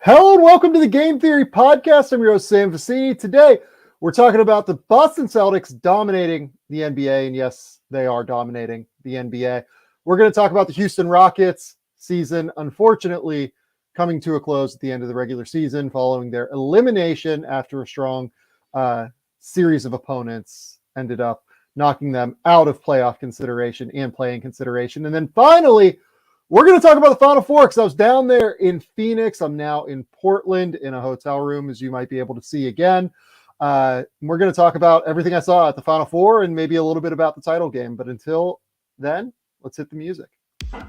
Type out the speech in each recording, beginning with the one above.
Hello and welcome to the Game Theory Podcast. I'm your host, Sam Vecenie. Today, we're talking about the Boston Celtics dominating the NBA. And yes, they are dominating the NBA. We're going to talk about the Houston Rockets season, unfortunately, coming to a close at the end of the regular season following their elimination after a strong series of opponents ended up knocking them out of playoff consideration and playing consideration. And then finally, we're going to talk about the Final Four because I was down there in Phoenix. I'm now in Portland in a hotel room, as you might be able to see again. We're going to talk about everything I saw at the Final Four and maybe a little bit about the title game. But until then, let's hit the music. They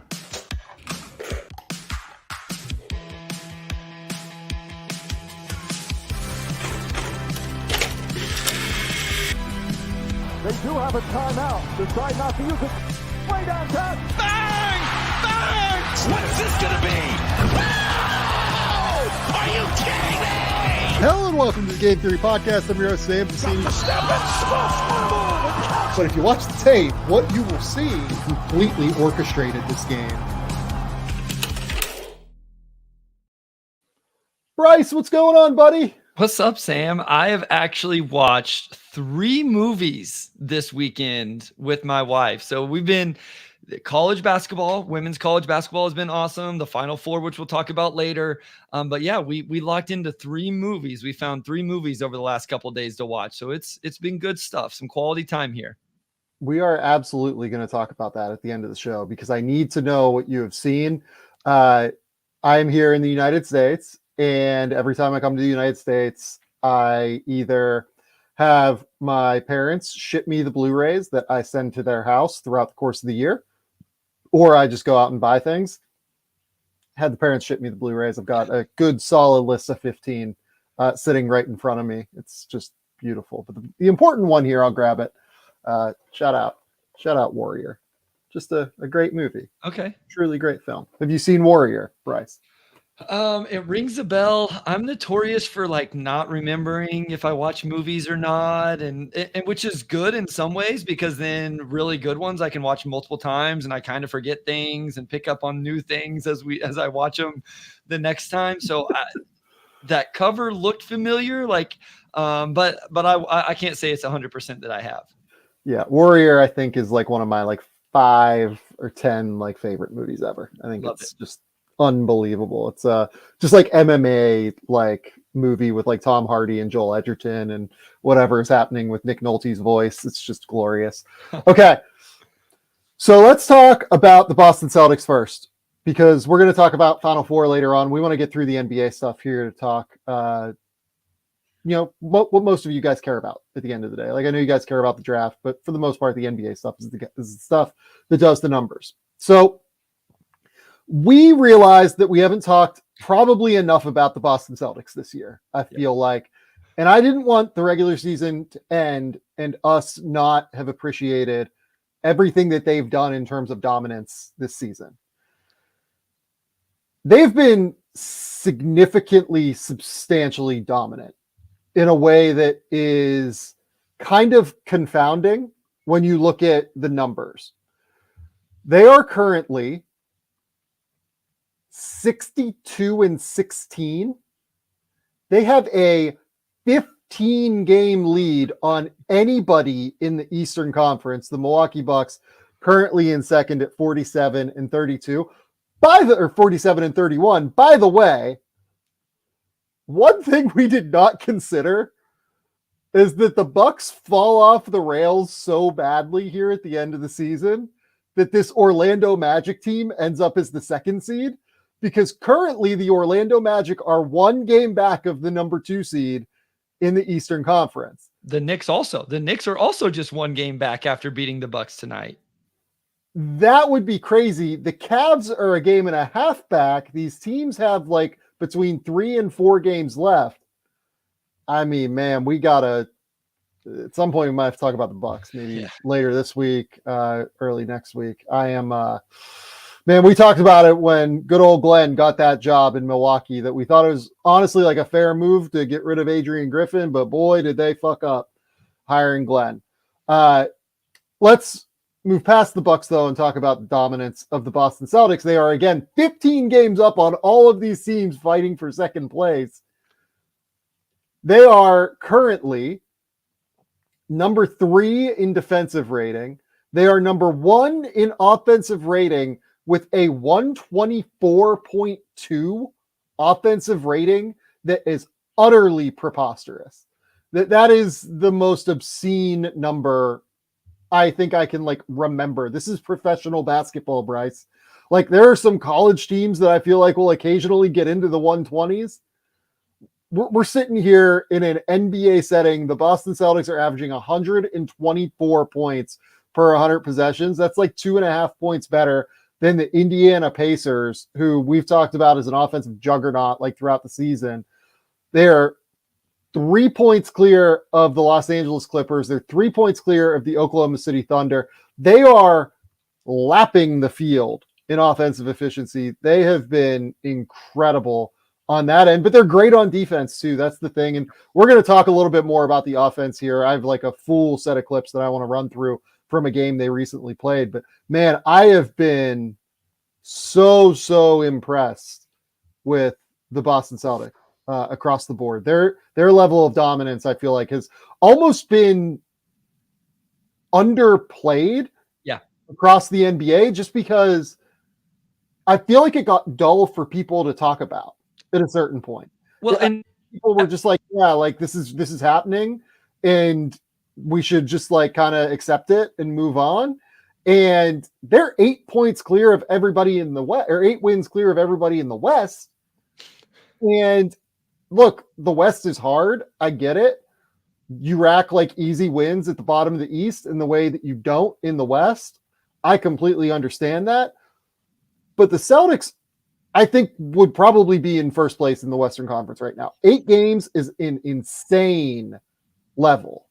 do have a timeout. Decide not to use it. Way downtown. Bang! Bang! What's this going to be? Wow! Are you kidding me? Hello and welcome to the Game Theory Podcast. I'm your host, Sam Vecenie. But if you watch the tape, what you will see completely orchestrated this game. Bryce, what's going on, buddy? What's up, Sam? I have actually watched 3 movies this weekend with my wife. So we've been college basketball, women's college basketball has been awesome. The Final Four, which we'll talk about later. But yeah, we locked into 3 movies. We found 3 movies over the last couple of days to watch. So it's been good stuff. Some quality time here. We are absolutely going to talk about that at the end of the show because I need to know what you have seen. I am here in the United States. And every time I come to the United States, I either have my parents ship me the Blu-rays that I send to their house throughout the course of the year, or I just go out and buy things. Had the parents ship me the Blu-rays. I've got a good solid list of 15 sitting right in front of me. It's just beautiful. But the important one here, I'll grab it. Shout out Warrior. Just a great movie. Okay. Truly great film. Have you seen Warrior, Bryce? It rings a bell. I'm notorious for not remembering if I watch movies or not, and which is good in some ways because then really good ones I can watch multiple times and I kind of forget things and pick up on new things as I watch them the next time. So that cover looked familiar, but I can't say it's 100% that I have. Yeah, Warrior I think is one of my 5 or 10 favorite movies ever. I think it's just unbelievable. It's just MMA movie with Tom Hardy and Joel Edgerton and whatever is happening with Nick Nolte's voice. It's just glorious. Okay, so let's talk about the Boston Celtics first because we're going to talk about Final Four later on. We want to get through the NBA stuff here to talk what most of you guys care about at the end of the day. I know you guys care about the draft, but for the most part the NBA stuff is the stuff that does the numbers. So we realized that we haven't talked probably enough about the Boston Celtics this year, I feel like. And I didn't want the regular season to end and us not have appreciated everything that they've done in terms of dominance this season. They've been significantly, substantially dominant in a way that is kind of confounding when you look at the numbers. They are currently 62-16. They have a 15-game lead on anybody in the Eastern Conference. The Milwaukee Bucks currently in second at 47-32. 47-31. By the way, one thing we did not consider is that the Bucks fall off the rails so badly here at the end of the season that this Orlando Magic team ends up as the 2nd seed. Because currently the Orlando Magic are 1 game back of the number 2 seed in the Eastern Conference. The Knicks are also just 1 game back after beating the Bucks tonight. That would be crazy. The Cavs are a game and a half back. These teams have between 3 and 4 games left. I mean, man, we gotta at some point we might have to talk about the Bucks maybe later this week, early next week. I am man, we talked about it when good old Glenn got that job in Milwaukee that we thought it was honestly a fair move to get rid of Adrian Griffin, but boy, did they fuck up hiring Glenn. Let's move past the Bucks though and talk about the dominance of the Boston Celtics. They are again 15 games up on all of these teams fighting for second place. They are currently number 3 in defensive rating. They are number 1 in offensive rating with a 124.2 offensive rating that is utterly preposterous. That is the most obscene number I think I can remember. This is professional basketball, Bryce. There are some college teams that I feel like will occasionally get into the 120s. We're sitting here in an NBA setting. The Boston Celtics are averaging 124 points per 100 possessions. That's 2.5 points better than the Indiana Pacers, who we've talked about as an offensive juggernaut throughout the season. They're 3 points clear of the Los Angeles Clippers. They're 3 points clear of the Oklahoma City Thunder. They are lapping the field in offensive efficiency. They have been incredible on that end, but they're great on defense too. That's the thing. And we're going to talk a little bit more about the offense here. I have a full set of clips that I want to run through from a game they recently played. But man, I have been so impressed with the Boston Celtics across the board. Their level of dominance, I feel like, has almost been underplayed across the NBA, just because I feel like it got dull for people to talk about at a certain point. Well, and people were just this is happening and we should just kind of accept it and move on. And they're 8 points clear of everybody in the West, or 8 wins clear of everybody in the West. And look, the West is hard. I get it. You rack easy wins at the bottom of the East in the way that you don't in the West. I completely understand that. But the Celtics, I think, would probably be in first place in the Western Conference right now. 8 games is an insane level.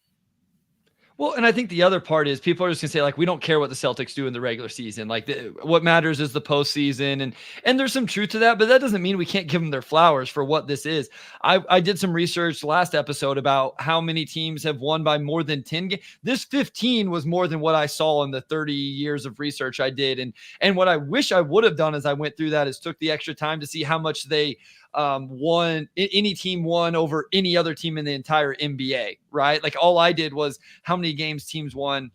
Well, and I think the other part is people are just going to say, we don't care what the Celtics do in the regular season. What matters is the postseason. And there's some truth to that, but that doesn't mean we can't give them their flowers for what this is. I did some research last episode about how many teams have won by more than 10 games. This 15 was more than what I saw in the 30 years of research I did. And what I wish I would have done as I went through that is took the extra time to see how much they won, any team won over any other team in the entire NBA, right? All I did was how many games teams won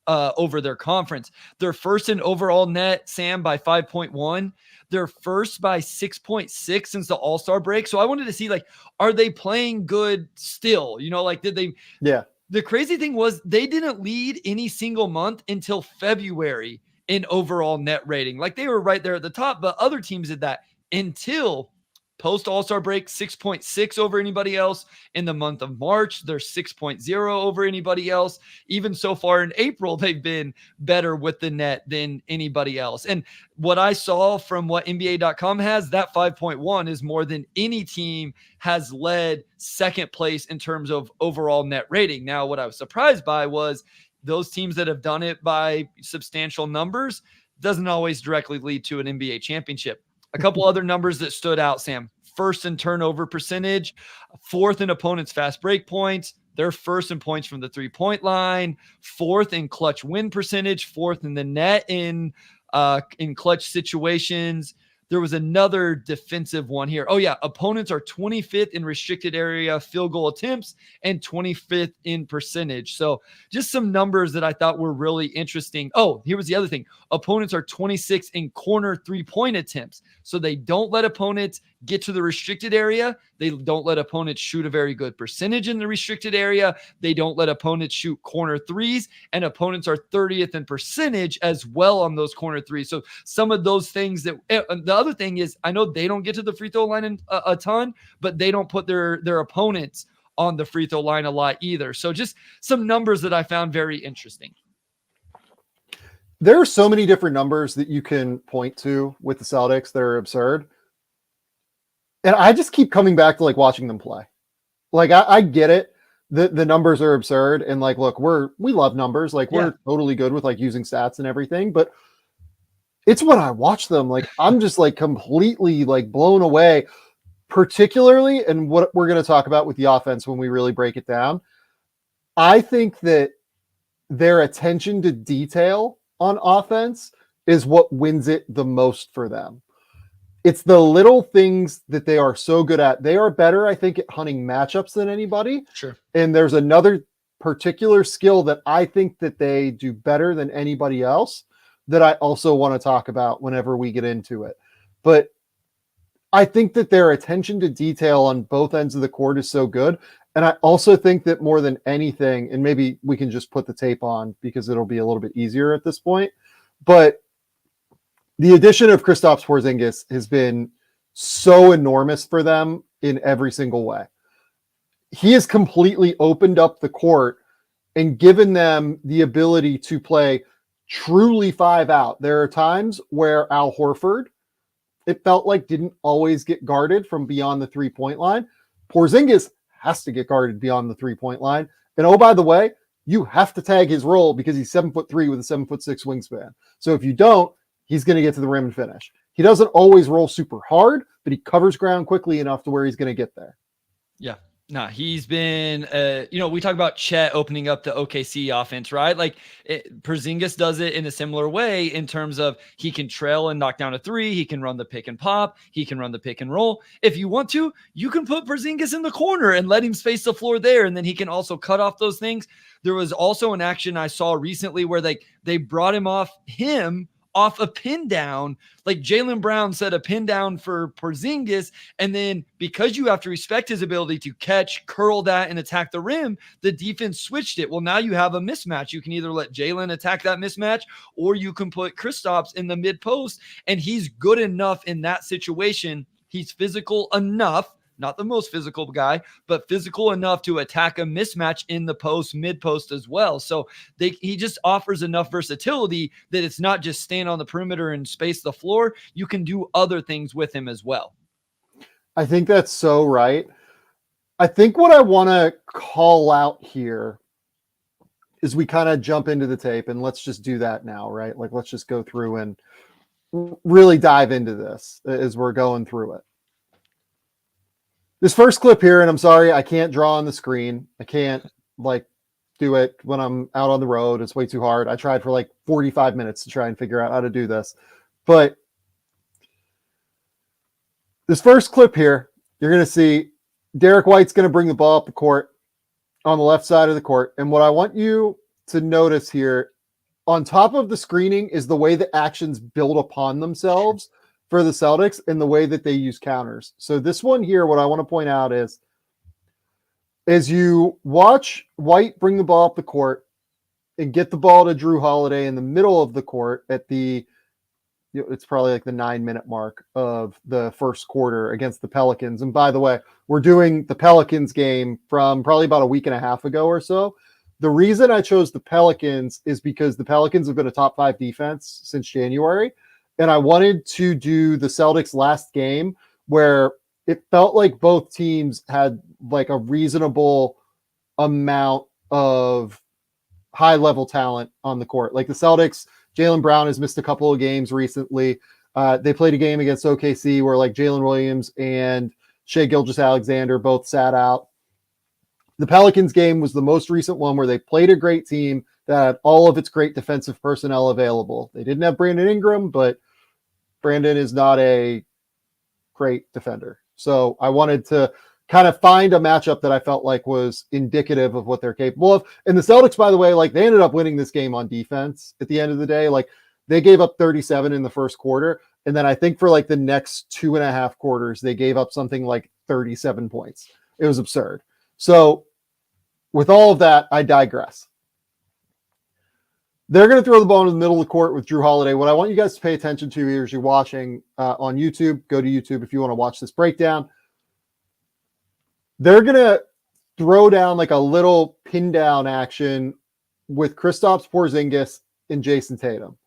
over their conference. They're first in overall net, Sam, by 5.1. They're first by 6.6 since the All-Star break. So I wanted to see, are they playing good still? Did they? Yeah. The crazy thing was they didn't lead any single month until February in overall net rating. They were right there at the top, but other teams did that until post All-Star break, 6.6 over anybody else. In the month of March, they're 6.0 over anybody else. Even so far in April, they've been better with the net than anybody else. And what I saw from what NBA.com has, that 5.1 is more than any team has led second place in terms of overall net rating. Now, what I was surprised by was those teams that have done it by substantial numbers doesn't always directly lead to an NBA championship. A couple other numbers that stood out, Sam. First in turnover percentage, fourth in opponents' fast break points. They're first in points from the 3-point line, fourth in clutch win percentage, fourth in the net in clutch situations. There was another defensive one here. Oh, yeah. Opponents are 25th in restricted area field goal attempts and 25th in percentage. So just some numbers that I thought were really interesting. Oh, here was the other thing. Opponents are 26th in corner 3-point attempts. So they don't let opponents get to the restricted area. They don't let opponents shoot a very good percentage in the restricted area. They don't let opponents shoot corner threes, and opponents are 30th in percentage as well on those corner threes. So some of those things that the other thing is, I know they don't get to the free throw line a ton, but they don't put their opponents on the free throw line a lot either. So just some numbers that I found very interesting. There are so many different numbers that you can point to with the Celtics that are absurd. And I just keep coming back to watching them play. I get it. The numbers are absurd. And look, we love numbers. We're totally good with using stats and everything, but it's when I watch them, I'm just completely blown away, particularly. And what we're going to talk about with the offense when we really break it down. I think that their attention to detail on offense is what wins it the most for them. It's the little things that they are so good at. They are better, I think, at hunting matchups than anybody. Sure. And there's another particular skill that I think that they do better than anybody else that I also want to talk about whenever we get into it. But I think that their attention to detail on both ends of the court is so good. And I also think that more than anything, and maybe we can just put the tape on because it'll be a little bit easier at this point, but the addition of Kristaps Porzingis has been so enormous for them in every single way. He has completely opened up the court and given them the ability to play truly 5 out. There are times where Al Horford, it felt like, didn't always get guarded from beyond the 3-point line. Porzingis has to get guarded beyond the 3-point line. And oh, by the way, you have to tag his roll because he's 7'3" with a 7'6" wingspan. So if you don't, he's going to get to the rim and finish. He doesn't always roll super hard, but he covers ground quickly enough to where he's going to get there. Yeah. Nah, he's been, we talk about Chet opening up the OKC offense, right? Like Porzingis does it in a similar way in terms of he can trail and knock down a 3. He can run the pick and pop. He can run the pick and roll. If you want to, you can put Porzingis in the corner and let him space the floor there. And then he can also cut off those things. There was also an action I saw recently where they brought him off a pin down, like Jaylen Brown set a pin down for Porzingis. And then because you have to respect his ability to catch, curl that, and attack the rim, the defense switched it. Well, now you have a mismatch. You can either let Jaylen attack that mismatch or you can put Kristaps in the mid post. And he's good enough in that situation. He's physical enough, not the most physical guy, but physical enough to attack a mismatch in the post, mid post as well. So he just offers enough versatility that it's not just stand on the perimeter and space the floor. You can do other things with him as well. I think that's so right. I think what I want to call out here is we kind of jump into the tape, and let's just do that now, right? Like, let's just go through and really dive into this as we're going through it. This first clip here, and I'm sorry, I can't draw on the screen. I can't do it when I'm out on the road. It's way too hard. I tried for 45 minutes to try and figure out how to do this. But this first clip here, you're going to see Derek White's going to bring the ball up the court on the left side of the court. And what I want you to notice here, on top of the screening, is the way the actions build upon themselves for the Celtics and the way that they use counters. So this one here, what I want to point out is, as you watch White bring the ball up the court and get the ball to Drew Holiday in the middle of the court at it's probably the 9-minute mark of the first quarter against the Pelicans. And by the way, we're doing the Pelicans game from probably about a week and a half ago or so. The reason I chose the Pelicans is because the Pelicans have been a top 5 defense since January. And I wanted to do the Celtics last game where it felt like both teams had a reasonable amount of high-level talent on the court. Like the Celtics, Jaylen Brown has missed a couple of games recently. They played a game against OKC where Jalen Williams and Shai Gilgeous-Alexander both sat out. The Pelicans game was the most recent one where they played a great team that had all of its great defensive personnel available. They didn't have Brandon Ingram, but Brandon is not a great defender. So I wanted to kind of find a matchup that I felt like was indicative of what they're capable of. And the Celtics, by the way, they ended up winning this game on defense at the end of the day. They gave up 37 in the first quarter. And then I think for the next 2.5 quarters, they gave up something like 37 points. It was absurd. So with all of that, I digress. They're going to throw the ball into the middle of the court with Drew Holiday. What I want you guys to pay attention to here as you're watching on YouTube, go to YouTube if you want to watch this breakdown. They're going to throw down a little pin down action with Kristaps Porzingis and Jason Tatum.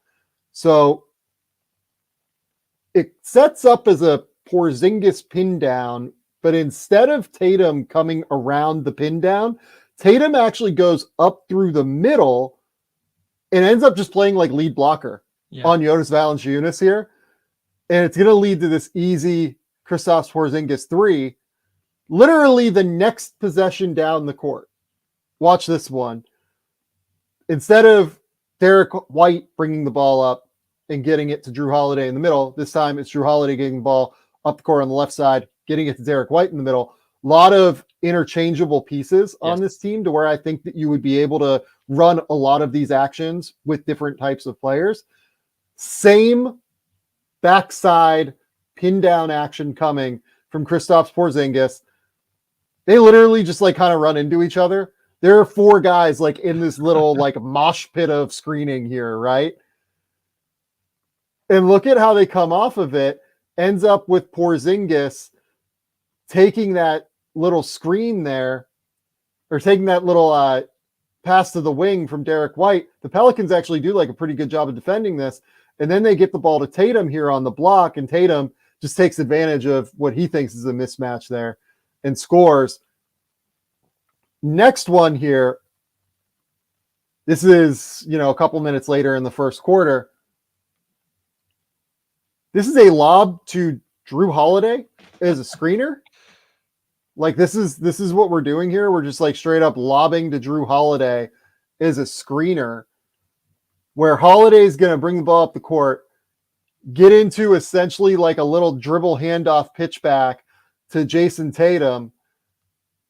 So it sets up as a Porzingis pin down, but instead of Tatum coming around the pin down, Tatum actually goes up through the middle and ends up just playing lead blocker on Jonas Valanciunas here. And it's going to lead to this easy Kristaps Porzingis 3, literally the next possession down the court. Watch this one. Instead of Derek White bringing the ball up and getting it to Drew Holiday in the middle. This time it's Drew Holiday getting the ball up the court on the left side, getting it to Derek White in the middle. A lot of interchangeable pieces on this team to where I think that you would be able to run a lot of these actions with different types of players. Same backside pin down action coming from Kristaps Porzingis. They literally just like kind of run into each other. There are 4 guys like in this little like mosh pit of screening here, right? And look at how they come off of it. Ends up with Porzingis taking that little screen there, or taking that little pass to the wing from Derek White. The Pelicans actually do like a pretty good job of defending this. And then they get the ball to Tatum here on the block, and Tatum just takes advantage of what he thinks is a mismatch there and scores. Next one here. This is, a couple minutes later in the first quarter. This is a lob to Drew Holiday as a screener. Like this is what we're doing here. We're just like straight up lobbing to Drew Holiday as a screener, where Holiday is going to bring the ball up the court, get into essentially like a little dribble handoff pitch back to Jason Tatum.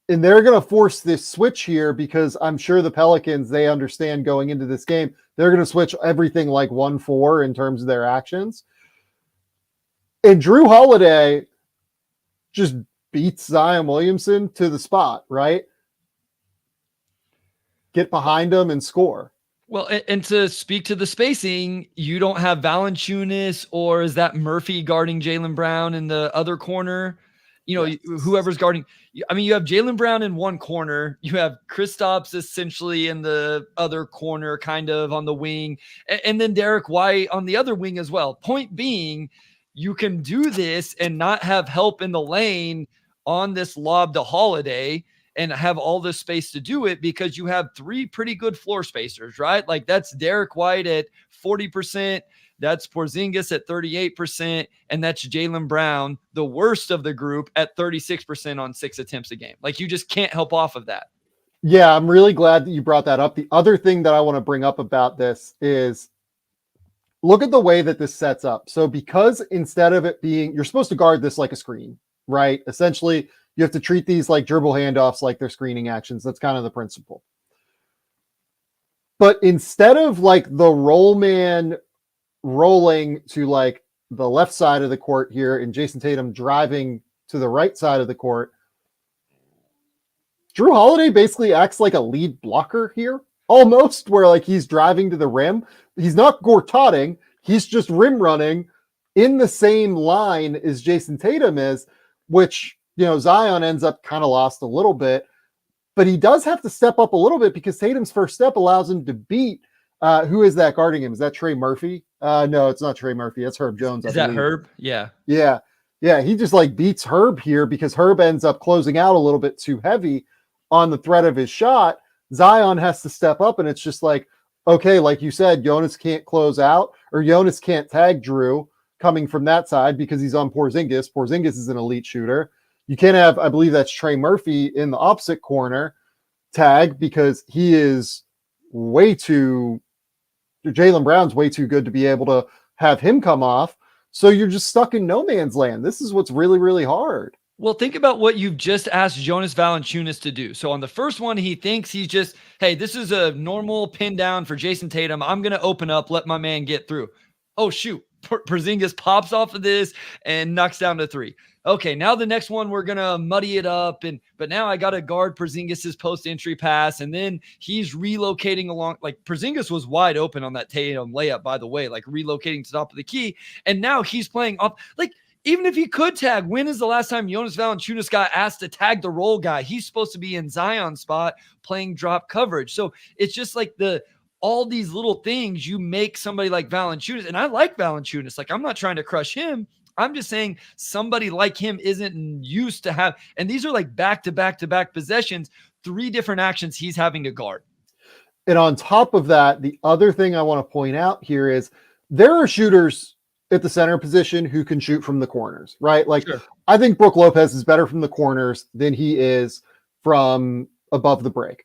And they're going to force this switch here because I'm sure the Pelicans, they understand going into this game, they're going to switch everything like 1-4 in terms of their actions. And Drew Holiday just beats Zion Williamson to the spot, right? Get behind him and score. Well, and to speak to the spacing, you don't have Valanciunas, or is that Murphy guarding Jaylen Brown in the other corner? Whoever's guarding. I mean, you have Jaylen Brown in one corner. You have Kristaps essentially in the other corner, kind of on the wing. And then Derek White on the other wing as well. Point being, you can do this and not have help in the lane on this lob to Holiday and have all this space to do it because you have 3 pretty good floor spacers, right? Like that's Derek White at 40%. That's Porzingis at 38%. And that's Jaylen Brown, the worst of the group, at 36% on 6 attempts a game. Like you just can't help off of that. Yeah, I'm really glad that you brought that up. The other thing that I want to bring up about this is look at the way that this sets up. So because instead of it being, you're supposed to guard this like a screen, right? Essentially, you have to treat these like dribble handoffs like they're screening actions. That's kind of the principle. But instead of like the roll man rolling to like the left side of the court here and Jason Tatum driving to the right side of the court, Drew Holiday basically acts like a lead blocker here, almost, where like he's driving to the rim. He's not Gortatting. He's just rim running in the same line as Jason Tatum is, which, Zion ends up kind of lost a little bit, but he does have to step up a little bit because Tatum's first step allows him to beat, who is that guarding him? Is that Trey Murphy? No, it's not Trey Murphy. That's Herb Jones. Is that Herb? Yeah. Yeah. Yeah. He just like beats Herb here because Herb ends up closing out a little bit too heavy on the threat of his shot. Zion has to step up, and it's just like, okay, like you said, Jonas can't close out, or Jonas can't tag Drew coming from that side because he's on Porzingis. Porzingis is an elite shooter. You can't have, I believe that's Trey Murphy in the opposite corner tag because he is Jaylen Brown's way too good to be able to have him come off. So you're just stuck in no man's land. This is what's really, really hard. Well, think about what you've just asked Jonas Valanciunas to do. So on the first one, he thinks he's just, hey, this is a normal pin down for Jason Tatum. I'm going to open up, let my man get through. Oh, shoot. Porzingis pops off of this and knocks down to 3. Okay, now the next one, we're going to muddy it up. But now I got to guard Porzingis' post-entry pass, and then he's relocating along. Like, Porzingis was wide open on that Tatum layup, by the way, like relocating to the top of the key. And now he's playing off. Like, even if he could tag, when is the last time Jonas Valanciunas got asked to tag the roll guy? He's supposed to be in Zion's spot playing drop coverage. So it's just like all these little things you make somebody like Valanciunas. And I like Valanciunas. Like, I'm not trying to crush him. I'm just saying somebody like him isn't used to have. And these are like back-to-back-to-back possessions, 3 different actions he's having to guard. And on top of that, the other thing I want to point out here is there are shooters at the center position who can shoot from the corners, right? Like, sure. I think Brook Lopez is better from the corners than he is from above the break.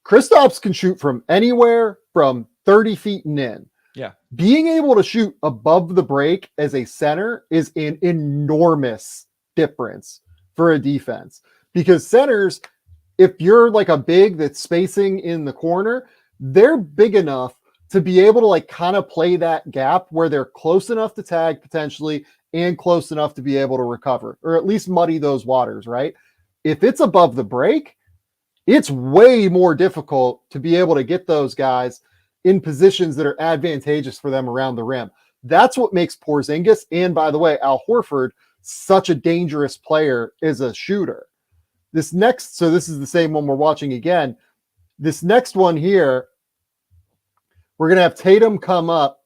Kristaps can shoot from anywhere, from 30 feet and in. Yeah. Being able to shoot above the break as a center is an enormous difference for a defense, because centers, if you're like a big that's spacing in the corner, they're big enough to be able to like kind of play that gap where they're close enough to tag potentially and close enough to be able to recover, or at least muddy those waters, right? If it's above the break, it's way more difficult to be able to get those guys in positions that are advantageous for them around the rim. That's what makes Porzingis, and by the way, Al Horford, such a dangerous player as a shooter. So this is the same one we're watching again. This next one here, we're going to have Tatum come up,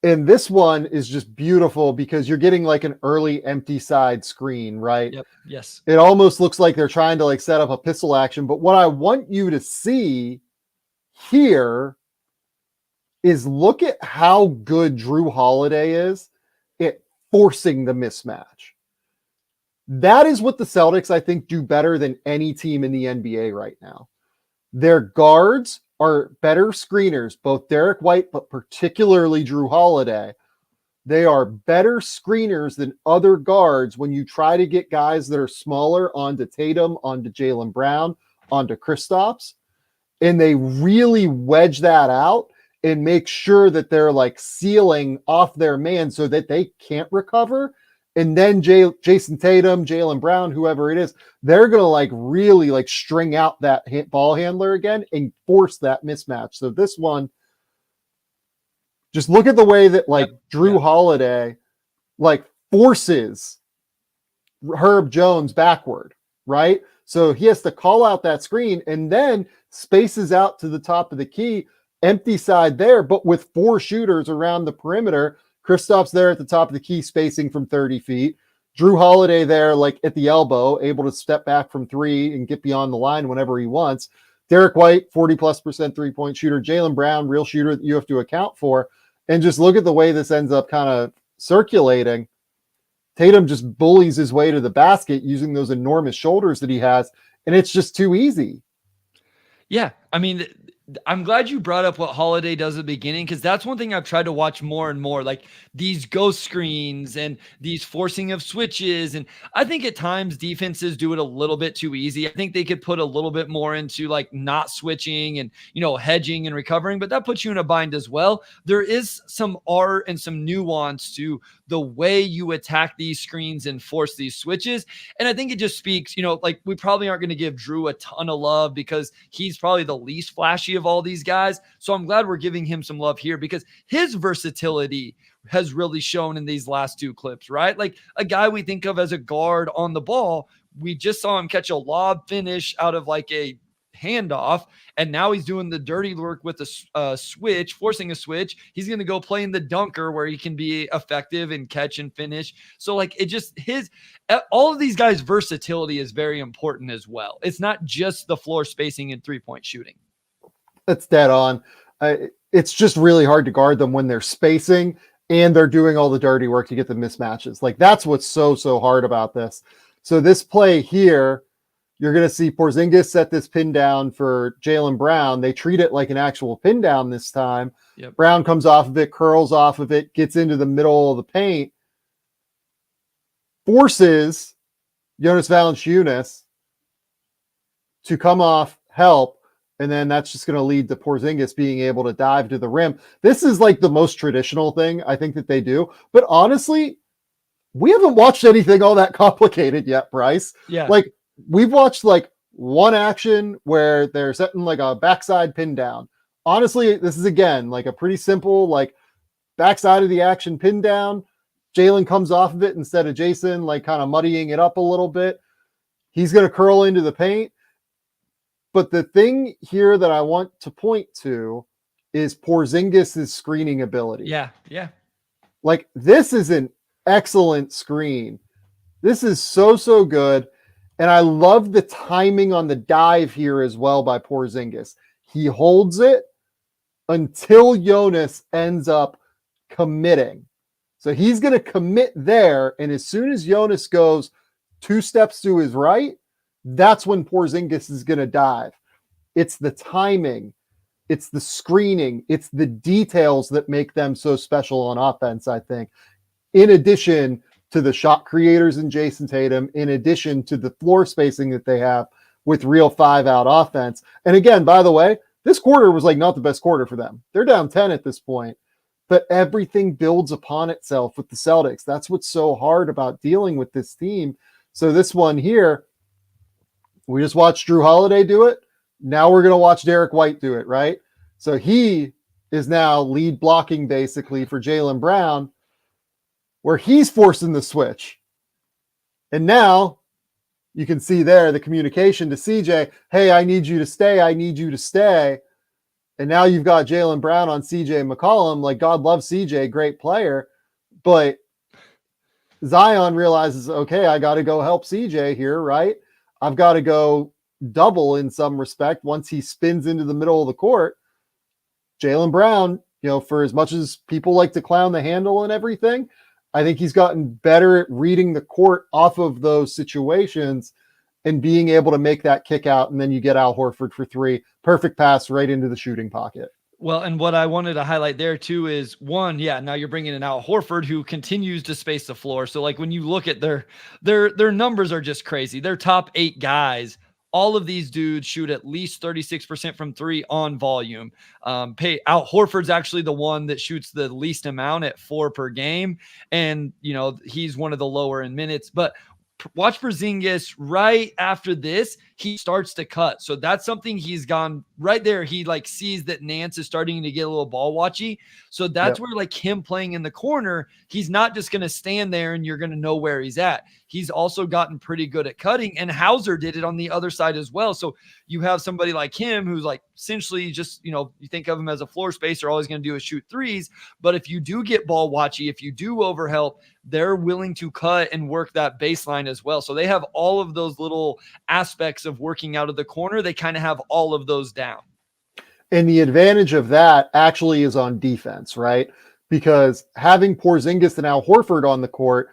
and this one is just beautiful because you're getting like an early empty side screen, right? Yep. Yes. It almost looks like they're trying to like set up a pistol action, but what I want you to see here is look at how good Drew Holiday is at forcing the mismatch. That is what the Celtics, I think, do better than any team in the NBA right now. Their guards are better screeners, both Derek White, but particularly Drew Holiday. They are better screeners than other guards when you try to get guys that are smaller onto Tatum, onto Jaylen Brown, onto Kristaps, and they really wedge that out and make sure that they're like sealing off their man so that they can't recover. And then Jason Tatum, Jaylen Brown, whoever it is, they're going to like really like string out that ball handler again and force that mismatch. So this one, just look at the way that like Drew Holiday like forces Herb Jones backward, right? So he has to call out that screen and then spaces out to the top of the key, empty side there, but with 4 shooters around the perimeter. Kristaps there at the top of the key, spacing from 30 feet. Drew Holiday there, like at the elbow, able to step back from 3 and get beyond the line whenever he wants. Derek White, 40+% three-point shooter. Jaylen Brown, real shooter that you have to account for. And just look at the way this ends up kind of circulating. Tatum just bullies his way to the basket using those enormous shoulders that he has, and it's just too easy. Yeah, I mean, I'm glad you brought up what Holiday does at the beginning, because that's one thing I've tried to watch more and more, like these ghost screens and these forcing of switches. And I think at times defenses do it a little bit too easy. I think they could put a little bit more into like not switching and, hedging and recovering, but that puts you in a bind as well. There is some art and some nuance to the way you attack these screens and force these switches. And I think it just speaks, like we probably aren't going to give Drew a ton of love because he's probably the least flashy of all these guys. So I'm glad we're giving him some love here because his versatility has really shown in these last 2 clips, right? Like a guy we think of as a guard on the ball. We just saw him catch a lob finish out of like a handoff, and now he's doing the dirty work with a switch, forcing a switch. He's going to go play in the dunker where he can be effective and catch and finish. So like it just all of these guys' versatility is very important as well. It's not just the floor spacing and 3-point shooting. That's dead on. It's just really hard to guard them when they're spacing and they're doing all the dirty work to get the mismatches. Like that's what's so hard about this. So this play here, you're going to see Porzingis set this pin down for Jaylen Brown. They treat it like an actual pin down this time. Yep. Brown comes off of it, curls off of it, gets into the middle of the paint, forces Jonas Valanciunas to come off help, and then that's just going to lead to Porzingis being able to dive to the rim. This is like the most traditional thing I think that they do. But honestly, we haven't watched anything all that complicated yet, Bryce. Yeah. Like, we've watched like one action where they're setting like a backside pin down. Honestly, this is again like a pretty simple like backside of the action pin down. Jaylen comes off of it instead of Jason, like kind of muddying it up a little bit. He's going to curl into the paint. But the thing here that I want to point to is Porzingis' screening ability. Yeah. Like this is an excellent screen. This is so good. And I love the timing on the dive here as well by Porzingis. He holds it until Jonas ends up committing. So he's going to commit there. And as soon as Jonas goes 2 steps to his right, that's when Porzingis is going to dive. It's the timing. It's the screening. It's the details that make them so special on offense, I think. In addition to the shot creators in Jason Tatum, in addition to the floor spacing that they have with real 5-out offense. And again, by the way, this quarter was like not the best quarter for them. They're down 10 at this point, but everything builds upon itself with the Celtics. That's what's so hard about dealing with this team. So this one here, we just watched Drew Holiday do it. Now we're going to watch Derek White do it, right? So he is now lead blocking basically for Jaylen Brown, where he's forcing the switch. And now you can see there the communication to CJ, hey, I need you to stay. I need you to stay. And now you've got Jaylen Brown on CJ McCollum. Like, God loves CJ, great player. But Zion realizes, okay, I got to go help CJ here, right? I've got to go double in some respect once he spins into the middle of the court. Jaylen Brown, for as much as people like to clown the handle and everything, I think he's gotten better at reading the court off of those situations and being able to make that kick out. And then you get Al Horford for three. Perfect pass right into the shooting pocket. Well, and what I wanted to highlight there too is one, now you're bringing in Al Horford, who continues to space the floor. So like when you look at their numbers are just crazy. Their top 8 guys, all of these dudes shoot at least 36% from three on volume. Al Horford's actually the one that shoots the least amount at 4 per game. And, he's one of the lower in minutes, but watch Porzingis right after this, he starts to cut. So that's something he's gone right there. He sees that Nance is starting to get a little ball watchy. So that's where him playing in the corner, he's not just going to stand there and you're going to know where he's at. He's also gotten pretty good at cutting, and Hauser did it on the other side as well. So you have somebody like him who's essentially just, you think of him as a floor spacer. All he's going to do is shoot threes. But if you do get ball watchy, if you do overhelp, they're willing to cut and work that baseline as well. So they have all of those little aspects of working out of the corner. They kind of have all of those down. And the advantage of that actually is on defense, right? Because having Porzingis and Al Horford on the court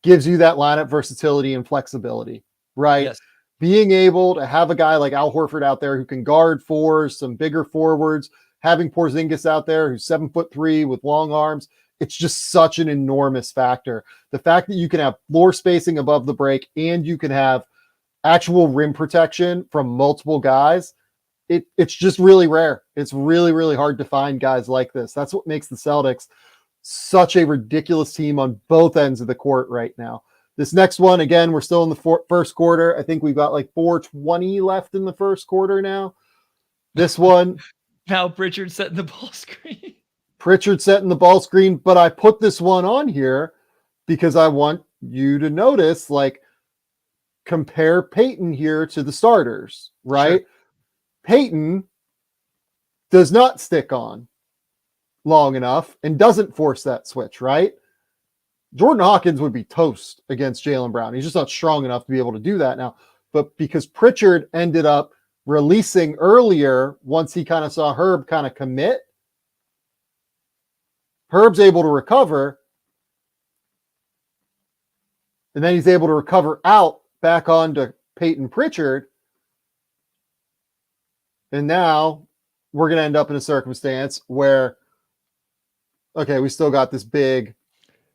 gives you that lineup versatility and flexibility, right? Yes. Being able to have a guy like Al Horford out there who can guard fours, some bigger forwards, having Porzingis out there who's 7'3" with long arms, it's just such an enormous factor. The fact that you can have floor spacing above the break and you can have actual rim protection from multiple guys, it's just really rare. It's really, really hard to find guys like this. That's what makes the Celtics such a ridiculous team on both ends of the court right now. This next one, again, we're still in the first quarter. I think we've got 4:20 left in the first quarter now. This one. Now Pritchard setting the ball screen. Pritchard setting the ball screen, but I put this one on here because I want you to notice, compare Peyton here to the starters, right? Sure. Peyton does not stick on long enough and doesn't force that switch, right? Jordan Hawkins would be toast against Jaylen Brown. He's just not strong enough to be able to do that now. But because Pritchard ended up releasing earlier, once he kind of saw Herb kind of commit, Herb's able to recover, and then he's able to recover out back onto Peyton Pritchard. And now we're going to end up in a circumstance where, okay, we still got this big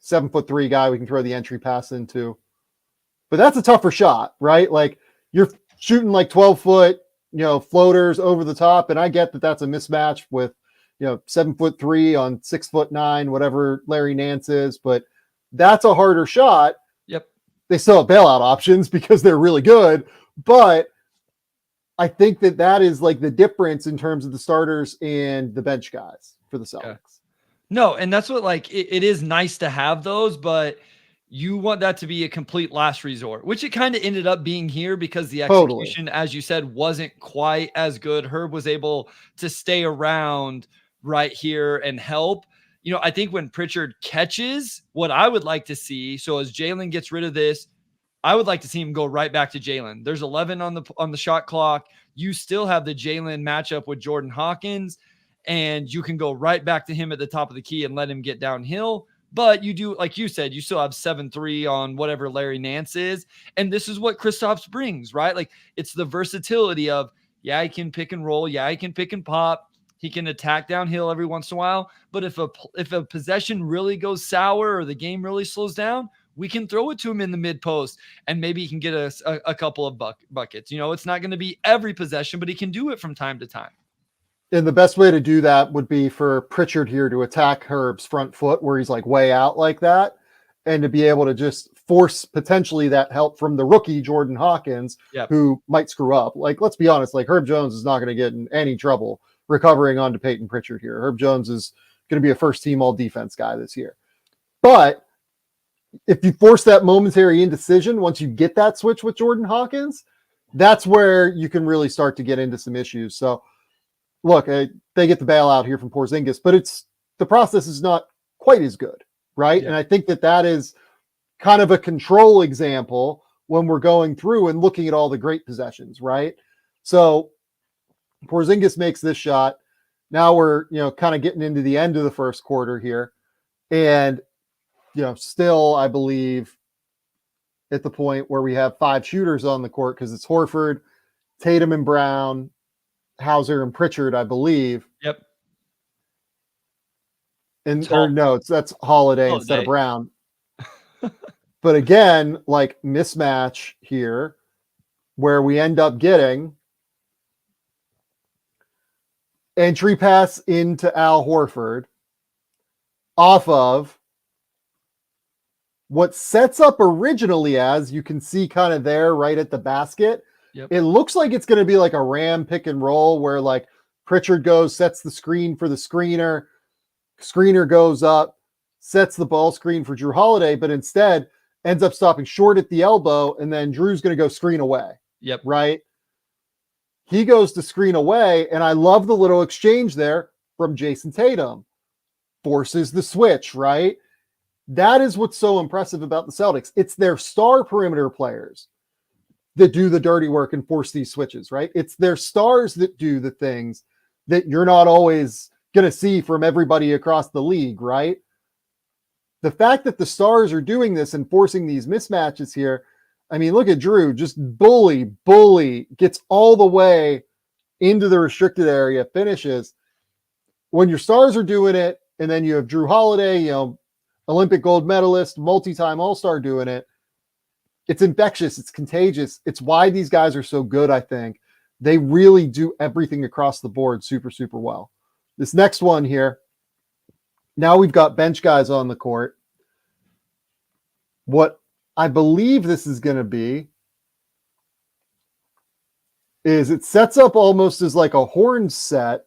7'3" guy we can throw the entry pass into. But that's a tougher shot, right? You're shooting 12-foot, floaters over the top. And I get that that's a mismatch with, 7'3" on 6'9", whatever Larry Nance is. But that's a harder shot. Yep. They still have bailout options because they're really good. But I think that is the difference in terms of the starters and the bench guys for the Celtics. Yeah. No, and that's what it is nice to have those, but you want that to be a complete last resort, which it kind of ended up being here because the execution, as you said, wasn't quite as good. Herb was able to stay around right here and help. I think when Pritchard catches, what I would like to see, so as Jaylen gets rid of this, I would like to see him go right back to Jaylen. There's 11 on the shot clock. You still have the Jaylen matchup with Jordan Hawkins, and you can go right back to him at the top of the key and let him get downhill. But you do, like you said, you still have 7'3" on whatever Larry Nance is. And this is what Kristaps brings, right? It's the versatility of, he can pick and roll. He can pick and pop. He can attack downhill every once in a while. But if a possession really goes sour or the game really slows down, we can throw it to him in the mid post and maybe he can get us a couple of buckets. It's not going to be every possession, but he can do it from time to time. And the best way to do that would be for Pritchard here to attack Herb's front foot where he's like way out like that, and to be able to just force potentially that help from the rookie Jordan Hawkins, who might screw up. Like, let's be honest, like Herb Jones is not going to get in any trouble recovering onto Peyton Pritchard here. Herb Jones is going to be a first team all defense guy this year. But if you force that momentary indecision, once you get that switch with Jordan Hawkins, that's where you can really start to get into some issues. So look, they get the bailout here from Porzingis, but the process is not quite as good, right? Yeah. And I think that is kind of a control example when we're going through and looking at all the great possessions, right? So Porzingis makes this shot. Now we're, kind of getting into the end of the first quarter here. And, still, I believe, at the point where we have 5 shooters on the court because it's Horford, Tatum and Brown, Hauser and Pritchard, I believe. Yep. That's Holiday instead of Brown. But again, like mismatch here where we end up getting entry pass into Al Horford off of what sets up originally as you can see kind of there right at the basket. Yep. It looks like it's going to be like a Ram pick and roll where like Pritchard goes, sets the screen for the screener goes up, sets the ball screen for Drew Holiday, but instead ends up stopping short at the elbow. And then Drew's going to go screen away. Yep. Right. He goes to screen away. And I love the little exchange there from Jason Tatum. Forces the switch, right? That is what's so impressive about the Celtics. It's their star perimeter players that do the dirty work and force these switches, right? It's their stars that do the things that you're not always going to see from everybody across the league, right? The fact that the stars are doing this and forcing these mismatches here, I mean, look at Drew, just bully, gets all the way into the restricted area, finishes. When your stars are doing it, and then you have Drew Holiday, Olympic gold medalist, multi-time All-Star doing it, it's infectious. It's contagious. It's why these guys are so good, I think. They really do everything across the board super, super well. This next one here, now we've got bench guys on the court. What I believe this is going to be is it sets up almost as like a horn set,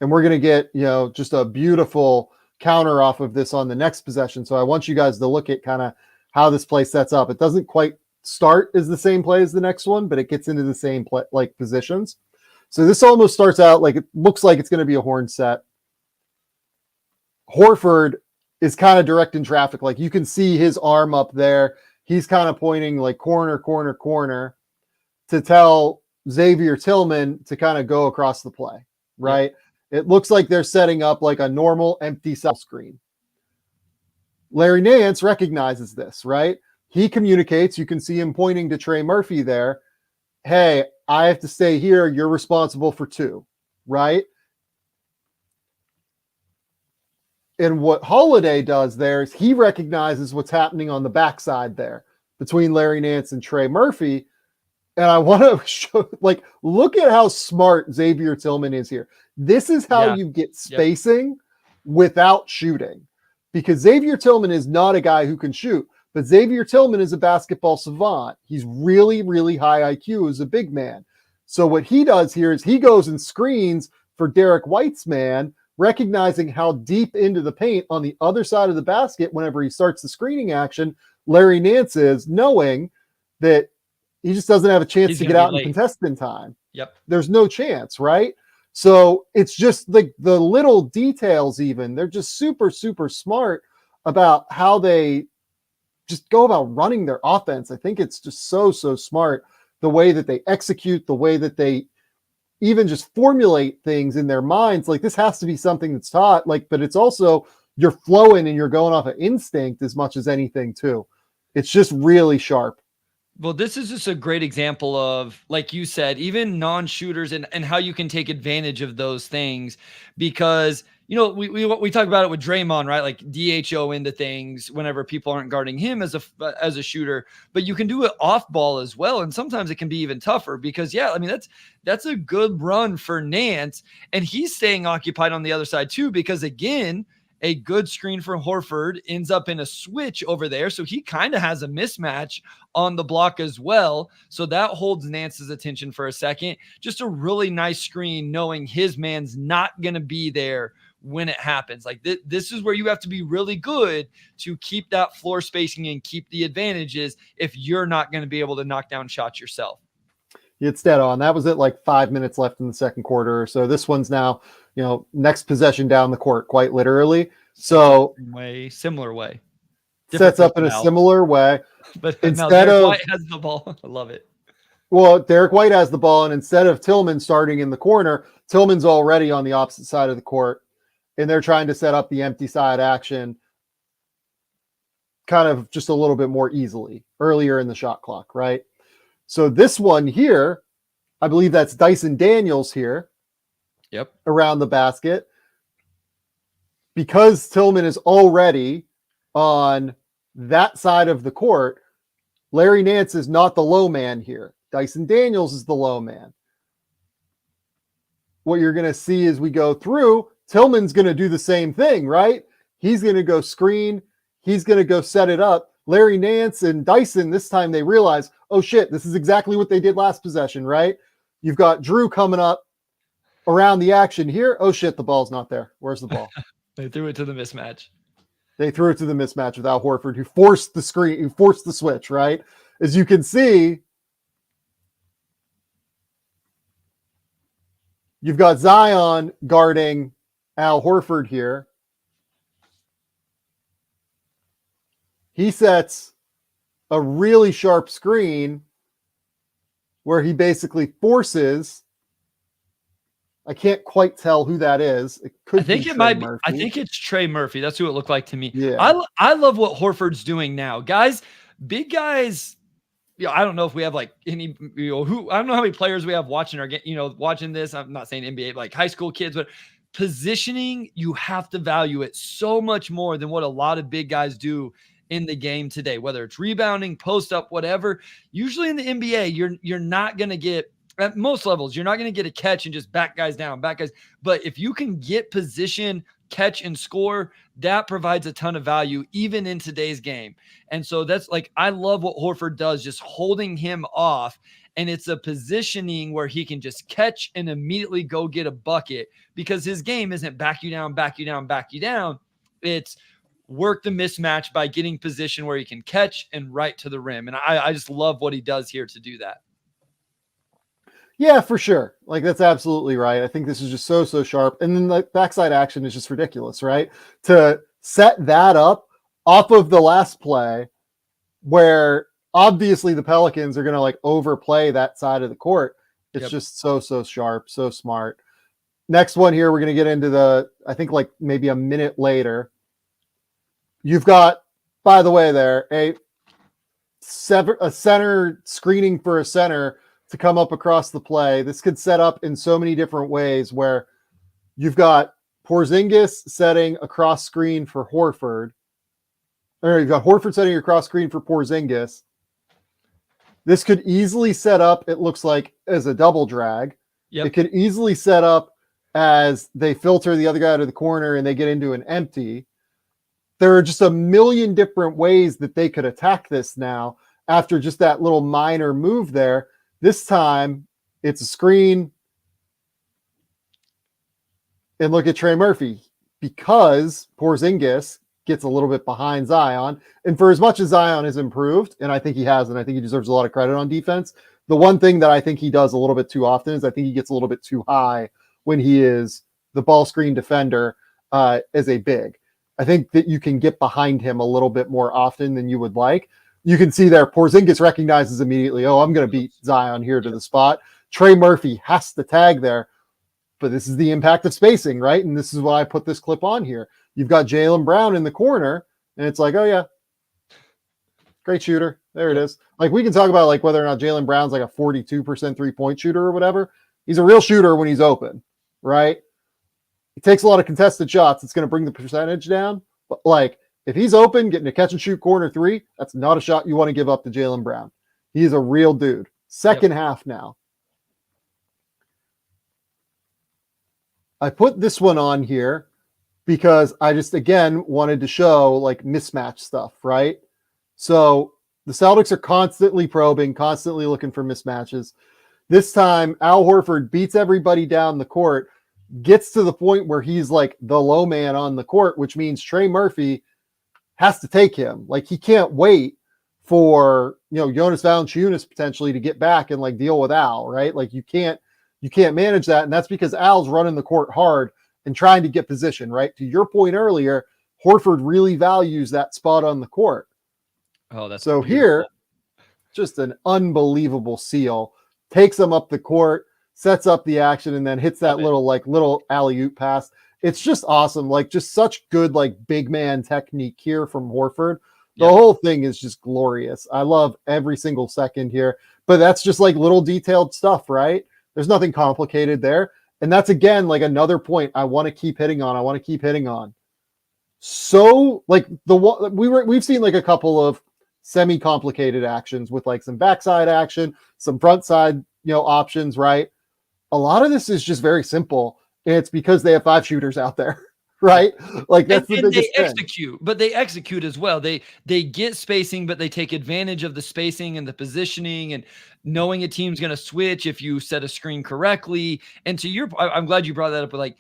and we're going to get, just a beautiful counter off of this on the next possession. So I want you guys to look at kind of how this play sets up. It doesn't quite start as the same play as the next one, but it gets into the same play, like positions. So this almost starts out like it looks like it's going to be a horn set. Horford is kind of directing traffic. Like you can see his arm up there. He's kind of pointing like corner to tell Xavier Tillman to kind of go across the play, right? Yeah. It looks like they're setting up like a normal empty cell screen. Larry Nance recognizes this, right? He communicates. You can see him pointing to Trey Murphy there. Hey, I have to stay here. You're responsible for 2, right? And what Holiday does there is he recognizes what's happening on the backside there between Larry Nance and Trey Murphy. And I want to show, like, look at how smart Xavier Tillman is here. This is how you get spacing without shooting, because Xavier Tillman is not a guy who can shoot, but Xavier Tillman is a basketball savant. He's really, really high IQ as a big man. So what he does here is he goes and screens for Derek White's man, recognizing how deep into the paint on the other side of the basket, whenever he starts the screening action, Larry Nance is, knowing that he just doesn't have a chance to get out and contest in time. Yep. There's no chance, right? So it's just like the little details even. They're just super, super smart about how they just go about running their offense. I think it's just so, so smart the way that they execute, the way that they even just formulate things in their minds. Like this has to be something that's taught, like, but it's also you're flowing and you're going off of instinct as much as anything too. It's just really sharp. Well, this is just a great example of, like you said, even non-shooters and how you can take advantage of those things because, we talk about it with Draymond, right? Like DHO into things whenever people aren't guarding him as a shooter, but you can do it off ball as well. And sometimes it can be even tougher because, yeah, I mean, that's a good run for Nance, and he's staying occupied on the other side too, because again, a good screen for Horford ends up in a switch over there. So he kind of has a mismatch on the block as well. So that holds Nance's attention for a second. Just a really nice screen, knowing his man's not going to be there when it happens. Like this is where you have to be really good to keep that floor spacing and keep the advantages if you're not going to be able to knock down shots yourself. It's dead on. That was it, like 5 minutes left in the second quarter. So this one's now, next possession down the court, quite literally. So similar way. Sets up in a similar way. But instead of White has the ball. I love it. Well, Derek White has the ball, and instead of Tillman starting in the corner, Tillman's already on the opposite side of the court, and they're trying to set up the empty side action kind of just a little bit more easily earlier in the shot clock, right? So this one here, I believe that's Dyson Daniels here. Yep. Around the basket. Because Tillman is already on that side of the court, Larry Nance is not the low man here. Dyson Daniels is the low man. What you're going to see as we go through, Tillman's going to do the same thing, right? He's going to go screen. He's going to go set it up. Larry Nance and Dyson, this time they realize, oh shit, this is exactly what they did last possession, right? You've got Drew coming up around the action here. Oh shit, the ball's not there. Where's the ball? They threw it to the mismatch. They threw it to the mismatch with Al Horford, who forced the screen, who forced the switch, right? As you can see, you've got Zion guarding Al Horford here. He sets a really sharp screen where he basically forces. I can't quite tell who that is. It could. I think it might be. I think it's Trey Murphy. That's who it looked like to me. Yeah. I love what Horford's doing now, guys. Big guys. I don't know if we have like any. Who I don't know how many players we have watching or watching this. I'm not saying NBA, like high school kids, but positioning, you have to value it so much more than what a lot of big guys do in the game today. Whether it's rebounding, post up, whatever. Usually in the NBA, you're not going to get. At most levels, you're not going to get a catch and just back guys down, But if you can get position, catch, and score, that provides a ton of value even in today's game. And so that's like, I love what Horford does, just holding him off. And it's a positioning where he can just catch and immediately go get a bucket, because his game isn't back you down, back you down, back you down. It's work the mismatch by getting position where he can catch and right to the rim. And I just love what he does here to do that. Yeah, for sure. Like, that's absolutely right. I think this is just so sharp. And then the backside action is just ridiculous, right? To set that up off of the last play where obviously the Pelicans are going to like overplay that side of the court. It's just so sharp, so smart. Next one here, we're going to get into I think like maybe a minute later. You've got, by the way, there, a center screening for a center to come up across the play. This could set up in so many different ways where you've got Porzingis setting a cross screen for Horford. Or you've got Horford setting a cross screen for Porzingis. This could easily set up, it looks like, as a double drag. It could easily set up as they filter the other guy to the corner and they get into an empty. There are just a million different ways that they could attack this now after just that little minor move there. This time, it's a screen. And look at Trey Murphy. Because Porzingis gets a little bit behind Zion, and for as much as Zion has improved, and I think he has, and I think he deserves a lot of credit on defense, the one thing that I think he does a little bit too often is I think he gets a little bit too high when he is the ball screen defender as a big. I think that you can get behind him a little bit more often than you would like. You can see there, Porzingis recognizes immediately, oh, I'm going to beat Zion here to the spot. Trey Murphy has to tag there, but this is the impact of spacing, right? And this is why I put this clip on here. You've got Jaylen Brown in the corner, and it's like, oh, yeah. Great shooter. There it is. Like, we can talk about like whether or not Jaylen Brown's like a 42% 3-point shooter or whatever. He's a real shooter when he's open, right? He takes a lot of contested shots. It's going to bring the percentage down. But like, if he's open, getting a catch and shoot corner three, that's not a shot you want to give up to Jaylen Brown. He's a real dude. Second half now. I put this one on here because I just, again, wanted to show like mismatch stuff, right? So the Celtics are constantly probing, constantly looking for mismatches. This time, Al Horford beats everybody down the court, gets to the point where he's like the low man on the court, which means Trey Murphy has to take him. Like, he can't wait for, Jonas Valanciunas potentially to get back and like deal with Al, right? Like, you can't manage that. And that's because Al's running the court hard and trying to get position, right? To your point earlier, Horford really values that spot on the court. Oh, that's so beautiful. Here, just an unbelievable seal. Takes him up the court, sets up the action, and then hits that little alley-oop pass. It's just awesome. Like, just such good like big man technique here from Horford. The whole thing is just glorious. I love every single second here. But that's just like little detailed stuff, right? There's nothing complicated there. And that's, again, like another point I want to keep hitting on. So like we've seen like a couple of semi-complicated actions with like some backside action, some front side, options, right? A lot of this is just very simple. And it's because they have 5 shooters out there, right? Like, that's the biggest they thing. But they execute as well. They get spacing, but they take advantage of the spacing and the positioning and knowing a team's going to switch if you set a screen correctly. And to your, I'm glad you brought that up. But like,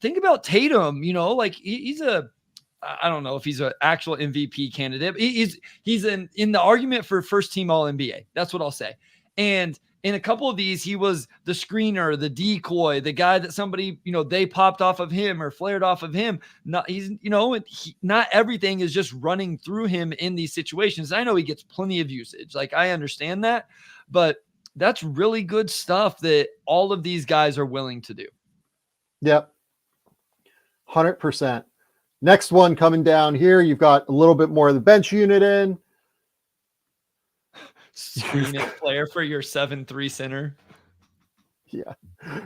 think about Tatum. Like he's I don't know if he's an actual MVP candidate. He's in the argument for first team All NBA. That's what I'll say. And in a couple of these, he was the screener, the decoy, the guy that somebody, they popped off of him or flared off of him. Not everything is just running through him in these situations. I know he gets plenty of usage. Like, I understand that, but that's really good stuff that all of these guys are willing to do. Yep. 100%. Next one coming down here, you've got a little bit more of the bench unit in. Screen it player for your 7-3 center. Yeah.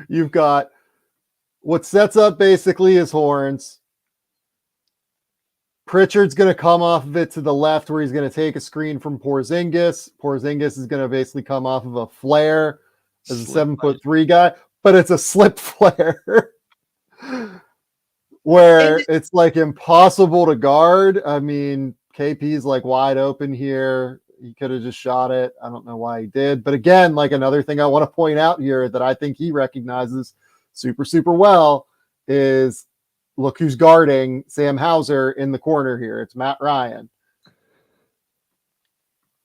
You've got what sets up basically his horns. Pritchard's going to come off of it to the left where he's going to take a screen from Porzingis. Porzingis is going to basically come off of a flare as a 7'3" guy, but it's a slip flare where it's like impossible to guard. I mean, KP's like wide open here. He could have just shot it. I don't know why he did. But again, like another thing I want to point out here that I think he recognizes super, super well is look who's guarding Sam Hauser in the corner here. It's Matt Ryan.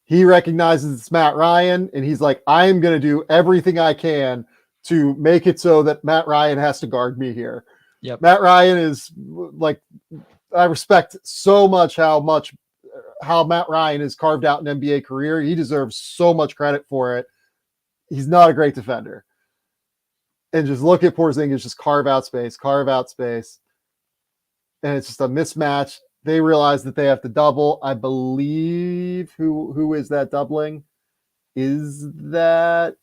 He recognizes it's Matt Ryan, and he's like, I am going to do everything I can to make it so that Matt Ryan has to guard me here. Yep. Matt Ryan is like, I respect so much how Matt Ryan has carved out an NBA career. He deserves so much credit for it. He's not a great defender. And just look at Porzingis, just carve out space. And it's just a mismatch. They realize that they have to double. I believe who is that doubling? Is that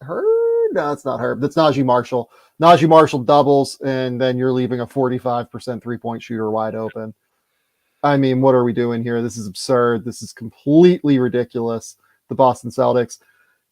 Herb? No, it's not Herb. That's Najee Marshall. Najee Marshall doubles, and then you're leaving a 45% 3-point shooter wide open. I mean, what are we doing here? This is absurd. This is completely ridiculous. The Boston Celtics.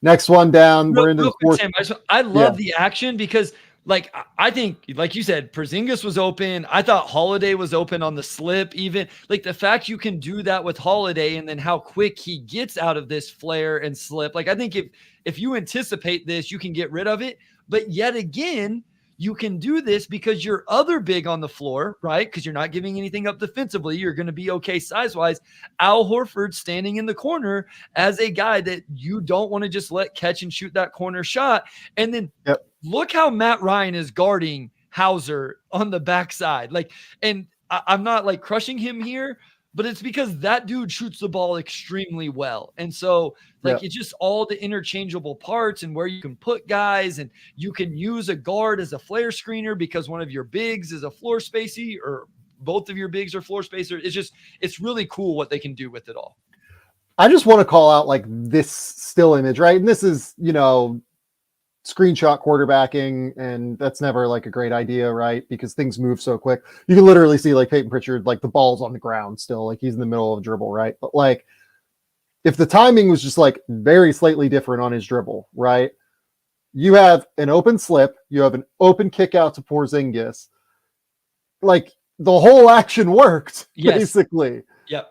Next one down. We're into the fourth. Sam, I love the action because, like, I think, like you said, Porzingis was open. I thought Holiday was open on the slip even. Like, the fact you can do that with Holiday and then how quick he gets out of this flare and slip. Like, I think if you anticipate this, you can get rid of it. But yet again, you can do this because you're other big on the floor, right? Because you're not giving anything up defensively. You're going to be okay size-wise. Al Horford standing in the corner as a guy that you don't want to just let catch and shoot that corner shot. And then look how Matt Ryan is guarding Hauser on the backside. Like, and I'm not like crushing him here, but it's because that dude shoots the ball extremely well. And so like, it's just all the interchangeable parts and where you can put guys, and you can use a guard as a flare screener because one of your bigs is a floor spacey, or both of your bigs are floor spacers. It's really cool what they can do with it all. I just want to call out like this still image, right? And this is, screenshot quarterbacking, and that's never like a great idea, right? Because things move so quick. You can literally see like Peyton Pritchard, like the ball's on the ground still, like he's in the middle of a dribble, right? But like if the timing was just like very slightly different on his dribble, right? You have an open slip, you have an open kick out to Porzingis. Like the whole action worked, basically. Yep.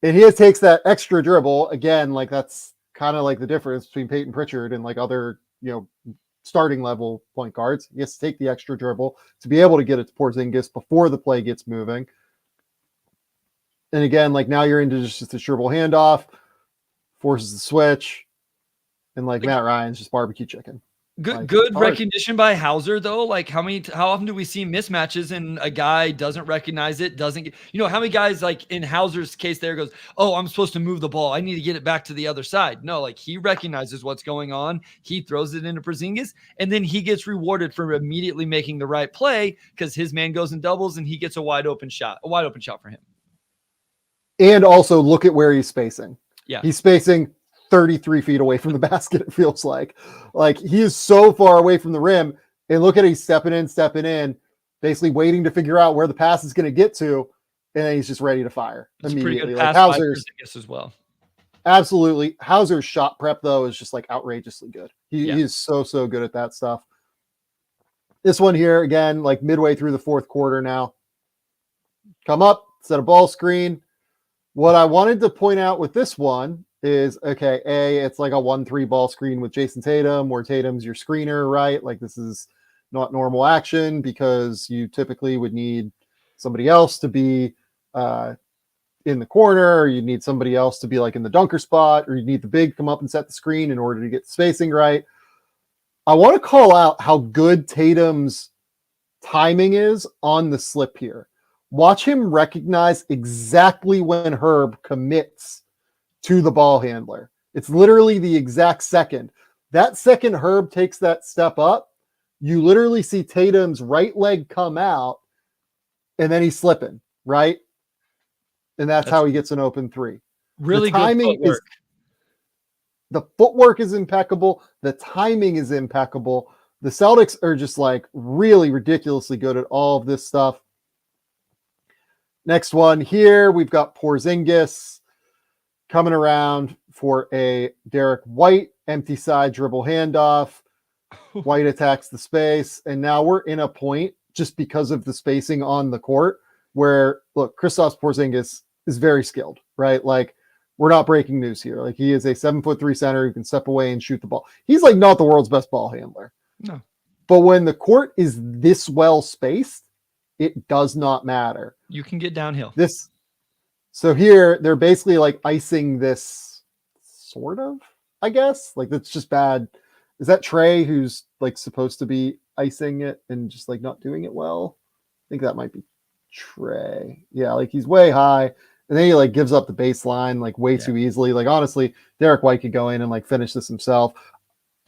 And he takes that extra dribble again, like that's kind of like the difference between Peyton Pritchard and like other, starting level point guards. He has to take the extra dribble to be able to get it to Porzingis before the play gets moving. And again, like now you're into just a dribble handoff, forces the switch, and like Matt Ryan's just barbecue chicken. Good recognition by Hauser though. Like how often do we see mismatches and a guy doesn't recognize it, doesn't get, how many guys like in Hauser's case there goes, oh, I'm supposed to move the ball, I need to get it back to the other side. No, like he recognizes what's going on, he throws it into Porzingis, and then he gets rewarded for immediately making the right play because his man goes in doubles and he gets a wide open shot for him. And also look at where he's spacing. Yeah, he's spacing 33 feet away from the basket, it feels like he is so far away from the rim, and look at he's stepping in, basically waiting to figure out where the pass is going to get to, and then he's just ready to fire immediately. Pretty good like pass Hauser's as well. Absolutely. Hauser's shot prep though is just like outrageously good. He is so good at that stuff. This one here again, like midway through the fourth quarter now. Come up, set a ball screen. What I wanted to point out with this one is, okay, it's like a 1-3 ball screen with Jason Tatum, where Tatum's your screener, right? Like this is not normal action because you typically would need somebody else to be in the corner, or you need somebody else to be like in the dunker spot, or you need the big to come up and set the screen in order to get the spacing right. I want to call out how good Tatum's timing is on the slip here. Watch him recognize exactly when Herb commits to the ball handler. It's literally the exact second. That second Herb takes that step up, you literally see Tatum's right leg come out, and then he's slipping, right? And that's how he gets an open three. Really good footwork. The footwork is impeccable. The timing is impeccable. The Celtics are just like really ridiculously good at all of this stuff. Next one here, we've got Porzingis coming around for a Derek White empty side dribble handoff. White attacks the space, and now we're in a point just because of the spacing on the court where, look, Kristaps Porzingis is very skilled, right? Like, we're not breaking news here. Like, he is a 7'3" center who can step away and shoot the ball. He's like not the world's best ball handler. No. But when the court is this well spaced, it does not matter. You can get downhill. So here they're basically like icing this, sort of, I guess. Like, that's just bad. Is that Trey who's like supposed to be icing it and just like not doing it well? I think that might be Trey. Yeah, like he's way high, and then he like gives up the baseline like way too easily. Like, honestly, Derek White could go in and like finish this himself.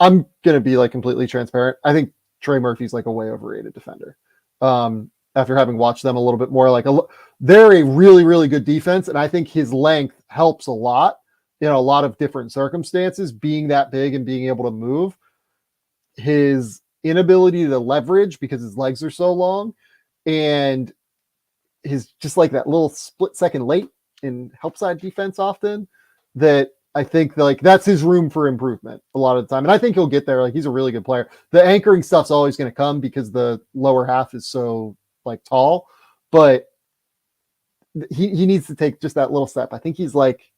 I'm gonna be like completely transparent. I think Trey Murphy's like a way overrated defender. After having watched them a little bit more, like they're a really, really good defense, and I think his length helps a lot in a lot of different circumstances. Being that big and being able to move, his inability to leverage because his legs are so long, and his just like that little split second late in help side defense often, that I think like that's his room for improvement a lot of the time. And I think he'll get there. Like, he's a really good player. The anchoring stuff's always going to come because the lower half is so like tall, but he needs to take just that little step. I think he's like,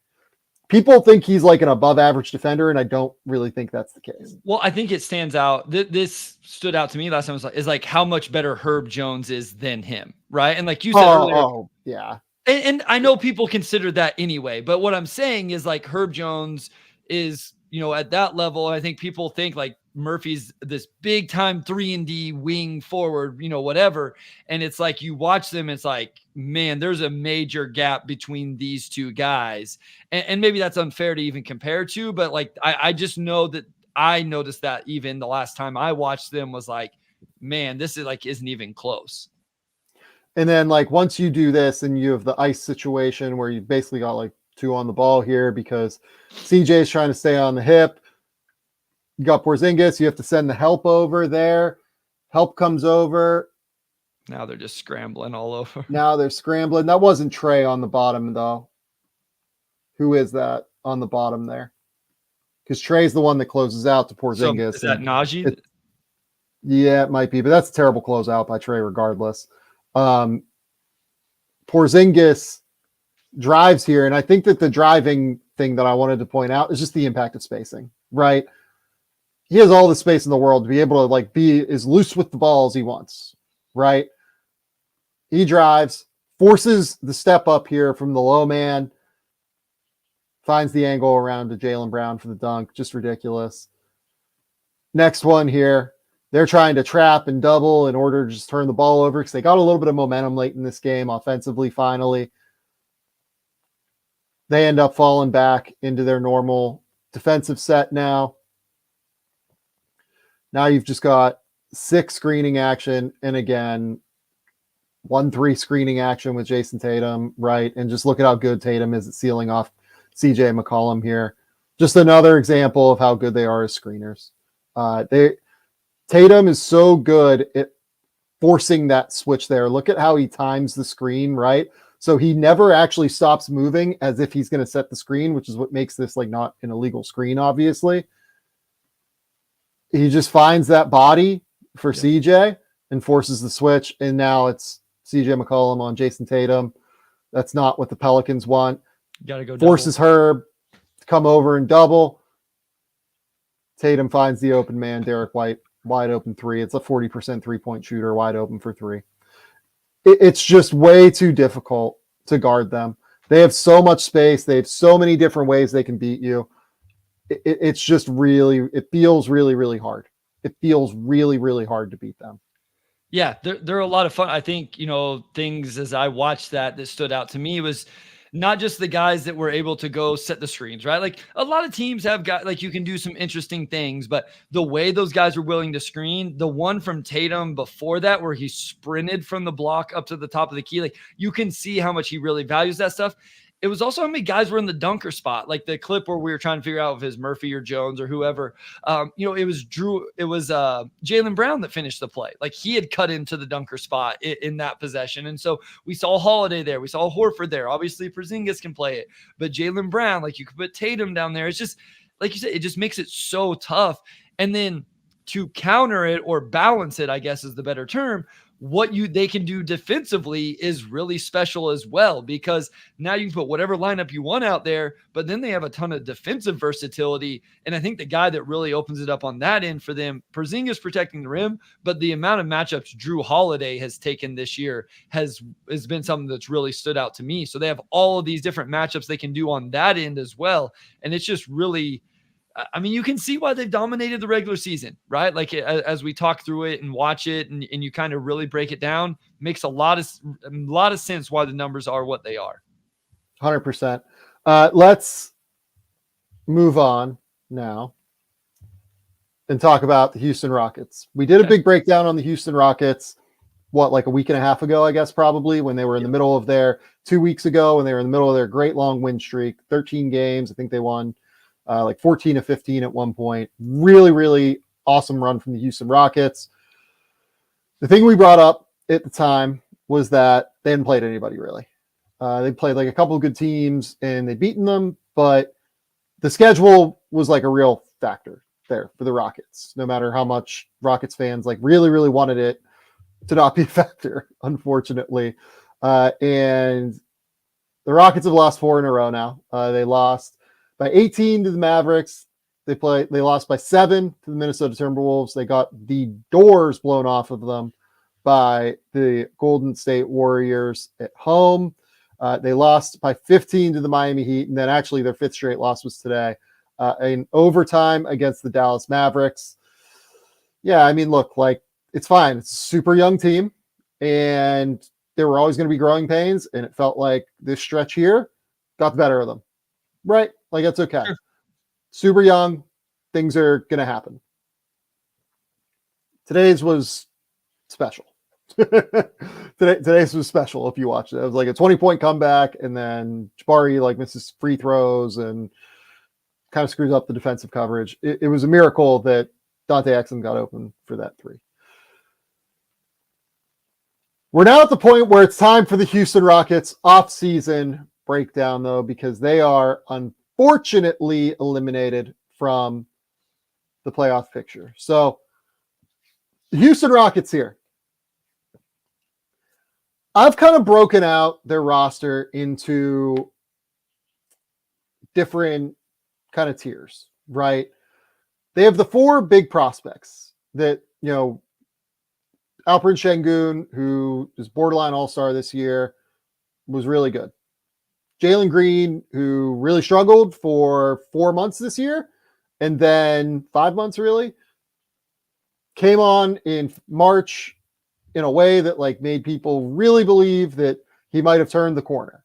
people think he's like an above average defender, and I don't really think that's the case. Well, I think it stands out. This stood out to me last time. Is like how much better Herb Jones is than him, right? And like you said earlier, yeah. And I know people consider that anyway, but what I'm saying is like Herb Jones is, at that level. I think people think like Murphy's this big time 3-and-D wing forward, whatever. And it's like, you watch them, it's like, man, there's a major gap between these two guys. And maybe that's unfair to even compare to, but like, I just know that I noticed that even the last time I watched them was like, man, this is like, isn't even close. And then like, once you do this and you have the ice situation where you basically got like 2 on the ball here because CJ is trying to stay on the hip. You got Porzingis. You have to send the help over there. Help comes over. Now they're just scrambling all over. Now they're scrambling. That wasn't Trey on the bottom, though. Who is that on the bottom there? Because Trey's the one that closes out to Porzingis. So is that Najee? Yeah, it might be, but that's a terrible closeout by Trey regardless. Porzingis drives here, and I think that the driving thing that I wanted to point out is just the impact of spacing, right? He has all the space in the world to be able to like be as loose with the ball as he wants, right? He drives, forces the step up here from the low man, finds the angle around to Jaylen Brown for the dunk. Just ridiculous. Next one here. They're trying to trap and double in order to just turn the ball over because they got a little bit of momentum late in this game offensively finally. They end up falling back into their normal defensive set now. Now you've just got 6 screening action and again, 1-3 screening action with Jason Tatum, right? And just look at how good Tatum is at sealing off CJ McCollum here. Just another example of how good they are as screeners. Tatum is so good at forcing that switch there. Look at how he times the screen, right? So he never actually stops moving as if he's going to set the screen, which is what makes this like not an illegal screen, obviously. He just finds that body for CJ and forces the switch. And now it's CJ McCollum on Jason Tatum. That's not what the Pelicans want. Got to go Forces Herb to come over and double. Tatum finds the open man, Derek White, wide open 3. It's a 40% 3-point shooter, wide open for 3. It's just way too difficult to guard them. They have so much space. They have so many different ways they can beat you. It's just really, it feels really, really hard. It feels really, really hard to beat them. Yeah, they're a lot of fun. I think, things as I watched that stood out to me was not just the guys that were able to go set the screens, right? Like a lot of teams have got, like you can do some interesting things, but the way those guys were willing to screen, the one from Tatum before that, where he sprinted from the block up to the top of the key, like you can see how much he really values that stuff. It was also how many guys were in the dunker spot, like the clip where we were trying to figure out if it was Murphy or Jones or whoever. It was Jaylen Brown that finished the play. Like he had cut into the dunker spot in that possession. And so we saw Holiday there. We saw Horford there. Obviously, Porzingis can play it. But Jaylen Brown, like you could put Tatum down there. It's just, like you said, it just makes it so tough. And then to counter it or balance it, I guess is the better term, they can do defensively is really special as well, because now you can put whatever lineup you want out there, but then they have a ton of defensive versatility. And I think the guy that really opens it up on that end for them, Porzingis protecting the rim, but the amount of matchups Drew Holiday has taken this year has been something that's really stood out to me. So they have all of these different matchups they can do on that end as well. And it's just really, I mean, you can see why they've dominated the regular season, right? Like as we talk through it and watch it and you kind of really break it down, makes a lot of sense why the numbers are what they are. 100%. Let's move on now and talk about the Houston Rockets. We did a big breakdown on the Houston Rockets, like a week and a half ago, I guess, probably, when they were in the middle of 2 weeks ago, when they were in the middle of their great long win streak, 13 games. I think they won like 14 of 15 at one point. Really, really awesome run from the Houston Rockets. The thing we brought up at the time was that they hadn't played anybody really. They played like a couple of good teams and they'd beaten them, but the schedule was like a real factor there for the Rockets, no matter how much Rockets fans like really, really wanted it to not be a factor, unfortunately. And the Rockets have lost 4 in a row now. They lost by 18 to the Mavericks. They lost by 7 to the Minnesota Timberwolves. They got the doors blown off of them by the Golden State Warriors at home. They lost by 15 to the Miami Heat. And then actually their 5th straight loss was today in overtime against the Dallas Mavericks. Yeah, I mean, look, like it's fine. It's a super young team and there were always going to be growing pains. And it felt like this stretch here got the better of them. Right? Like, that's okay. Sure. Super young. Things are going to happen. Today's was special. Today's was special if you watched it. It was like a 20-point comeback, and then Jabari like misses free throws and kind of screws up the defensive coverage. It was a miracle that Dante Exum got open for that three. We're now at the point where it's time for the Houston Rockets off-season breakdown, though, because they are unfortunately eliminated from the playoff picture. So the Houston Rockets here. I've kind of broken out their roster into different kind of tiers, right? They have the four big prospects that, Alperen Şengün, who is borderline all-star this year, was really good. Jalen Green, who really struggled for 4 months this year, and then 5 months really, came on in March in a way that like made people really believe that he might have turned the corner.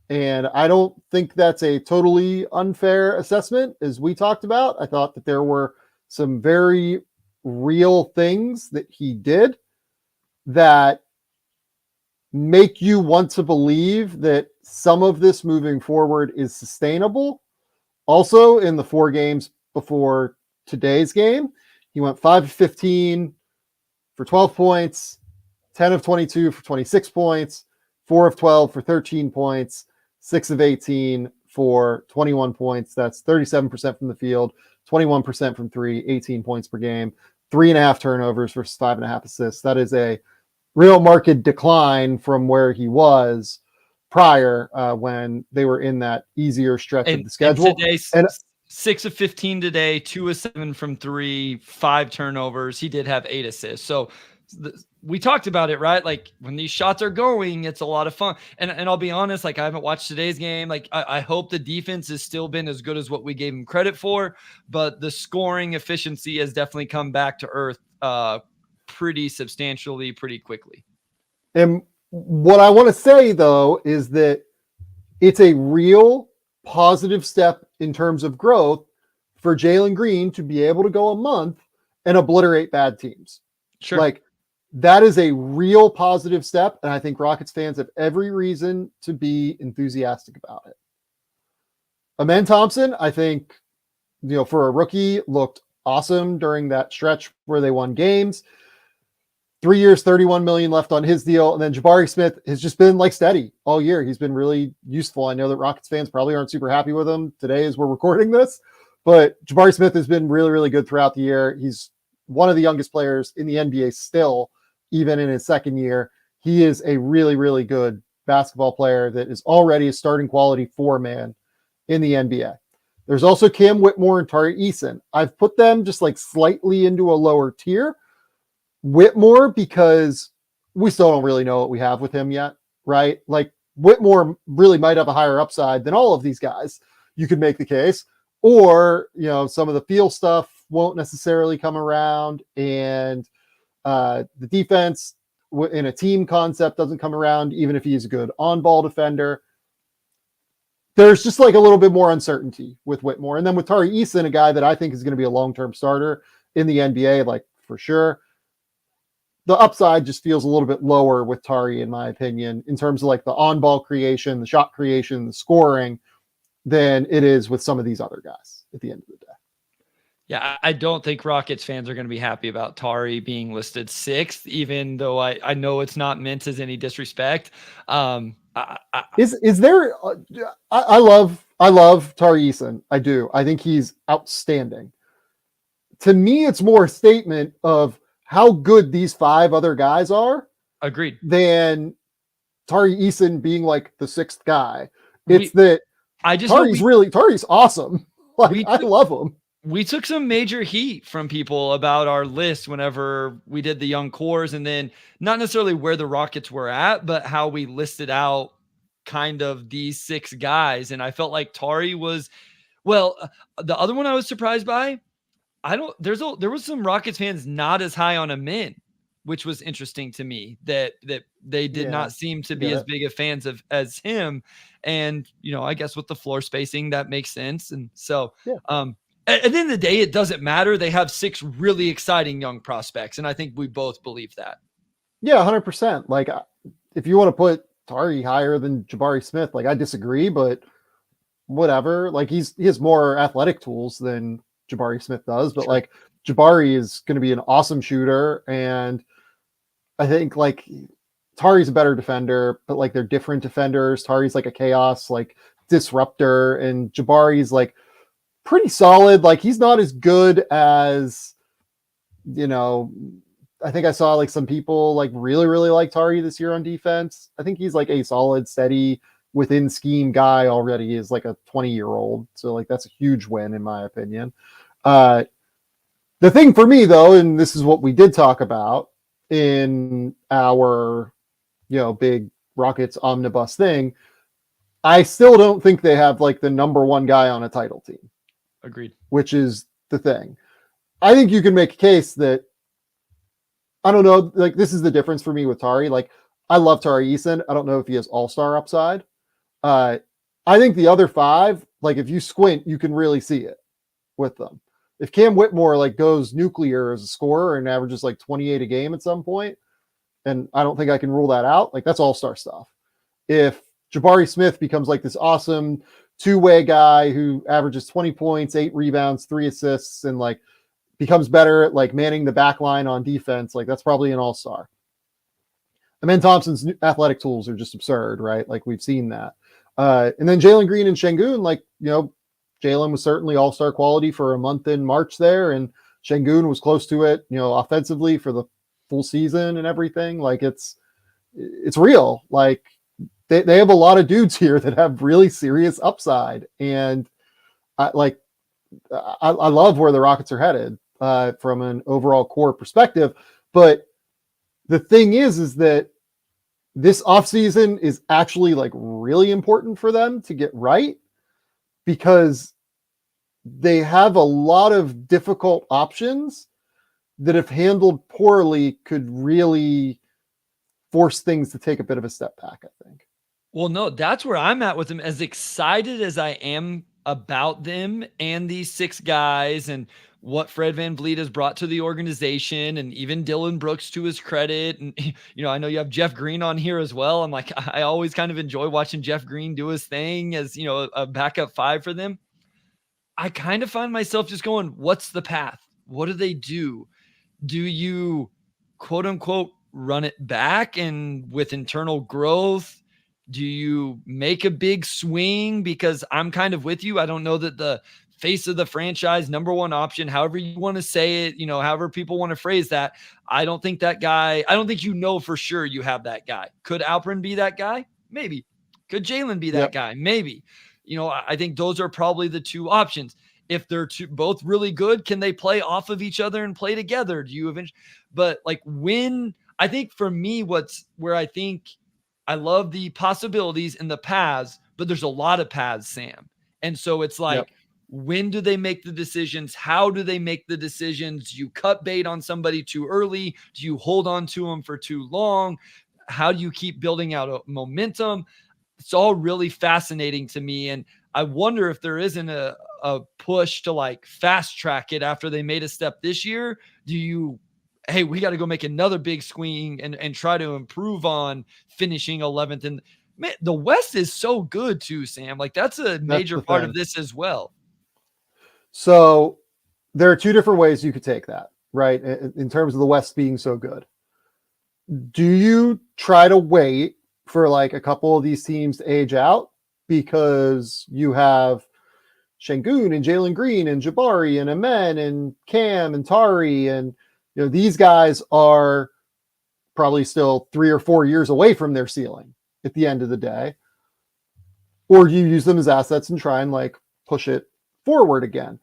And I don't think that's a totally unfair assessment, as we talked about. I thought that there were some very real things that he did that make you want to believe that some of this moving forward is sustainable. Also, in the 4 games before today's game, he went 5 of 15 for 12 points, 10 of 22 for 26 points, 4 of 12 for 13 points, 6 of 18 for 21 points. That's 37% from the field, 21% from 3, 18 points per game, 3.5 turnovers versus 5.5 assists. That is a real marked decline from where he was prior when they were in that easier stretch of the schedule. And 6 of 15 today, 2 of 7 from 3, 5 turnovers. He did have 8 assists. So we talked about it, right? Like when these shots are going, it's a lot of fun. And I'll be honest, like I haven't watched today's game. Like I hope the defense has still been as good as what we gave him credit for, but the scoring efficiency has definitely come back to earth pretty substantially, pretty quickly. And what I want to say though, is that it's a real positive step in terms of growth for Jalen Green to be able to go a month and obliterate bad teams. Sure. Like that is a real positive step. And I think Rockets fans have every reason to be enthusiastic about it. Amen Thompson, I think, for a rookie looked awesome during that stretch where they won games. 3 years, $31 million left on his deal. And then Jabari Smith has just been like steady all year. He's been really useful. I know that Rockets fans probably aren't super happy with him today as we're recording this, but Jabari Smith has been really, really good throughout the year. He's one of the youngest players in the NBA still, even in his second year. He is a really, really good basketball player that is already a starting quality 4-man in the NBA. There's also Cam Whitmore and Tari Eason. I've put them just like slightly into a lower tier. Whitmore, because we still don't really know what we have with him yet, right? Like Whitmore really might have a higher upside than all of these guys. You could make the case, or, some of the feel stuff won't necessarily come around, and the defense in a team concept doesn't come around, even if he's a good on-ball defender. There's just like a little bit more uncertainty with Whitmore. And then with Tari Eason, a guy that I think is going to be a long-term starter in the NBA, like for sure. The upside just feels a little bit lower with Tari, in my opinion, in terms of like the on-ball creation, the shot creation, the scoring, than it is with some of these other guys at the end of the day. Yeah, I don't think Rockets fans are going to be happy about Tari being listed 6th, even though I know it's not meant as any disrespect. Is there? I love Tari Eason. I do. I think he's outstanding. To me, it's more a statement of how good these 5 other guys are. Agreed. Than Tari Eason being like the 6th guy. It's Tari's awesome. Like I love him. We took some major heat from people about our list whenever we did the young cores, and then not necessarily where the Rockets were at, but how we listed out kind of these 6 guys. And I felt like Tari was, the other one I was surprised by, there was some Rockets fans not as high on Amen, which was interesting to me that they did not seem to be as big of fans as him. And, I guess with the floor spacing, that makes sense. And so, at the end of the day, it doesn't matter. They have 6 really exciting young prospects, and I think we both believe that. Yeah, 100%. Like, if you want to put Tari higher than Jabari Smith, like, I disagree, but whatever. Like, he has more athletic tools than Jabari Smith does, but like Jabari is going to be an awesome shooter, and I think like Tari's a better defender, but like they're different defenders. Tari's like a chaos like disruptor, and Jabari's like pretty solid. Like, he's not as good as, you know, I think I saw like some people like really, really like Tari this year on defense. I think he's like a solid, steady within scheme guy already, is like a 20-year-old. So like that's a huge win in my opinion. The thing for me though, and this is what we did talk about in our, you know, big Rockets omnibus thing, I still don't think they have like the number one guy on a title team. Agreed. Which is the thing. I think you can make a case that, I don't know, like this is the difference for me with Tari. Like, I love Tari Eason. I don't know if he has all-star upside. I think the other five, like if you squint, you can really see it with them. If Cam Whitmore like goes nuclear as a scorer and averages like 28 a game at some point, and I don't think I can rule that out, like that's all-star stuff. If Jabari Smith becomes like this awesome two-way guy who averages 20 points, 8 rebounds, 3 assists, and like becomes better at like manning the back line on defense, like that's probably an all-star. Amen Thompson's athletic tools are just absurd, right? Like we've seen that. And then Jalen Green and Şengün, like, you know, Jalen was certainly all-star quality for a month in March there, and Şengün was close to it, you know, offensively for the full season and everything. Like it's real. Like they have a lot of dudes here that have really serious upside, and I love where the Rockets are headed from an overall core perspective. But the thing is that this offseason is actually like really important for them to get right, because they have a lot of difficult options that, if handled poorly, could really force things to take a bit of a step back, I think. Well, no, that's where I'm at with them. As excited as I am about them and these 6 guys and what Fred VanVleet has brought to the organization, and even Dylan Brooks, to his credit. And, you know, I know you have Jeff Green on here as well. I'm like, I always kind of enjoy watching Jeff Green do his thing as, you know, a backup 5 for them. I kind of find myself just going, what's the path? What do they do? Do you quote unquote run it back and with internal growth? Do you make a big swing? Because I'm kind of with you. I don't know that the face of the franchise, number one option, however you want to say it, you know, however people want to phrase that, I don't think that guy, I don't think you know for sure you have that guy. Could Alperen be that guy? Maybe. Could Jalen be that guy? Maybe. You know, I think those are probably the 2 options. If they're both really good, can they play off of each other and play together? Do you eventually? But like I think for me, where I think I love the possibilities and the paths, but there's a lot of paths, Sam. And so it's like, when do they make the decisions? How do they make the decisions? Do you cut bait on somebody too early? Do you hold on to them for too long? How do you keep building out a momentum? It's all really fascinating to me. And I wonder if there isn't a push to like fast track it after they made a step this year. Hey, we got to go make another big swing and try to improve on finishing 11th. And man, the West is so good too, Sam. Like that's a major part of this as well. So there are 2 different ways you could take that, right? In terms of the West being so good. Do you try to wait for like a couple of these teams to age out because you have Şengün and Jalen Green and Jabari and Amen and Cam and Tari, and you know these guys are probably still 3 or 4 years away from their ceiling at the end of the day? Or do you use them as assets and try and like push it forward again?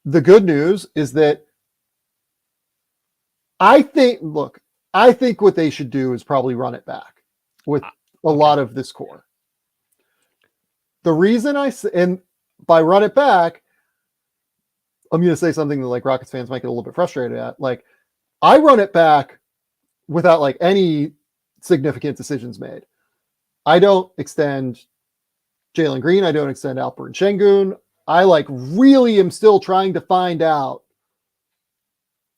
The good news is that I think what they should do is probably run it back with a lot of this core. The reason and by run it back, I'm going to say something that like Rockets fans might get a little bit frustrated at. Like, I run it back without like any significant decisions made. I don't extend Jalen Green. I don't extend Alperen Şengün. I like really am still trying to find out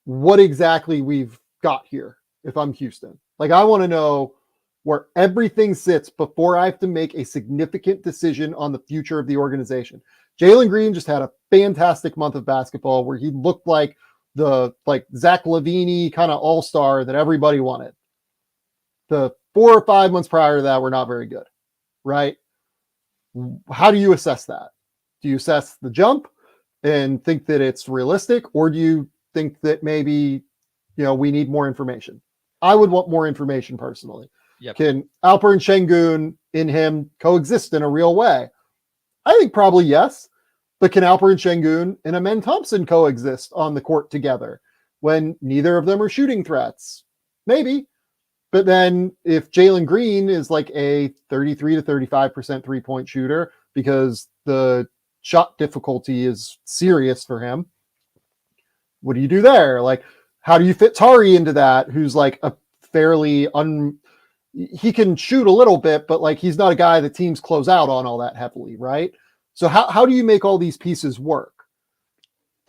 what exactly we've got here if I'm Houston. Like, I want to know where everything sits before I have to make a significant decision on the future of the organization. Jalen Green just had a fantastic month of basketball where he looked like the Zach LaVine kind of all-star that everybody wanted. The 4 or 5 months prior to that were not very good, right? How do you assess that? Do you assess the jump and think that it's realistic, or do you think that maybe, we need more information? I would want more information personally. Yep. Can Alperen Şengün and him coexist in a real way? I think probably yes. But can Alperen Şengün and Amen Thompson coexist on the court together when neither of them are shooting threats? Maybe. But then if Jalen Green is like a 33 to 35% three-point shooter because the shot difficulty is serious for him, what do you do there? Like, how do you fit Tari into that, who's like a fairly he can shoot a little bit, but like he's not a guy that teams close out on all that heavily, right? So how do you make all these pieces work?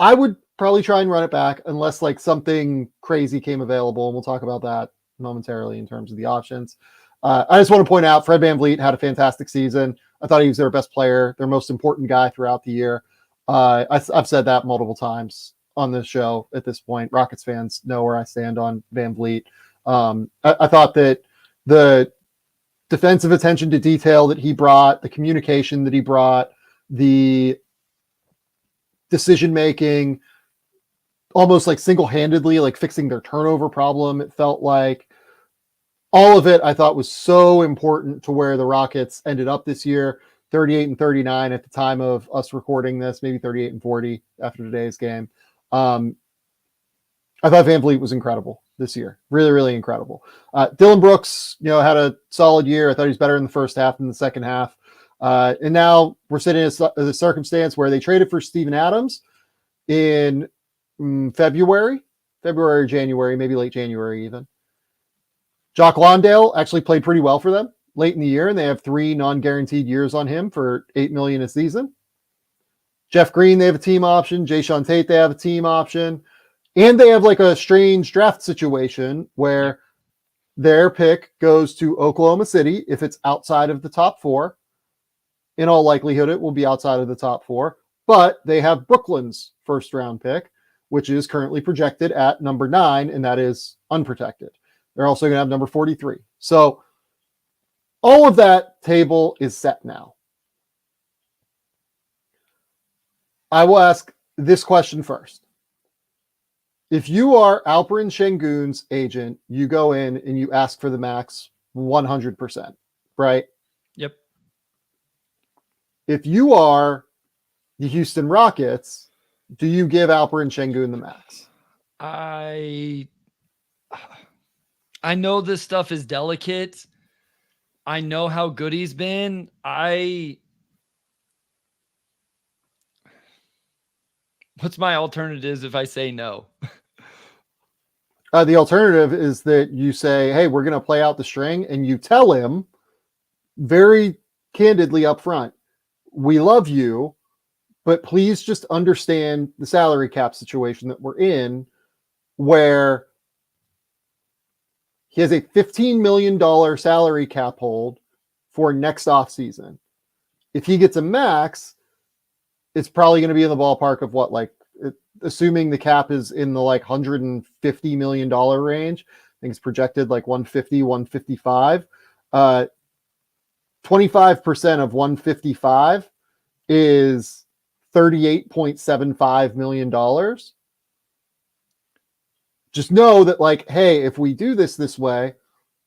I would probably try and run it back unless like something crazy came available, and we'll talk about that momentarily in terms of the options. I just want to point out Fred VanVleet had a fantastic season. I thought he was their best player, their most important guy throughout the year. I've said that multiple times on this show at this point. Rockets fans know where I stand on VanVleet. I thought that the defensive attention to detail that he brought, the communication that he brought, the decision-making, almost like single-handedly, like fixing their turnover problem, it felt like. All of it, I thought, was so important to where the Rockets ended up this year, 38-39 at the time of us recording this, maybe 38-40 after today's game. I thought VanVleet was incredible this year. Really, really incredible. Dylan Brooks, had a solid year. I thought he was better in the first half than the second half. And now we're sitting in a circumstance where they traded for Steven Adams in February, January, maybe late January even. Jock Londale actually played pretty well for them late in the year, and they have 3 non-guaranteed years on him for $8 million a season. Jeff Green, they have a team option. Jayshawn Tate, they have a team option. And they have like a strange draft situation where their pick goes to Oklahoma City if it's outside of the top 4. In all likelihood, it will be outside of the top 4. But they have Brooklyn's first-round pick, which is currently projected at number 9, and that is unprotected. They're also going to have number 43. So all of that table is set now. I will ask this question first. If you are Alperen Şengün's agent, you go in and you ask for the max 100%, right? Yep. If you are the Houston Rockets, do you give Alperen Şengün the max? I know this stuff is delicate. I know how good he's been. What's my alternatives if I say no? The alternative is that you say, hey, we're going to play out the string, and you tell him very candidly up front, we love you, but please just understand the salary cap situation that we're in, where he has a $15 million salary cap hold for next offseason. If he gets a max, it's probably going to be in the ballpark of what, like, assuming the cap is in the like $150 million range. I think it's projected like 150, 155. 25% of 155 is $38.75 million. Just know that, like, hey, if we do this way,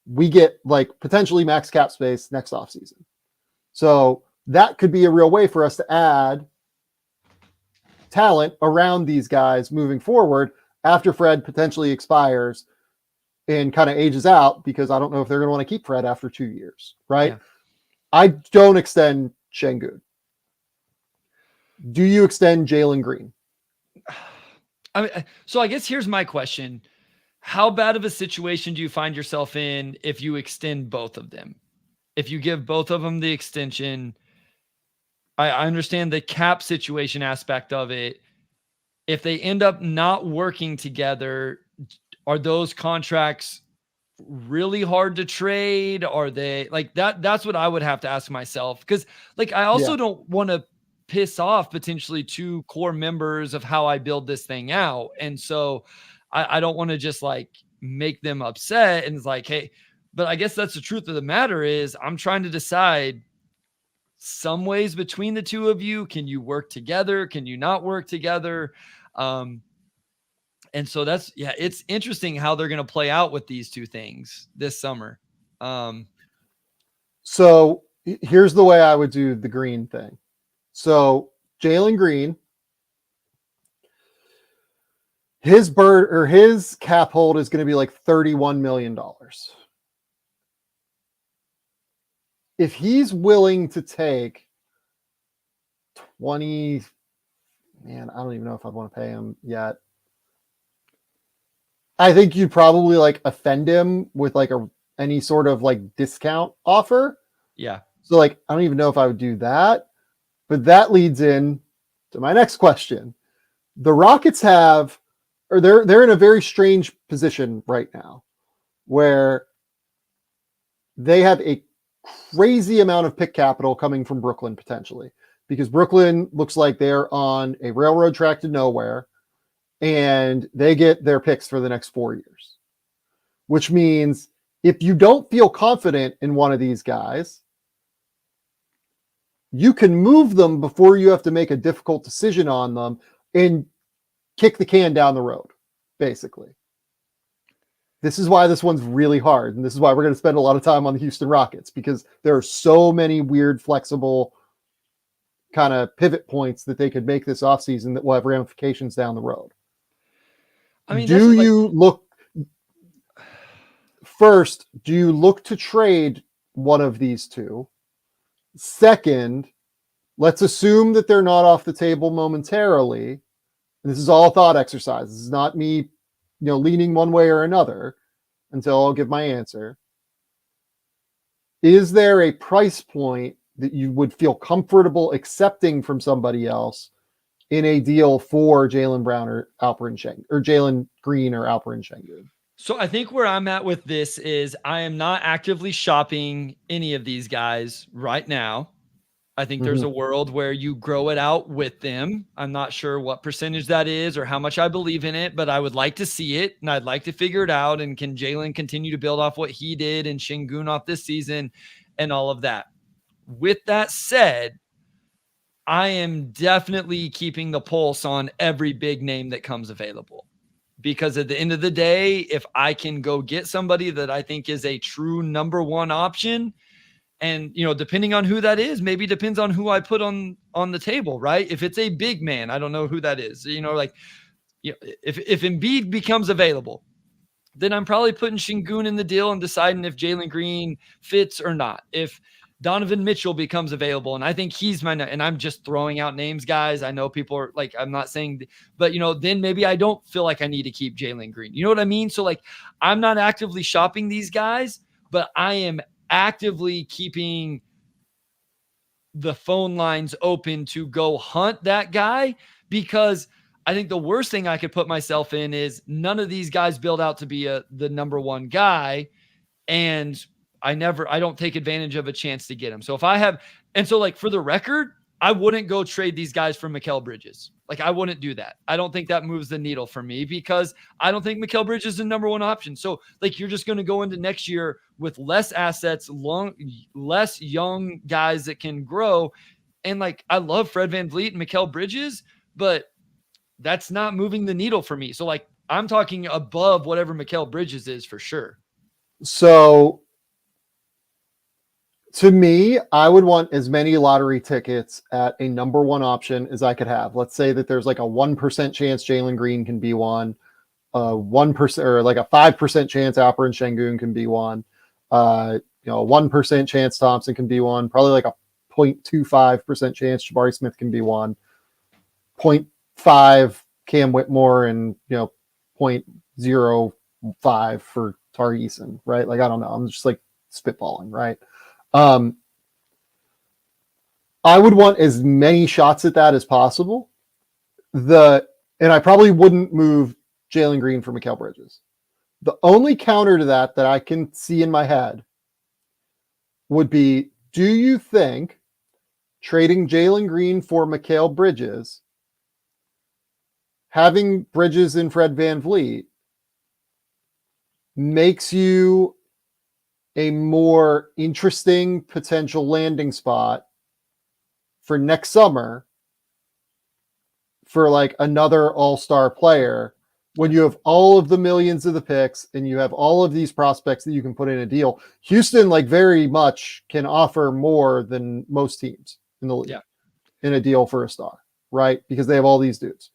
we get like potentially max cap space next offseason. So that could be a real way for us to add talent around these guys moving forward after Fred potentially expires and kind of ages out, because I don't know if they're going to want to keep Fred after 2 years, right? Yeah. I don't extend Şengün. Do you extend Jalen Green? So I guess here's my question. How bad of a situation do you find yourself in if you extend both of them? If you give both of them the extension, I understand the cap situation aspect of it. If they end up not working together, are those contracts really hard to trade? Are they like that? That's what I would have to ask myself. Cause like, I also don't want to piss off potentially 2 core members of how I build this thing out. And so I don't want to just like make them upset. And it's like, hey, but I guess that's the truth of the matter is I'm trying to decide some ways between the 2 of you. Can you work together? Can you not work together? And so it's interesting how they're going to play out with these 2 things this summer. So here's the way I would do the Green thing. So Jalen Green, his cap hold is going to be like $31 million. If he's willing to take 20, man, I don't even know if I'd want to pay him yet. I think you'd probably like offend him with like any sort of like discount offer. Yeah. So like, I don't even know if I would do that, but that leads in to my next question. The Rockets they're in a very strange position right now where they have a crazy amount of pick capital coming from Brooklyn potentially, because Brooklyn looks like they're on a railroad track to nowhere and they get their picks for the next 4 years, which means if you don't feel confident in one of these guys, you can move them before you have to make a difficult decision on them and kick the can down the road, basically. This is why this one's really hard. And this is why we're going to spend a lot of time on the Houston Rockets, because there are so many weird, flexible kind of pivot points that they could make this offseason that will have ramifications down the road. I mean, do you look to trade one of these 2? Second, let's assume that they're not off the table momentarily. This is all thought exercise. This is not me, leaning one way or another until I'll give my answer. Is there a price point that you would feel comfortable accepting from somebody else in a deal for Jaylen Brown or Alperen Sengun, or Jalen Green or Alperen Sengun? So I think where I'm at with this is I am not actively shopping any of these guys right now. I think there's a world where you grow it out with them. I'm not sure what percentage that is or how much I believe in it, but I would like to see it and I'd like to figure it out. And can Jalen continue to build off what he did and Sengun off this season and all of that? With that said, I am definitely keeping the pulse on every big name that comes available, because at the end of the day, if I can go get somebody that I think is a true number 1 option, and, depending on who that is, maybe depends on who I put on the table, right? If it's a big man, I don't know who that is. If Embiid becomes available, then I'm probably putting Sengun in the deal and deciding if Jalen Green fits or not. If Donovan Mitchell becomes available, and I think he's and I'm just throwing out names, guys. I know people are like, I'm not saying, but then maybe I don't feel like I need to keep Jalen Green. You know what I mean? So like, I'm not actively shopping these guys, but I am actively keeping the phone lines open to go hunt that guy, because I think the worst thing I could put myself in is none of these guys build out to be the number 1 guy. And I don't take advantage of a chance to get him. So if I have, and so like for the record, I wouldn't go trade these guys for Mikal Bridges. Like I wouldn't do that. I don't think that moves the needle for me, because I don't think Mikal Bridges is the number 1 option. So like, you're just going to go into next year with less assets, less young guys that can grow. And like, I love Fred VanVleet and Mikal Bridges, but that's not moving the needle for me. So like, I'm talking above whatever Mikal Bridges is for sure. So to me, I would want as many lottery tickets at a number 1 option as I could have. Let's say that there's like a 1% chance Jalen Green can be one, 1% or like a 5% chance Alperen Sengun can be one, a 1% chance Thompson can be one, probably like a 0.25% chance Jabari Smith can be one, 0.5 Cam Whitmore, and 0.05 for Tari Eason, right? Like, I don't know. I'm just like spitballing, right? I would want as many shots at that as possible. And I probably wouldn't move Jalen Green for Mikal Bridges. The only counter to that I can see in my head would be, do you think trading Jalen Green for Mikal Bridges, having Bridges and Fred VanVleet, makes you a more interesting potential landing spot for next summer for like another all-star player when you have all of the millions of the picks and you have all of these prospects that you can put in a deal? Houston like very much can offer more than most teams in the league in a deal for a star, right? Because they have all these dudes.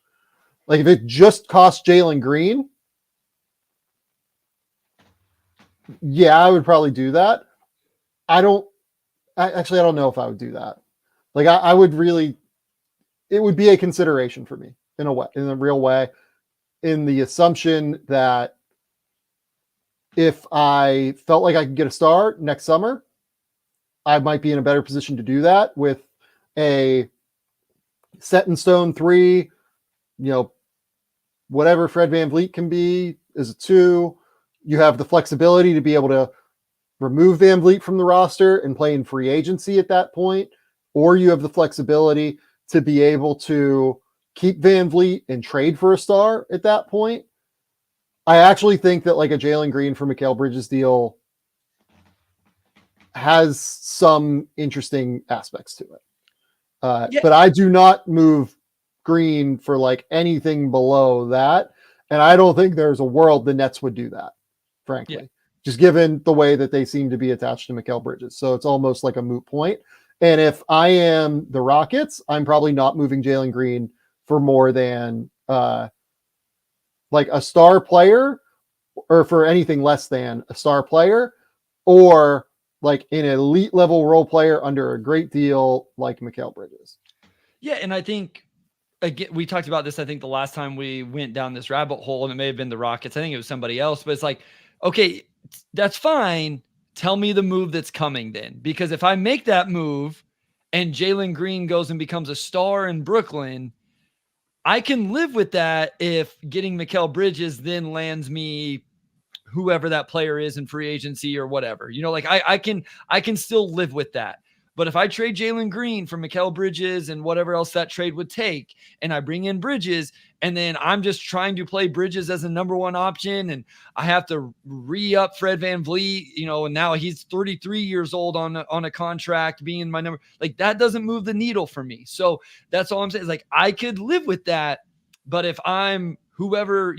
Like if it just cost Jalen Green, yeah, I would probably do that. I don't know if I would do that. Like I would really, it would be a consideration for me in a way, in a real way, in the assumption that if I felt like I could get a star next summer, I might be in a better position to do that with a set in stone 3, whatever Fred VanVleet can be is a 2. You have the flexibility to be able to remove VanVleet from the roster and play in free agency at that point, or you have the flexibility to be able to keep VanVleet and trade for a star at that point. I actually think that like a Jalen Green for Mikal Bridges deal has some interesting aspects to it. But I do not move Green for like anything below that. And I don't think there's a world the Nets would do that, frankly, just given the way that they seem to be attached to Mikal Bridges. So it's almost like a moot point. And if I am the Rockets, I'm probably not moving Jalen Green for more than like a star player, or for anything less than a star player, or like an elite level role player under a great deal like Mikal Bridges. Yeah, and I think, again, we talked about this, I think, the last time we went down this rabbit hole, and it may have been the Rockets. I think it was somebody else, but it's like, okay, that's fine. Tell me the move that's coming then. Because if I make that move and Jalen Green goes and becomes a star in Brooklyn, I can live with that if getting Mikal Bridges then lands me whoever that player is in free agency or whatever. Like I can still live with that. But if I trade Jalen Green for Mikal Bridges and whatever else that trade would take, and I bring in Bridges, and then I'm just trying to play Bridges as a number 1 option, and I have to re-up Fred VanVleet, and now he's 33 years old on a contract being my number, like that doesn't move the needle for me. So that's all I'm saying is like, I could live with that. But if I'm whoever,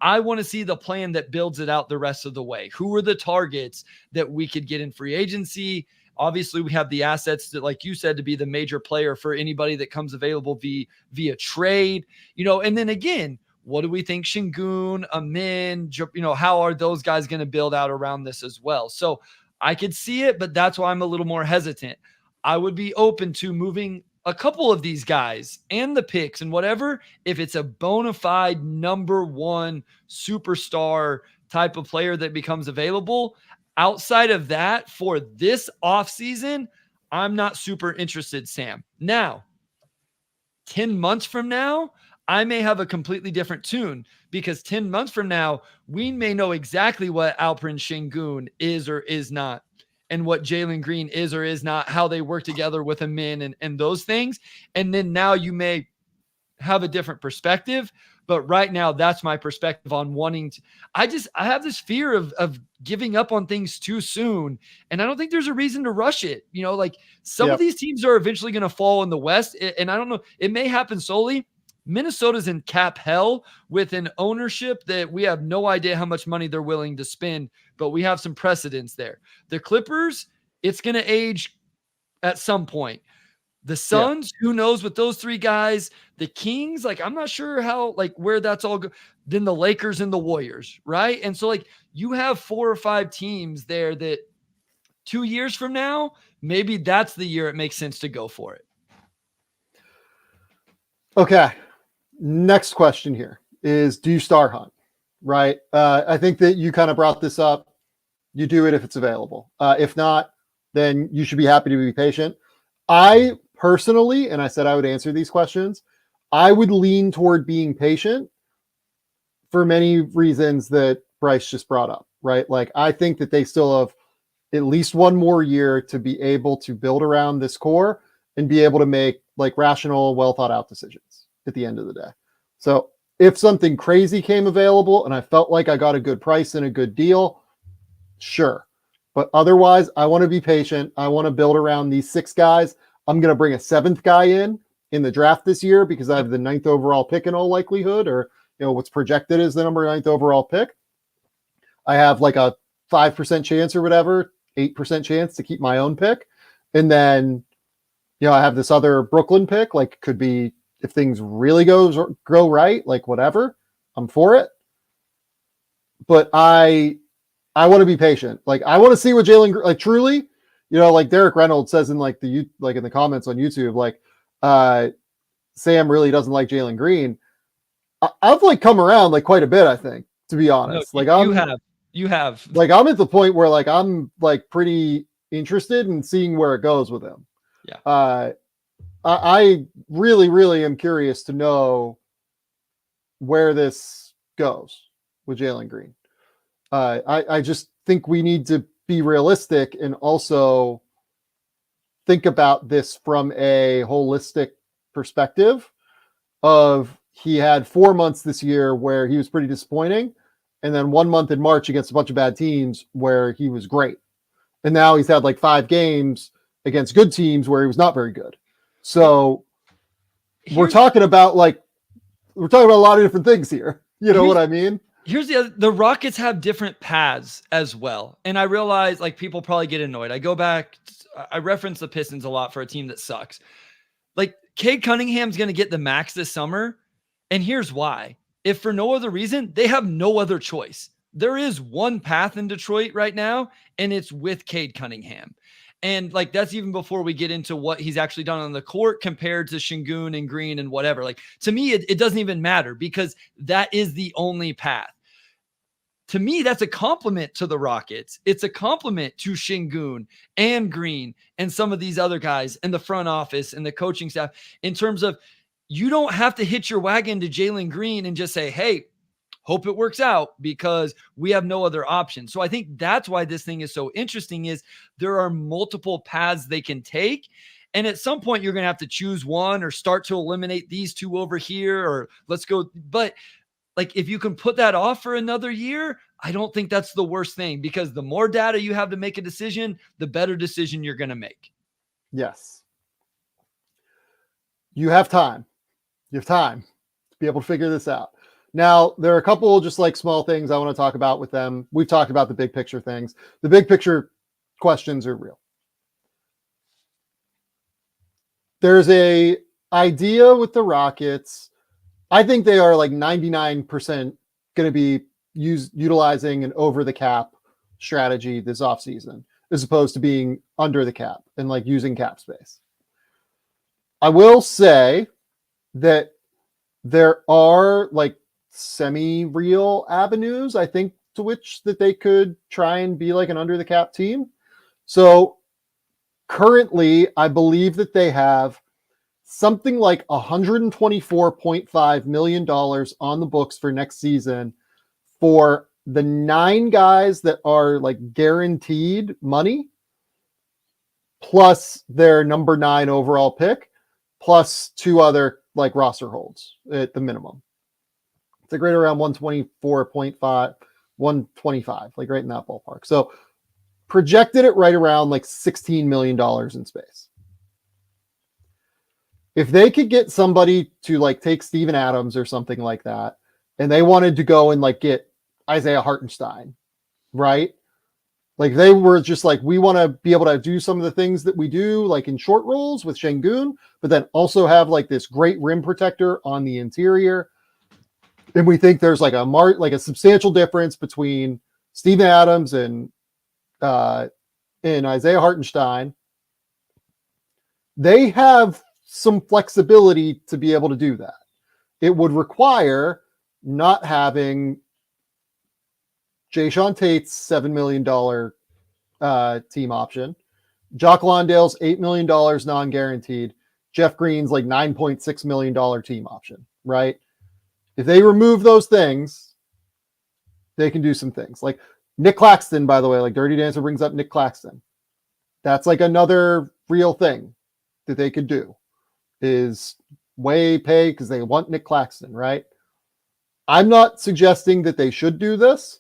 I want to see the plan that builds it out the rest of the way. Who are the targets that we could get in free agency? Obviously, we have the assets that, like you said, to be the major player for anybody that comes available via trade, and then again, what do we think Şengün, Amin, how are those guys going to build out around this as well? So I could see it, but that's why I'm a little more hesitant. I would be open to moving a couple of these guys and the picks and whatever, if it's a bona fide number 1 superstar type of player that becomes available. Outside of that, for this offseason, I'm not super interested, Sam. Now, 10 months from now, I may have a completely different tune, because 10 months from now, we may know exactly what Alperen Şengün is or is not, and what Jalen Green is or is not, how they work together with Amin and those things. And then now you may have a different perspective. But right now, that's my perspective on wanting to. I have this fear of giving up on things too soon. And I don't think there's a reason to rush it. Like some of these teams are eventually going to fall in the West. And I don't know, it may happen solely. Minnesota's in cap hell with an ownership that we have no idea how much money they're willing to spend, but we have some precedents there. The Clippers, it's going to age at some point. The Suns, who knows with those 3 guys. The Kings, like I'm not sure how, like where that's all go. Then the Lakers and the Warriors, right? And so like you have 4 or 5 teams there that 2 years from now, maybe that's the year it makes sense to go for it. Okay. Next question here is, do you star hunt? Right. I think that you kind of brought this up. You do it if it's available. If not, then you should be happy to be patient. I personally, and I said I would answer these questions, I would lean toward being patient for many reasons that Bryce just brought up, right? Like, I think that they still have at least one more year to be able to build around this core and be able to make like rational, well thought out decisions at the end of the day. So if something crazy came available and I felt like I got a good price and a good deal, sure. But otherwise, I want to be patient. I want to build around these 6 guys. I'm going to bring a 7th guy in the draft this year because I have the 9th overall pick in all likelihood, or what's projected as the number 9th overall pick. I have like a 5% chance or whatever, 8% chance to keep my own pick. And then, I have this other Brooklyn pick, like could be if things really go right, like whatever, I'm for it. But I want to be patient. Like, I want to see what Jalen, like, truly, like Derek Reynolds says in in the comments on YouTube, like, Sam really doesn't like Jalen Green. I've like come around like quite a bit, I think, to be honest. No, like you have like, I'm at the point where like I'm like pretty interested in seeing where it goes with him. Yeah. I really, really am curious to know where this goes with Jalen Green. I just think we need to be realistic and also think about this from a holistic perspective of he had 4 months this year where he was pretty disappointing, and then 1 month in March against a bunch of bad teams where he was great. And now he's had like 5 games against good teams where he was not very good. So we're talking about a lot of different things here. You know what I mean? Here's the Rockets have different paths as well. And I realize like people probably get annoyed. I reference the Pistons a lot for a team that sucks. Like Cade Cunningham's going to get the max this summer. And here's why. If for no other reason, they have no other choice. There is one path in Detroit right now, and it's with Cade Cunningham. And like, that's even before we get into what he's actually done on the court compared to Şengün and Green and whatever. Like, to me, it doesn't even matter because that is the only path. To me, that's a compliment to the Rockets. It's a compliment to Şengün and Green and some of these other guys and the front office and the coaching staff in terms of you don't have to hitch your wagon to Jalen Green and just say, hey, hope it works out because we have no other option. So I think that's why this thing is so interesting is there are multiple paths they can take. And at some point you're going to have to choose one or start to eliminate these 2 over here, or let's go. But like, if you can put that off for another year, I don't think that's the worst thing because the more data you have to make a decision, the better decision you're going to make. Yes. You have time. You have time to be able to figure this out. Now, there are a couple just like small things I want to talk about with them. We've talked about the big picture things. The big picture questions are real. There's a idea with the Rockets. I think they are like 99% going to be utilizing an over the cap strategy this offseason as opposed to being under the cap and like using cap space. I will say that there are like semi-real avenues, I think, to which that they could try and be like an under the cap team. So currently, I believe that they have something like $124.5 million on the books for next season for the 9 guys that are like guaranteed money, plus their number 9 overall pick, plus 2 other like roster holds at the minimum. It's like right around 124.5, 125, like right in that ballpark. So projected it right around like $16 million in space. If they could get somebody to like take Steven Adams or something like that, and they wanted to go and like get Isaiah Hartenstein, right? Like they were just like, we want to be able to do some of the things that we do like in short rolls with Şengün, but then also have like this great rim protector on the interior. And we think there's like a substantial difference between Steven Adams and Isaiah Hartenstein. They have some flexibility to be able to do that. It would require not having Jayshawn Tate's $7 million team option, Jock Landale's $8 million non-guaranteed, Jeff Green's like $9.6 million team option, right? If they remove those things, they can do some things. Like Nick Claxton, by the way, like Dirty Dancer brings up Nick Claxton. That's like another real thing that they could do is way pay because they want Nick Claxton, right? I'm not suggesting that they should do this.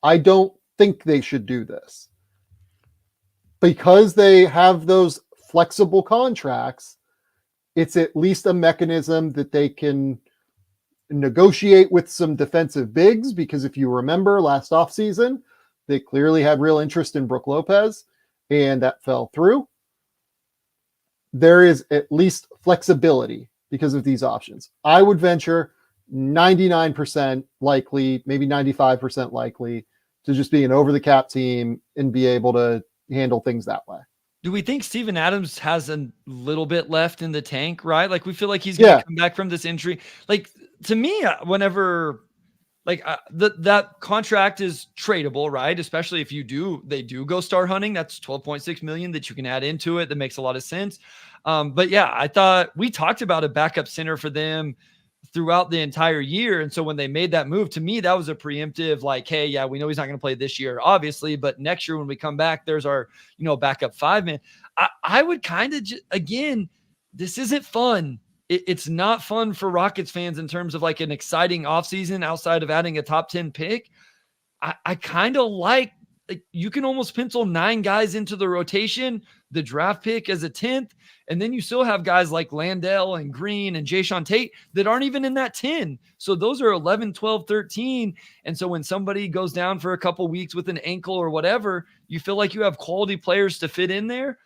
I don't think they should do this. Because they have those flexible contracts, it's at least a mechanism that they can negotiate with some defensive bigs, because if you remember last offseason, they clearly had real interest in Brook Lopez, and that fell through. There is at least flexibility because of these options. I would venture 99% likely, maybe 95% likely to just be an over-the-cap team and be able to handle things that way. Do we think Steven Adams has a little bit left in the tank, right? Like we feel like he's going to come back from this injury. Like to me, whenever like that contract is tradable, right? Especially if they do go star hunting, that's 12.6 million that you can add into it. That makes a lot of sense. But yeah, I thought we talked about a backup center for them throughout the entire year. And so when they made that move, to me, that was a preemptive, like, hey, yeah, we know he's not going to play this year, obviously, but next year when we come back, there's our, backup 5-man. I would kind of, again, this isn't fun. It's not fun for Rockets fans in terms of like an exciting offseason outside of adding a top 10 pick. I kind of like you can almost pencil 9 guys into the rotation, the draft pick as a 10th, and then you still have guys like Landell and Green and Jayshawn Tate that aren't even in that 10. So those are 11, 12, 13. And so when somebody goes down for a couple weeks with an ankle or whatever, you feel like you have quality players to fit in there.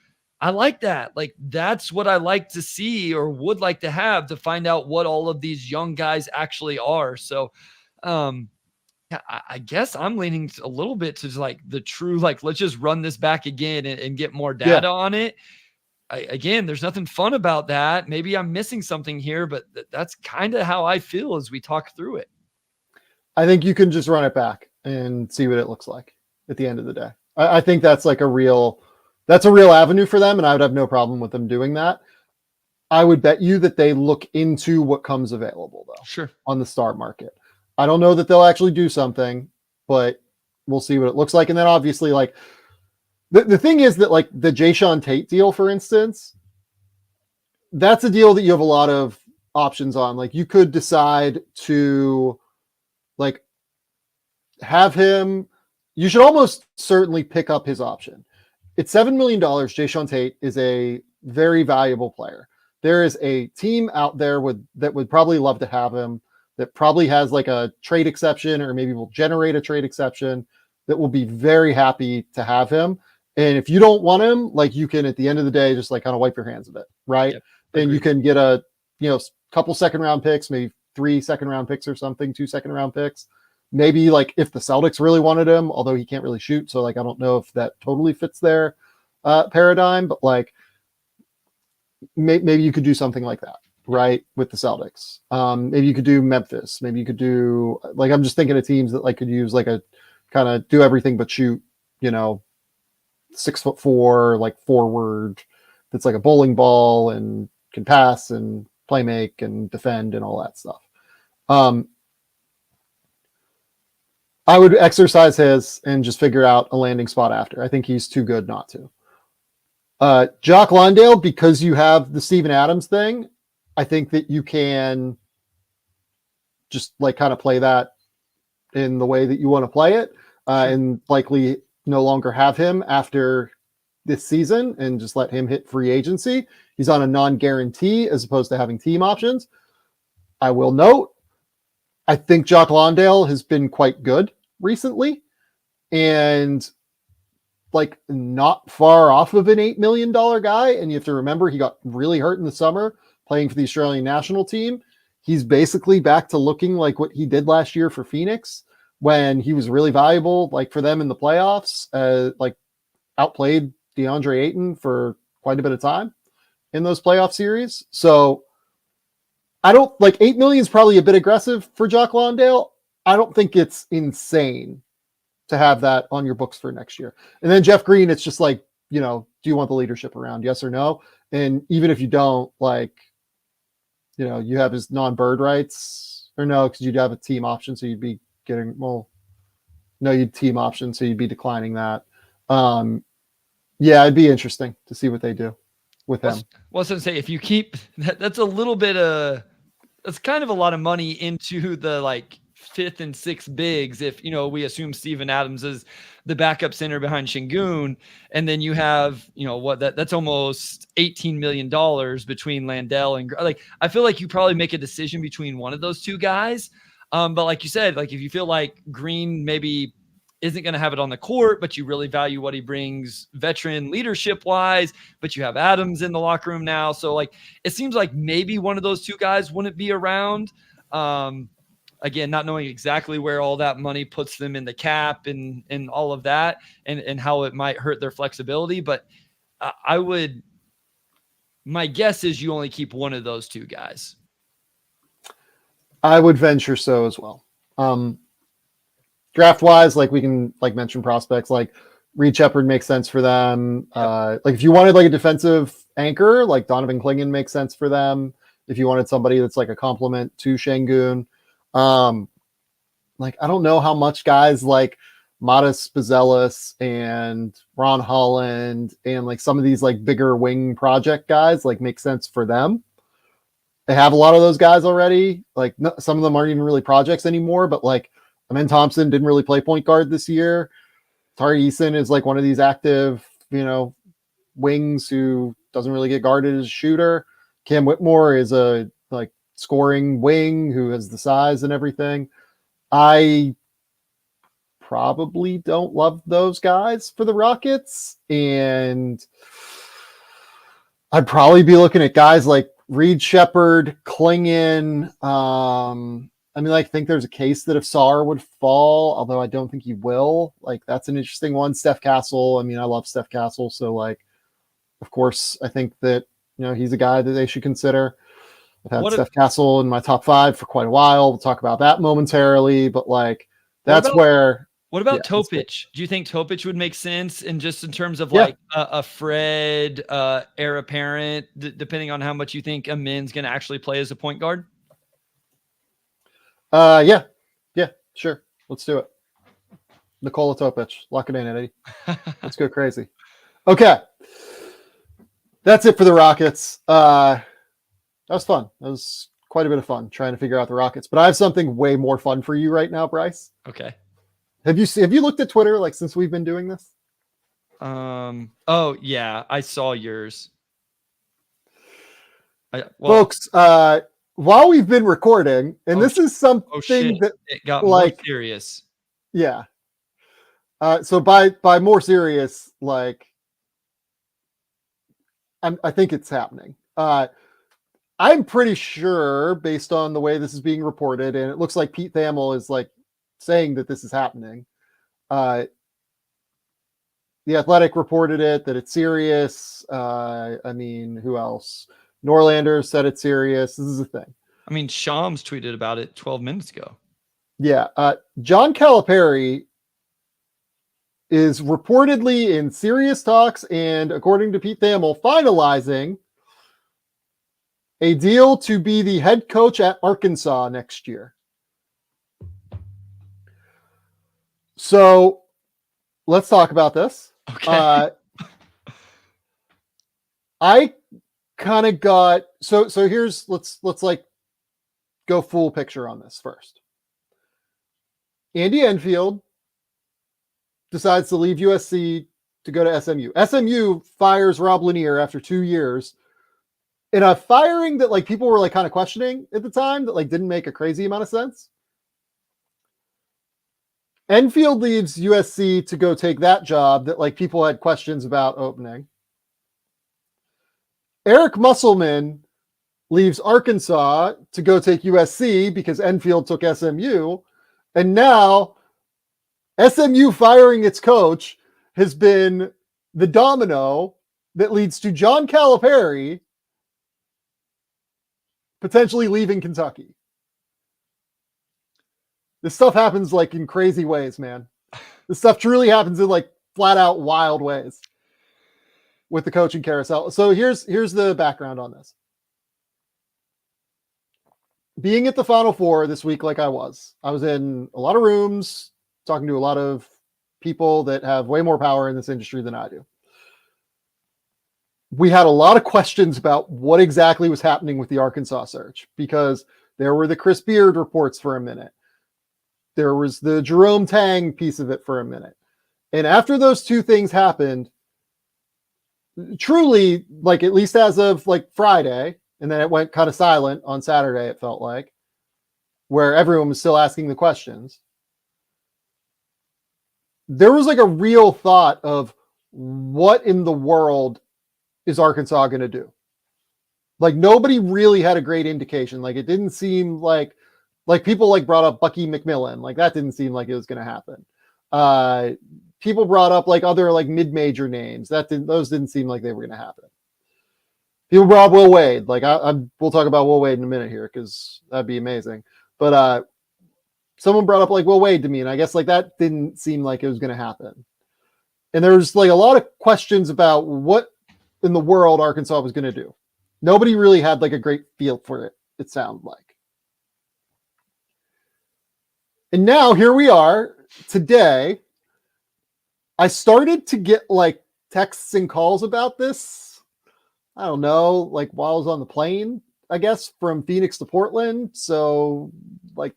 I like that. Like that's what I like to see or would like to have to find out what all of these young guys actually are. So, I guess I'm leaning a little bit to like the true, like, let's just run this back again and get more data on it. Again, there's nothing fun about that. Maybe I'm missing something here, but that's kind of how I feel as we talk through it. I think you can just run it back and see what it looks like at the end of the day. I think that's like a real avenue for them. And I would have no problem with them doing that. I would bet you that they look into what comes available though. Sure. On the star market. I don't know that they'll actually do something, but we'll see what it looks like. And then obviously, like the thing is that like the Jayshawn Tate deal, for instance, that's a deal that you have a lot of options on. Like you could decide to like have him, you should almost certainly pick up his option. It's $7 million. Jayshawn Tate is a very valuable player. There is a team out there that would probably love to have him, that probably has like a trade exception or maybe will generate a trade exception that will be very happy to have him. And if you don't want him, like you can, at the end of the day, just like kind of wipe your hands of it. Right. Yep, and you can get a, couple second round picks, maybe 3 second round picks or something, 2 second round picks. Maybe like if the Celtics really wanted him, although he can't really shoot. So like, I don't know if that totally fits their paradigm, but like maybe you could do something like that. Right, with the Celtics. Maybe you could do Memphis. Maybe you could do like, I'm just thinking of teams that like could use like a kind of do everything but shoot, 6'4", like forward that's like a bowling ball and can pass and play make and defend and all that stuff. I would exercise his and just figure out a landing spot after. I think he's too good not to. Jock Landale, because you have the Steven Adams thing, I think that you can just like kind of play that in the way that you want to play it, and likely no longer have him after this season and just let him hit free agency. He's on a non-guarantee as opposed to having team options. I will note, I think Jock Landale has been quite good recently and like not far off of an $8 million guy. And you have to remember, he got really hurt in the summer playing for the Australian national team. He's basically back to looking like what he did last year for Phoenix when he was really valuable, like for them in the playoffs, like outplayed DeAndre Ayton for quite a bit of time in those playoff series. So I don't like 8 million is probably a bit aggressive for Jock Landale. I don't think it's insane to have that on your books for next year. And then Jeff Green, it's just like, do you want the leadership around? Yes or no? And even if you don't, like, you have his non-bird rights or no, because you'd have a team option. So you'd be getting, well, no you'd team option, so you'd be declining that. Yeah, it'd be interesting to see what they do with him. Well, I was going to say, if you keep that's a little bit that's kind of a lot of money into the like fifth and sixth bigs. If we assume Steven Adams is the backup center behind Şengün, and then you have that's almost $18 million between Landell and like I feel like you probably make a decision between one of those two guys. But like you said, like if you feel like Green maybe isn't going to have it on the court, but you really value what he brings veteran leadership wise, but you have Adams in the locker room now. So like, it seems like maybe one of those two guys wouldn't be around. Again, not knowing exactly where all that money puts them in the cap and all of that and how it might hurt their flexibility. But my guess is you only keep one of those two guys. I would venture so as well. Draft wise, like we can like mention prospects like Reed Shepherd makes sense for them. Like if you wanted like a defensive anchor, like Donovan Clingan makes sense for them. If you wanted somebody that's like a complement to Şengün, like I don't know how much guys like Matas Buzelis and Ron Holland and like some of these like bigger wing project guys like make sense for them. They have a lot of those guys already. Like some of them aren't even really projects anymore, but like Amen Thompson didn't really play point guard this year. Tari Eason is like one of these active, wings who doesn't really get guarded as a shooter. Cam Whitmore is a like scoring wing who has the size and everything. I probably don't love those guys for the Rockets. And I'd probably be looking at guys like Reed Shepherd, Clingan. I think there's a case that if Sarr would fall, although I don't think he will. Like, that's an interesting one. Steph Castle. I love Steph Castle. So, like, of course, I think that, he's a guy that they should consider. I've had Steph Castle in my top 5 for quite a while. We'll talk about that momentarily. But, like, that's where... What about Topic? Do you think Topic would make sense in terms of like a Fred heir apparent, depending on how much you think Amin's going to actually play as a point guard? Yeah, sure. Let's do it. Nikola Topic. Lock it in, Eddie. Let's go crazy. Okay. That's it for the Rockets. That was fun. That was quite a bit of fun trying to figure out the Rockets. But I have something way more fun for you right now, Bryce. Okay. Have you looked at Twitter like since we've been doing this? Oh yeah, I saw yours. Folks, while we've been recording, and this is something that it got more serious. Yeah. So by more serious, like I think it's happening. I'm pretty sure, based on the way this is being reported, and it looks like Pete Thamel is like saying that this is happening. The Athletic reported it, that it's serious. Who else? Norlander said it's serious. This is a thing. Shams tweeted about it 12 minutes ago. Yeah. John Calipari is reportedly in serious talks and, according to Pete Thamel, finalizing a deal to be the head coach at Arkansas next year. So let's talk about this. Okay. I kind of got so here's let's like go full picture on this first. Andy Enfield decides to leave USC to go to SMU. SMU fires Rob Lanier after 2 years in a firing that like people were like kind of questioning at the time, that like didn't make a crazy amount of sense. Enfield leaves USC to go take that job that like people had questions about opening. Eric Musselman leaves Arkansas to go take USC because Enfield took SMU. And now SMU firing its coach has been the domino that leads to John Calipari potentially leaving Kentucky. This stuff happens like in crazy ways, man. This stuff truly happens in like flat out wild ways with the coaching carousel. So here's the background on this. Being at the Final Four this week, like I was in a lot of rooms, talking to a lot of people that have way more power in this industry than I do. We had a lot of questions about what exactly was happening with the Arkansas search, because there were the Chris Beard reports for a minute. There was the Jerome Tang piece of it for a minute. And after those two things happened, truly, like at least as of like Friday, and then it went kind of silent on Saturday, it felt like, where everyone was still asking the questions. There was like a real thought of what in the world is Arkansas going to do? Like nobody really had a great indication. Like it didn't seem like people like brought up Bucky McMillan. Like that didn't seem like it was going to happen. People brought up like other like mid-major names. Those didn't seem like they were going to happen. People brought up Will Wade. Like we'll talk about Will Wade in a minute here because that'd be amazing. But someone brought up like Will Wade to me, and I guess like that didn't seem like it was going to happen. And there was like a lot of questions about what in the world Arkansas was going to do. Nobody really had like a great feel for it, it sounded like. And now here we are today. I started to get like texts and calls about this. I don't know, like while I was on the plane, I guess, from Phoenix to Portland. So like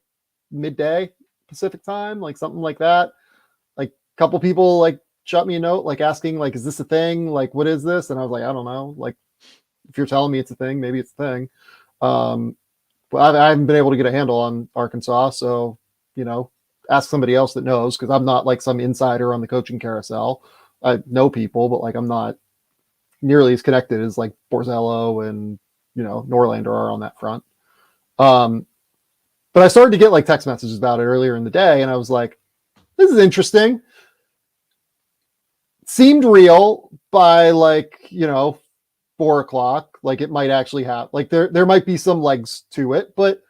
midday Pacific time, like something like that. Like a couple people like shot me a note, like asking, like, is this a thing? Like, what is this? And I was like, I don't know. Like, if you're telling me it's a thing, maybe it's a thing. But I haven't been able to get a handle on Arkansas. So, you know, ask somebody else that knows, because I'm not like some insider on the coaching carousel. I know people, but like I'm not nearly as connected as like Borzello and, you know, Norlander are on that front. But I started to get like text messages about it earlier in the day, and I was like, this is interesting. Seemed real by like, you know, 4 o'clock. Like it might actually have, like there might be some legs to it. But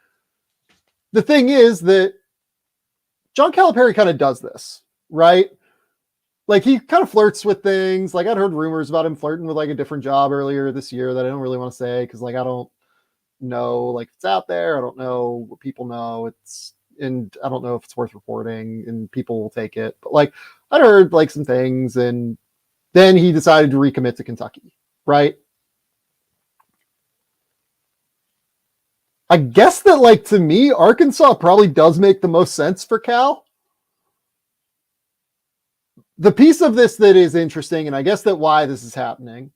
the thing is that John Calipari kind of does this, right? Like he kind of flirts with things. Like I'd heard rumors about him flirting with like a different job earlier this year that I don't really want to say, because like I don't know, like it's out there. I don't know what people know. And I don't know if it's worth reporting and people will take it. But like I'd heard like some things, and then he decided to recommit to Kentucky, right? I guess that like to me, Arkansas probably does make the most sense for Cal. The piece of this that is interesting, and I guess that why this is happening,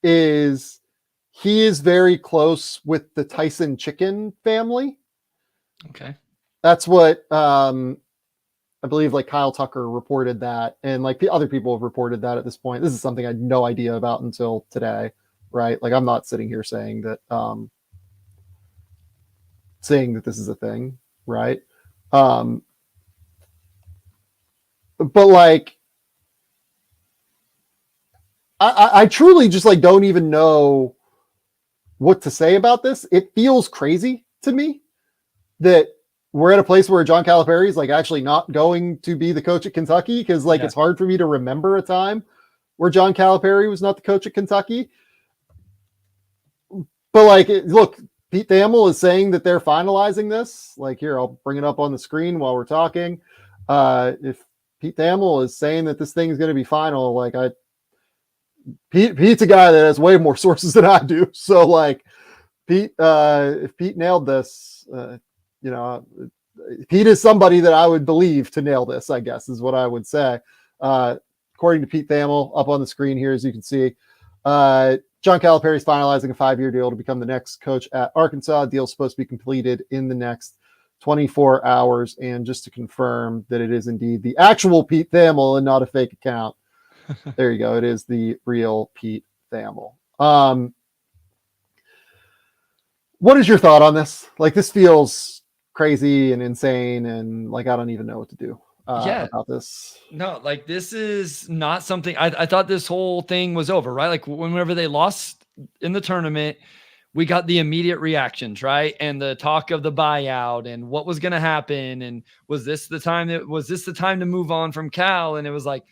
is he is very close with the Tyson Chicken family. Okay. That's what I believe like Kyle Tucker reported that, and like the other people have reported that at this point. This is something I had no idea about until today, right? Like I'm not sitting here saying that this is a thing, right? But like I truly just like don't even know what to say about this. It feels crazy to me that we're at a place where John Calipari is like actually not going to be the coach at Kentucky, because like it's hard for me to remember a time where John Calipari was not the coach at Kentucky. But like, look, Pete Thamel is saying that they're finalizing this. Like here, I'll bring it up on the screen while we're talking. If Pete Thamel is saying that this thing is going to be final, like Pete's a guy that has way more sources than I do. So like Pete, if Pete nailed this, you know, Pete is somebody that I would believe to nail this, I guess is what I would say. According to Pete Thamel, up on the screen here, as you can see, John Calipari is finalizing a 5-year deal to become the next coach at Arkansas. Deal is supposed to be completed in the next 24 hours. And just to confirm that it is indeed the actual Pete Thamel and not a fake account. There you go. It is the real Pete Thamel. What is your thought on this? Like, this feels crazy and insane, and like I don't even know what to do about this. No, like this is not something I thought this whole thing was over, right? Like whenever they lost in the tournament, we got the immediate reactions, right? And the talk of the buyout and what was going to happen, and was this the time to move on from Cal? And it was like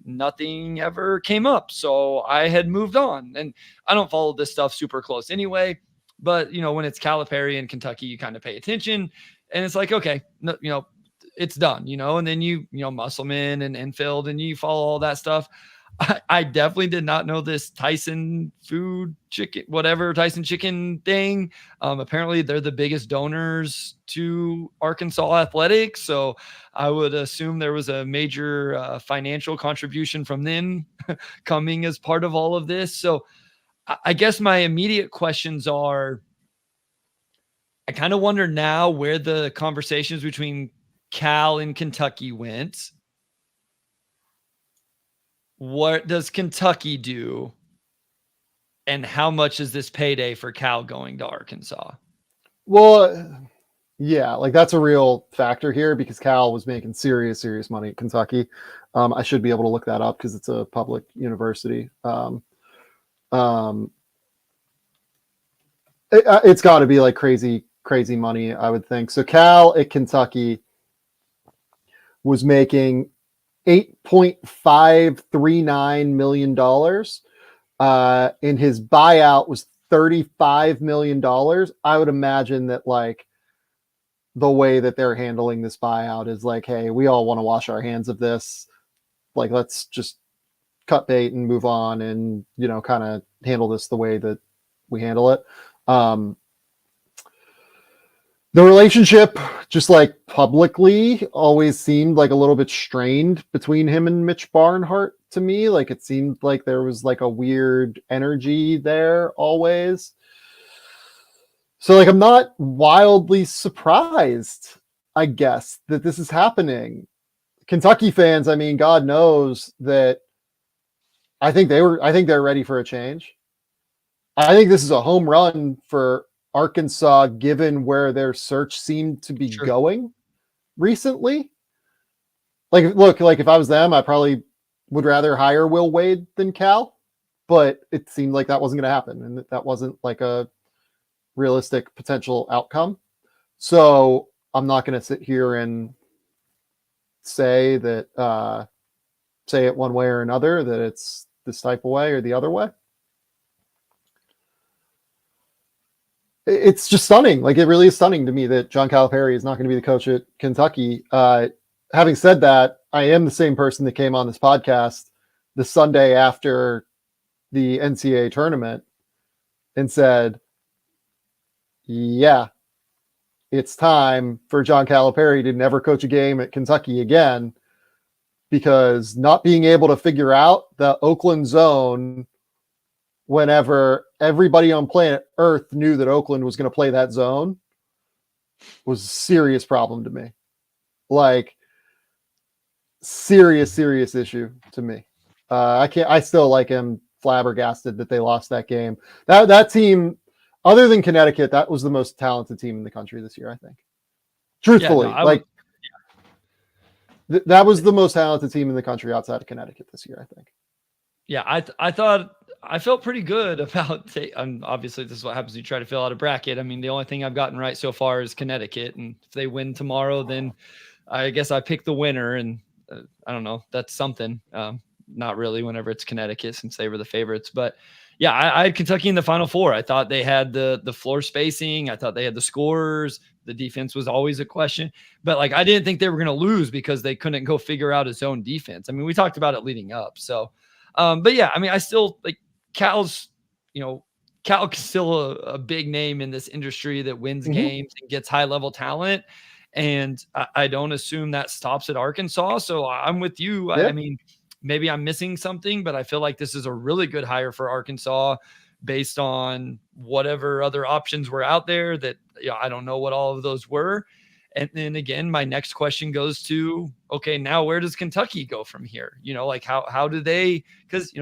nothing ever came up, so I had moved on. And I don't follow this stuff super close anyway. But, you know, when it's Calipari in Kentucky, you kind of pay attention, and it's like, okay, no, you know, it's done, and then Musselman and Enfield, and you follow all that stuff. I definitely did not know this Tyson chicken thing. Apparently they're the biggest donors to Arkansas athletics. So I would assume there was a major financial contribution from them coming as part of all of this. So I guess my immediate questions are, I kind of wonder now where the conversations between Cal and Kentucky went. What does Kentucky do? And how much is this payday for Cal going to Arkansas? Well, yeah, like that's a real factor here because Cal was making serious money at Kentucky. I should be able to look that up because it's a public university. It's got to be like crazy money, I would think. So Cal at Kentucky was making $8.539 million. And his buyout was $35 million. I would imagine that like the way that they're handling this buyout is like, hey, we all want to wash our hands of this. Like, let's just cut bait and move on and, kind of handle this the way that we handle it. The relationship, just like publicly, always seemed like a little bit strained between him and Mitch Barnhart to me. Like it seemed like there was like a weird energy there always. So like I'm not wildly surprised, I guess, that this is happening. Kentucky fans, I mean, God knows that I think they're ready for a change. I think this is a home run for Arkansas, given where their search seemed to be going recently. Like, look, like if I was them, I probably would rather hire Will Wade than Cal, but it seemed like that wasn't going to happen. And that wasn't like a realistic potential outcome. So I'm not going to sit here and say that, say it one way or another, that it's this type of way or the other way. It's just stunning. Like it really is stunning to me that John Calipari is not going to be the coach at Kentucky. Having said that, I am the same person that came on this podcast the Sunday after the NCAA tournament and said, yeah, it's time for John Calipari to never coach a game at Kentucky again, because not being able to figure out the Oakland zone whenever everybody on planet Earth knew that Oakland was going to play that zone was a serious problem to me. Like serious issue to me. I still like him flabbergasted that they lost that game. That team, other than Connecticut, that was the most talented team in the country this year, I think. Truthfully, that was the most talented team in the country outside of Connecticut this year, I think. Yeah, I thought I felt pretty good about. Obviously, this is what happens when you try to fill out a bracket. I mean, the only thing I've gotten right so far is Connecticut, and if they win tomorrow, then I guess I pick the winner. And I don't know, that's something. Not really. Whenever it's Connecticut, since they were the favorites, but yeah, I had Kentucky in the Final Four. I thought they had the floor spacing. I thought they had the scorers. The defense was always a question, but like I didn't think they were going to lose because they couldn't go figure out his own defense. I mean, we talked about it leading up, so. But yeah, I mean, I still like Cal's, Cal's still a big name in this industry that wins games and gets high level talent. And I don't assume that stops at Arkansas. So I'm with you. Yeah. I mean, maybe I'm missing something, but I feel like this is a really good hire for Arkansas based on whatever other options were out there that, I don't know what all of those were. And then again, my next question goes to, okay, now where does Kentucky go from here? Like how do they, because,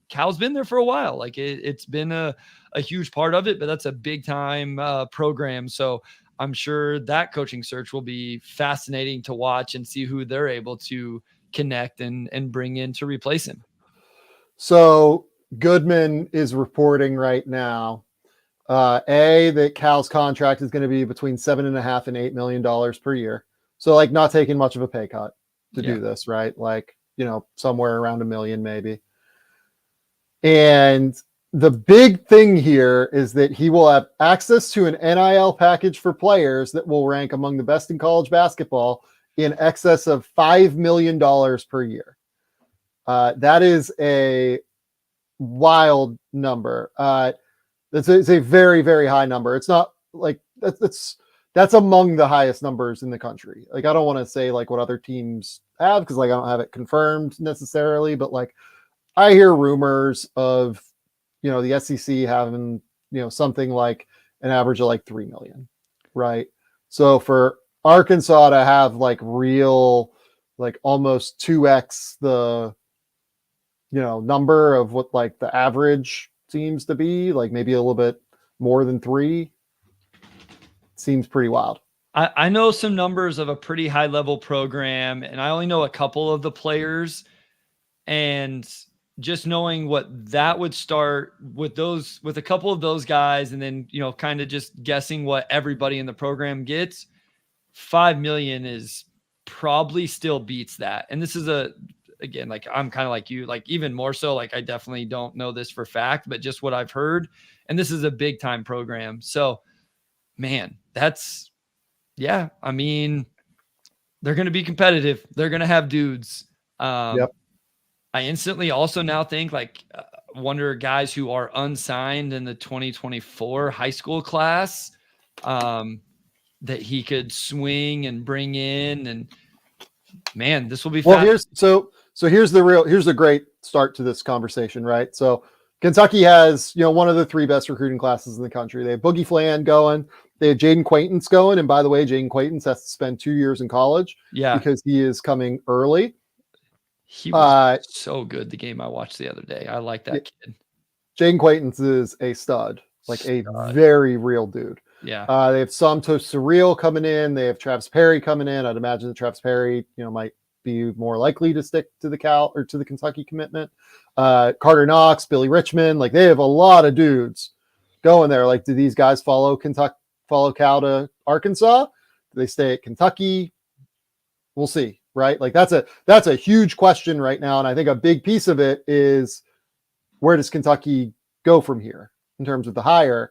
Cal's been there for a while. Like it's been a huge part of it, but that's a big time program. So I'm sure that coaching search will be fascinating to watch and see who they're able to connect and bring in to replace him. So Goodman is reporting right now, that Cal's contract is going to be between $7.5 and $8 million per year. So like not taking much of a pay cut to do this, right? Like, somewhere around $1 million maybe. And the big thing here is that he will have access to an NIL package for players that will rank among the best in college basketball in excess of $5 million per year. That is a wild number. It's a very, very high number. It's not like that's among the highest numbers in the country. Like, I don't want to say like what other teams have, because like I don't have it confirmed necessarily, but like I hear rumors of, the SEC having, something like an average of like 3 million, right? So for Arkansas to have like real, like almost 2x the, number of what like the average seems to be, like maybe a little bit more than 3, seems pretty wild. I know some numbers of a pretty high level program, and I only know a couple of the players, and just knowing what that would start with a couple of those guys, and then, kind of just guessing what everybody in the program gets, 5 million is probably still beats that. And this is again, like I'm kind of like you, like even more so, like I definitely don't know this for fact, but just what I've heard. And this is a big time program. So man, yeah, I mean, they're going to be competitive. They're going to have dudes. Yep. I instantly also now think wonder guys who are unsigned in the 2024 high school class that he could swing and bring in, and man, this will be well. fast. Here's the great start to this conversation, right? So Kentucky has, one of the 3 best recruiting classes in the country. They have Boogie Flan going. They have Jaden Quaintance going. And by the way, Jaden Quaintance has to spend 2 years in college because he is coming early. He was so good the game I watched the other day. I like that kid. Jaden Quaintance is a stud, a very real dude. Yeah. They have Santos Surreal coming in. They have Travis Perry coming in. I'd imagine that Travis Perry, might be more likely to stick to the Cal or to the Kentucky commitment. Carter Knox, Billy Richmond, like they have a lot of dudes going there. Like, do these guys follow Cal to Arkansas? Do they stay at Kentucky? We'll see, right? Like that's a huge question right now. And I think a big piece of it is, where does Kentucky go from here in terms of the hire?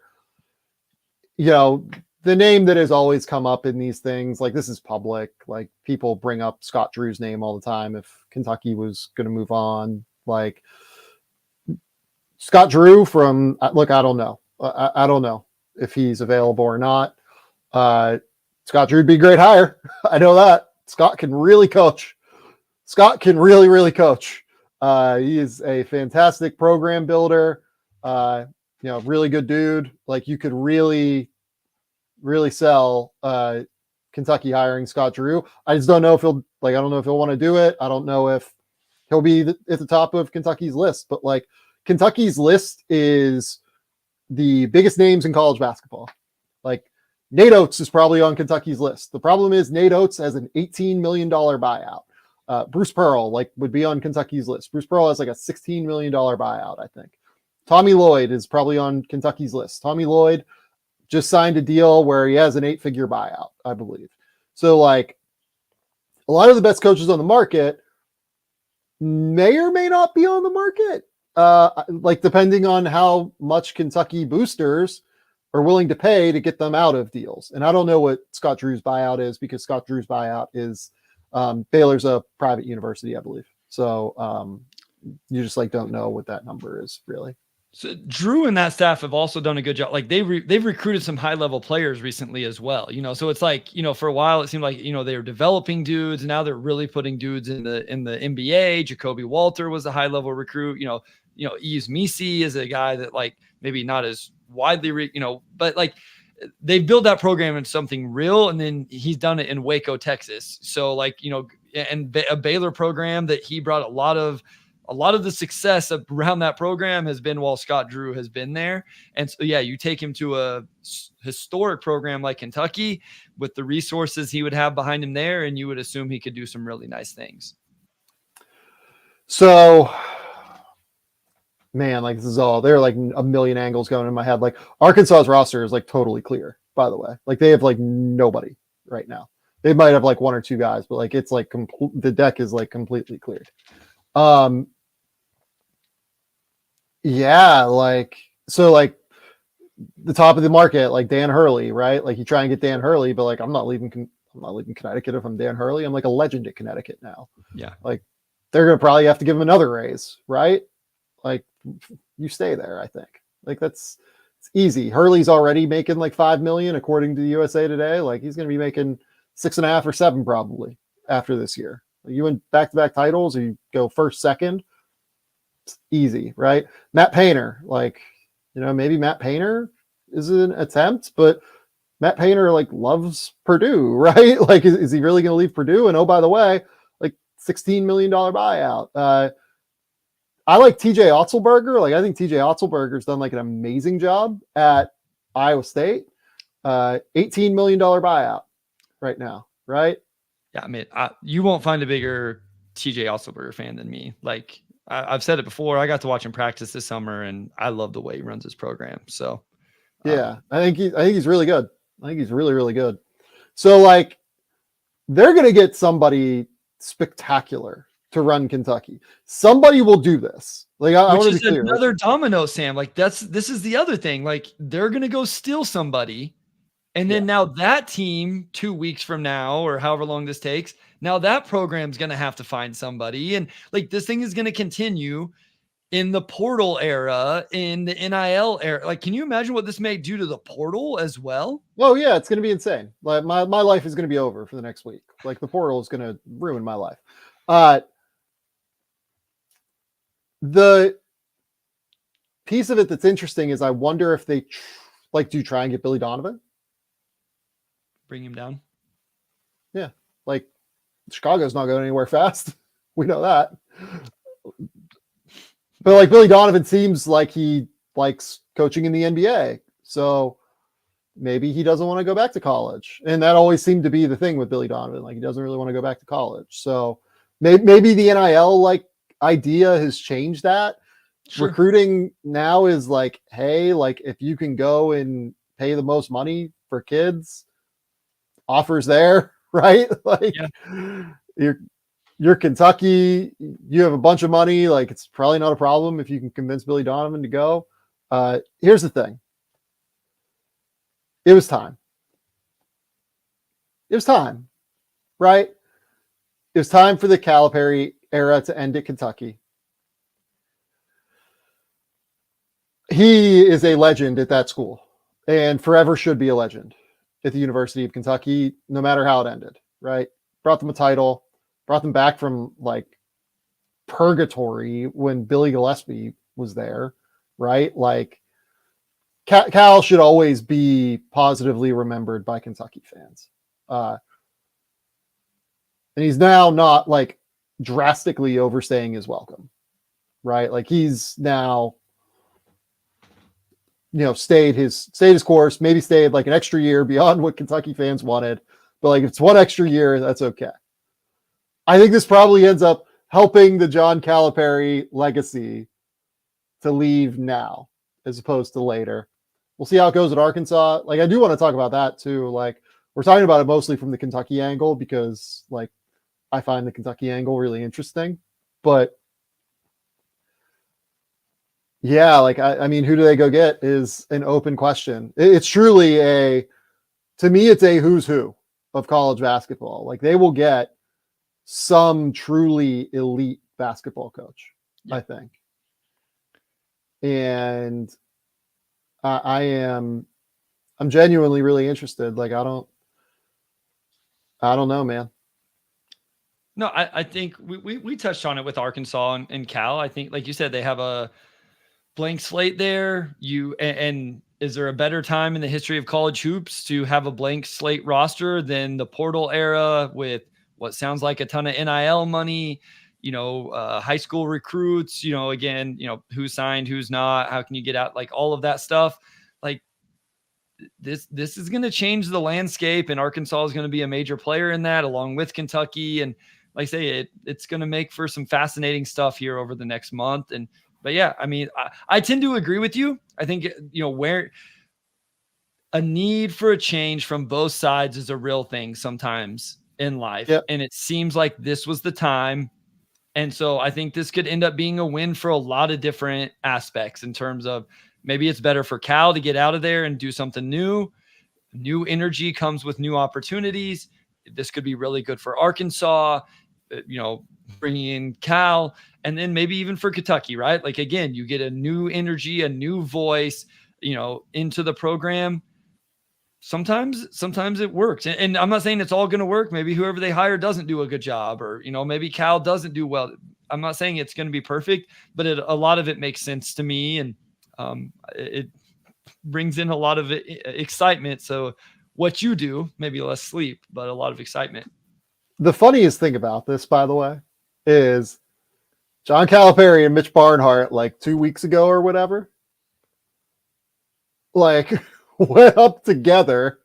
The name that has always come up in these things, like this is public, like people bring up Scott Drew's name all the time if Kentucky was going to move on. Like Scott Drew from, look, I don't know. I don't know if he's available or not. Scott Drew would be a great hire. I know that. Scott can really coach. Scott can really, really coach. He is a fantastic program builder. Really good dude. Like you could really, really sell Kentucky hiring Scott Drew. I just don't know if I don't know if he'll want to do it. I don't know if he'll be at the top of Kentucky's list, but like Kentucky's list is the biggest names in college basketball. Like Nate Oates is probably on Kentucky's list. The problem is Nate Oates has an $18 million buyout. Bruce Pearl would be on Kentucky's list. Bruce Pearl has like a $16 million buyout, I think. Tommy Lloyd is probably on Kentucky's list. Tommy Lloyd just signed a deal where he has an 8-figure buyout, I believe. So like a lot of the best coaches on the market may or may not be on the market. Depending on how much Kentucky boosters are willing to pay to get them out of deals. And I don't know what Scott Drew's buyout is, because Scott Drew's buyout is Baylor's a private university, I believe. So you just don't know what that number is really. So Drew and that staff have also done a good job. Like they've recruited some high level players recently as well. So it's for a while it seemed like, they were developing dudes, and now they're really putting dudes in the NBA. Jacoby Walter was a high level recruit. Yves Misi is a guy that maybe not as widely, but they built that program into something real. And then he's done it in Waco, Texas. So and a Baylor program that he brought a lot of the success around that program has been while Scott Drew has been there. And so, yeah, you take him to a historic program like Kentucky with the resources he would have behind him there, and you would assume he could do some really nice things. So, man, this is all, there are a million angles going in my head. Arkansas's roster is totally clear, by the way. They have nobody right now. They might have 1 or 2 guys, but it's the deck is completely cleared. Yeah, the top of the market, Dan Hurley, right? You try and get Dan Hurley, but I'm not leaving I'm not leaving Connecticut if I'm Dan Hurley. I'm like a legend at Connecticut now. Yeah. Like they're going to probably have to give him another raise, right? Like you stay there, I think. Like it's easy. Hurley's already making like $5 million according to the USA Today. Like he's going to be making 6.5 or 7 probably after this year. Like, you win back-to-back titles or you go first, second. It's easy, right? Matt Painter, like, maybe Matt Painter is an attempt, but Matt Painter like loves Purdue, right? Like, is he really going to leave Purdue? And oh, by the way, like $16 million buyout. I like TJ Otzelberger. Like, I think TJ Otzelberger's done like an amazing job at Iowa State. $18 million buyout right now, right? Yeah, I mean, you won't find a bigger TJ Otzelberger fan than me. Like, I've said it before. I got to watch him practice this summer, and I love the way he runs his program. So, yeah, I think he's really good. I think he's really, really good. So, like, they're going to get somebody spectacular to run Kentucky. Somebody will do this. Like, I want to be clear. Another domino, Sam. Like, this is the other thing. Like, they're going to go steal somebody. And then now that team 2 weeks from now, or however long this takes, now that program's going to have to find somebody. And like, this thing is going to continue in the portal era, in the NIL era. Like, can you imagine what this may do to the portal as well? Oh yeah, it's going to be insane. Like my life is going to be over for the next week. Like the portal is going to ruin my life. The piece of it that's interesting is I wonder if they do try and get Billy Donovan. Bring him down. Yeah. Like Chicago's not going anywhere fast. We know that. But like Billy Donovan seems like he likes coaching in the NBA. So maybe he doesn't want to go back to college. And that always seemed to be the thing with Billy Donovan. Like he doesn't really want to go back to college. So maybe the NIL like idea has changed that. Sure. Recruiting now is like, hey, like if you can go and pay the most money for kids, offers there, right? Like you're Kentucky, you have a bunch of money, like it's probably not a problem if you can convince Billy Donovan to go. Here's the thing. It was time. It was time, right? It was time for the Calipari era to end at Kentucky. He is a legend at that school and forever should be a legend at the University of Kentucky, no matter how it ended, right? Brought them a title, brought them back from like purgatory when Billy Gillespie was there, right? Like Cal should always be positively remembered by Kentucky fans. And he's now not like drastically overstaying his welcome, right? Like he's now, stayed his course, maybe stayed like an extra year beyond what Kentucky fans wanted. But like, if it's one extra year, that's okay. I think this probably ends up helping the John Calipari legacy to leave now as opposed to later. We'll see how it goes at Arkansas. Like, I do want to talk about that too. Like, we're talking about it mostly from the Kentucky angle because like I find the Kentucky angle really interesting, but yeah, like, I mean, who do they go get is an open question. It's truly to me, it's a who's who of college basketball. Like they will get some truly elite basketball coach, I think. And I'm genuinely really interested. Like, I don't know, man. No, I think we touched on it with Arkansas and Cal. I think, like you said, they have a blank slate there. And is there a better time in the history of college hoops to have a blank slate roster than the portal era with what sounds like a ton of NIL money, high school recruits, again, who's signed, who's not, how can you get out, like all of that stuff. Like this is going to change the landscape, and Arkansas is going to be a major player in that along with Kentucky. And like I say, it's going to make for some fascinating stuff here over the next month. But yeah, I mean, I tend to agree with you. I think, where a need for a change from both sides is a real thing sometimes in life. Yep. And it seems like this was the time. And so I think this could end up being a win for a lot of different aspects in terms of maybe it's better for Cal to get out of there and do something new. New energy comes with new opportunities. this could be really good for Arkansas, bringing in Cal, and then maybe even for Kentucky, right? Like, again, you get a new energy, a new voice, into the program. Sometimes it works. And I'm not saying it's all going to work. Maybe whoever they hire doesn't do a good job, or, maybe Cal doesn't do well. I'm not saying it's going to be perfect, but a lot of it makes sense to me. And it brings in a lot of excitement. So what you do, maybe less sleep, but a lot of excitement. The funniest thing about this, by the way, is John Calipari and Mitch Barnhart, like 2 weeks ago or whatever, like went up together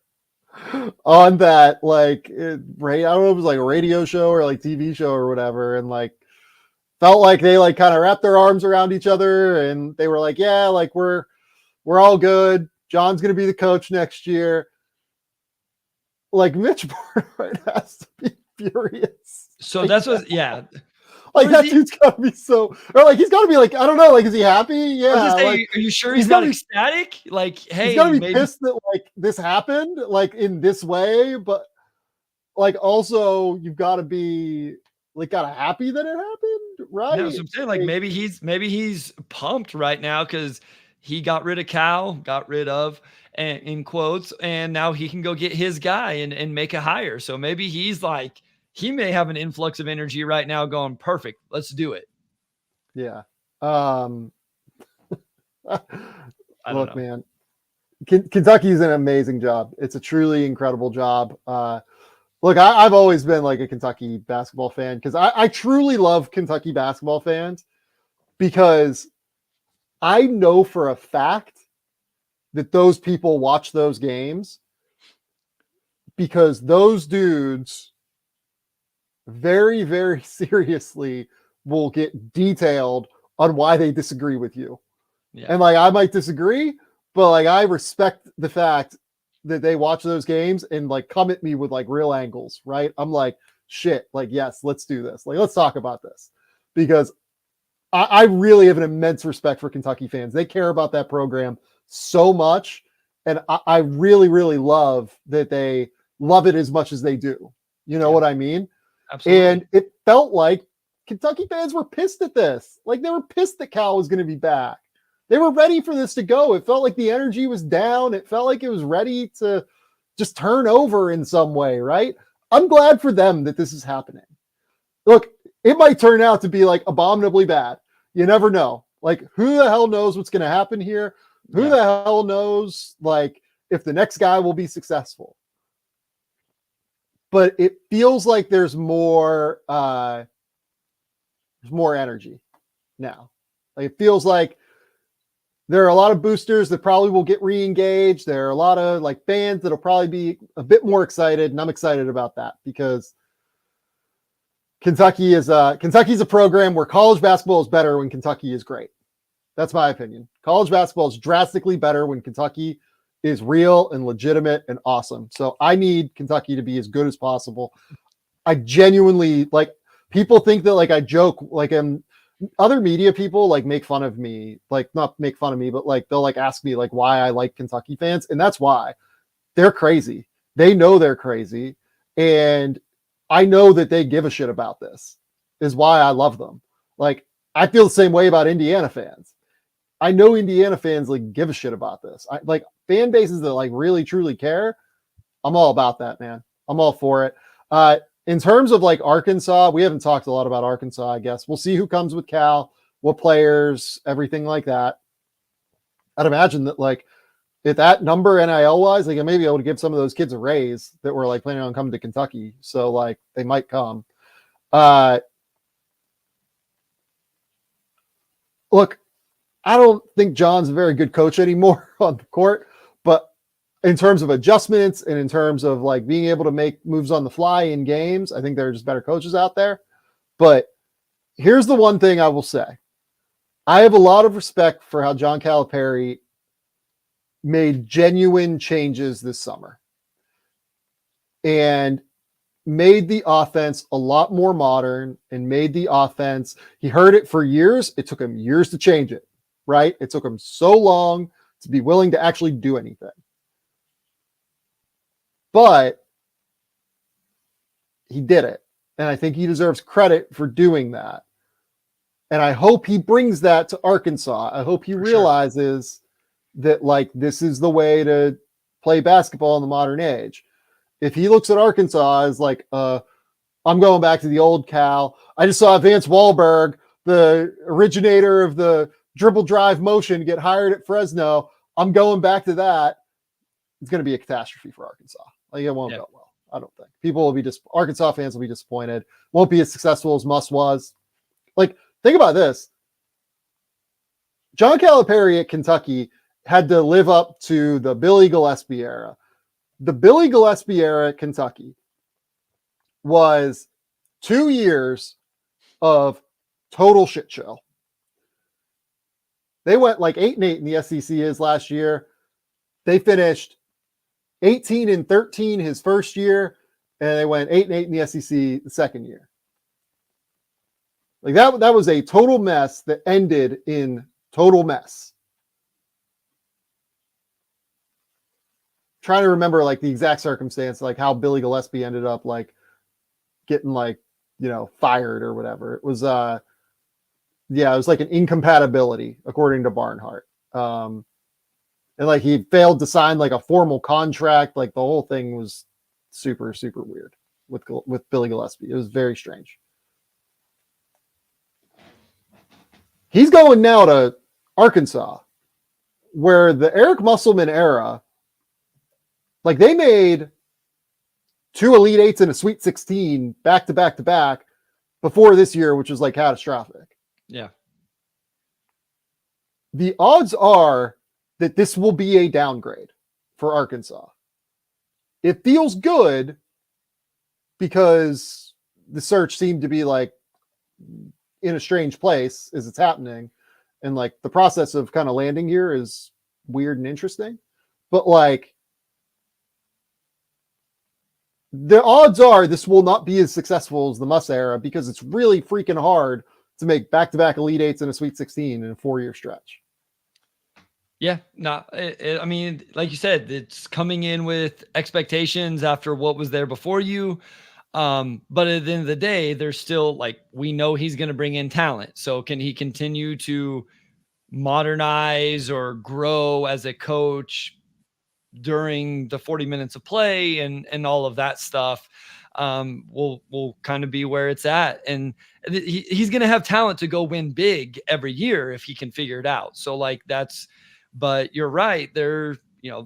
on that, like, I don't know if it was like a radio show or like TV show or whatever, and like felt like they like kind of wrapped their arms around each other, and they were like, yeah, like we're all good. John's gonna be the coach next year. Like, Mitch Barnhart has to be furious. So that's what, yeah. Like, that dude's gotta be so, or like he's gotta be like, I don't know, like, is he happy? Yeah. Like, are you sure he's not ecstatic? Like, hey, he's gotta be pissed that like this happened, like in this way, but like also you've got to be like kind of happy that it happened, right? Yeah, so I'm saying, like, maybe he's pumped right now because he got rid of, and in quotes, and now he can go get his guy and make a hire. So maybe he's like, he may have an influx of energy right now going, perfect, let's do it. Yeah. Look, man, Kentucky is an amazing job. It's a truly incredible job. Look, I've always been like a Kentucky basketball fan because I truly love Kentucky basketball fans, because I know for a fact that those people watch those games because those dudes very, very seriously will get detailed on why they disagree with you. Yeah. And like, I might disagree, but like, I respect the fact that they watch those games and like come at me with like real angles, right? I'm like, shit, like, yes, let's do this. Like, let's talk about this, because I really have an immense respect for Kentucky fans. They care about that program so much. And I really, really love that they love it as much as they do. You know what I mean? Absolutely. And it felt like Kentucky fans were pissed at this. Like, they were pissed that Cal was going to be back. They were ready for this to go. It felt like the energy was down. It felt like it was ready to just turn over in some way, right? I'm glad for them that this is happening. Look, it might turn out to be like abominably bad. You never know. Like, who the hell knows what's going to happen here? Who the hell knows, like, if the next guy will be successful? But it feels like there's more energy now. Like, it feels like there are a lot of boosters that probably will get re-engaged. There are a lot of like fans that'll probably be a bit more excited, and I'm excited about that because Kentucky's a program where college basketball is better when Kentucky is great. That's my opinion. College basketball is drastically better when Kentucky is real and legitimate and awesome. So I need Kentucky to be as good as possible. I genuinely, like, people think that like I joke, like, other media people like make fun of me, like not make fun of me, but like they'll like ask me like why I like Kentucky fans. And that's why. They're crazy. They know they're crazy. And I know that they give a shit about this, is why I love them. Like, I feel the same way about Indiana fans. I know Indiana fans like give a shit about this. I like fan bases that like really truly care. I'm all about that, man. I'm all for it. In terms of like Arkansas, we haven't talked a lot about Arkansas, I guess. We'll see who comes with Cal, what players, everything like that. I'd imagine that like at that number NIL wise, like I may be able to give some of those kids a raise that were like planning on coming to Kentucky. So like they might come. Look, I don't think John's a very good coach anymore on the court, but in terms of adjustments and in terms of like being able to make moves on the fly in games, I think there are just better coaches out there. But here's the one thing I will say. I have a lot of respect for how John Calipari made genuine changes this summer and made the offense a lot more modern and made the offense, he heard it for years. It took him years to change it, right? It took him so long to be willing to actually do anything. But he did it. And I think he deserves credit for doing that. And I hope he brings that to Arkansas. I hope he realizes that, like, this is the way to play basketball in the modern age. If he looks at Arkansas as like, I'm going back to the old Cal. I just saw Vance Wahlberg, the originator of the dribble drive motion, get hired at Fresno. I'm going back to that. It's going to be a catastrophe for Arkansas. Like, it won't go well. I don't think people will be Arkansas fans will be disappointed. Won't be as successful as Muss was. Like, think about this. John Calipari at Kentucky had to live up to the Billy Gillispie era. The Billy Gillispie era at Kentucky was 2 years of total shit show. They went like 8-8 in the SEC is last year. They finished 18-13 his first year, and they went 8-8 in the SEC the second year. Like that was a total mess that ended in total mess. Trying to remember like the exact circumstance, like how Billy Gillispie ended up like getting like, fired or whatever. It was it was like an incompatibility according to Barnhart. And like he failed to sign like a formal contract. Like the whole thing was super, super weird with Billy Gillispie. It was very strange. He's going now to Arkansas, where the Eric Musselman era, like they made 2 Elite Eights and a Sweet 16 back to back to back before this year, which was like catastrophic. Yeah. The odds are that this will be a downgrade for Arkansas. It feels good because the search seemed to be like in a strange place as it's happening. And like the process of kind of landing here is weird and interesting, but like the odds are this will not be as successful as the Muss era because it's really freaking hard to make back-to-back Elite Eights and a Sweet 16 in a 4-year stretch. Yeah, no, I mean, like you said, it's coming in with expectations after what was there before you. But at the end of the day, there's still like, we know he's going to bring in talent. So can he continue to modernize or grow as a coach during the 40 minutes of play and all of that stuff? Will kind of be where it's at. And he's going to have talent to go win big every year if he can figure it out. So like but you're right there.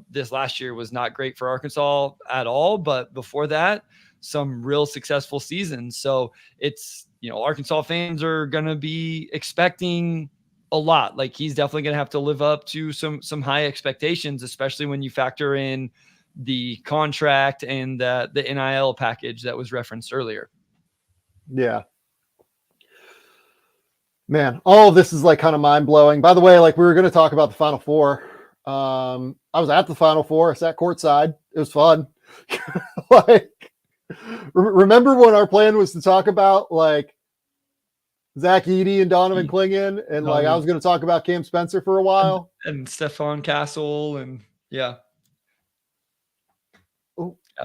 This last year was not great for Arkansas at all, but before that, some real successful seasons. So it's, Arkansas fans are going to be expecting a lot. Like he's definitely going to have to live up to some high expectations, especially when you factor in the contract and the NIL package that was referenced earlier. Yeah. Man, all of this is like kind of mind blowing. By the way, like we were going to talk about the Final Four. I was at the Final Four. I sat courtside. It was fun. Like, remember when our plan was to talk about like Zach Edey and Donovan Clingan, and like I was going to talk about Cam Spencer for a while, and Stephon Castle, and yeah.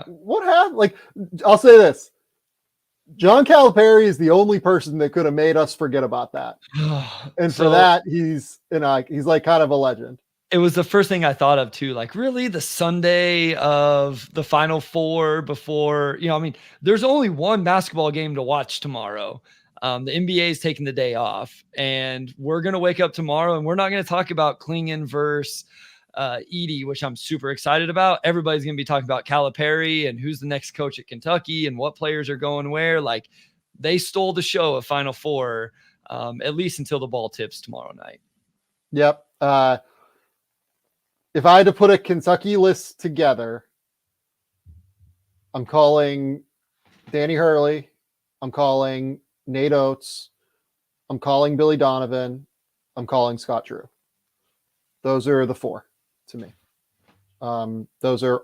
What happened? Like, I'll say this. John Calipari is the only person that could have made us forget about that. And for that, he's like kind of a legend. It was the first thing I thought of too. Like, really, the Sunday of the Final Four before, there's only one basketball game to watch tomorrow. The NBA is taking the day off, and we're going to wake up tomorrow and we're not going to talk about Clingan versus Edey, which I'm super excited about. Everybody's going to be talking about Calipari and who's the next coach at Kentucky and what players are going where. Like, they stole the show of Final Four, at least until the ball tips tomorrow night. Yep. If I had to put a Kentucky list together, I'm calling Danny Hurley. I'm calling Nate Oates. I'm calling Billy Donovan. I'm calling Scott Drew. Those are the 4 to me. Those are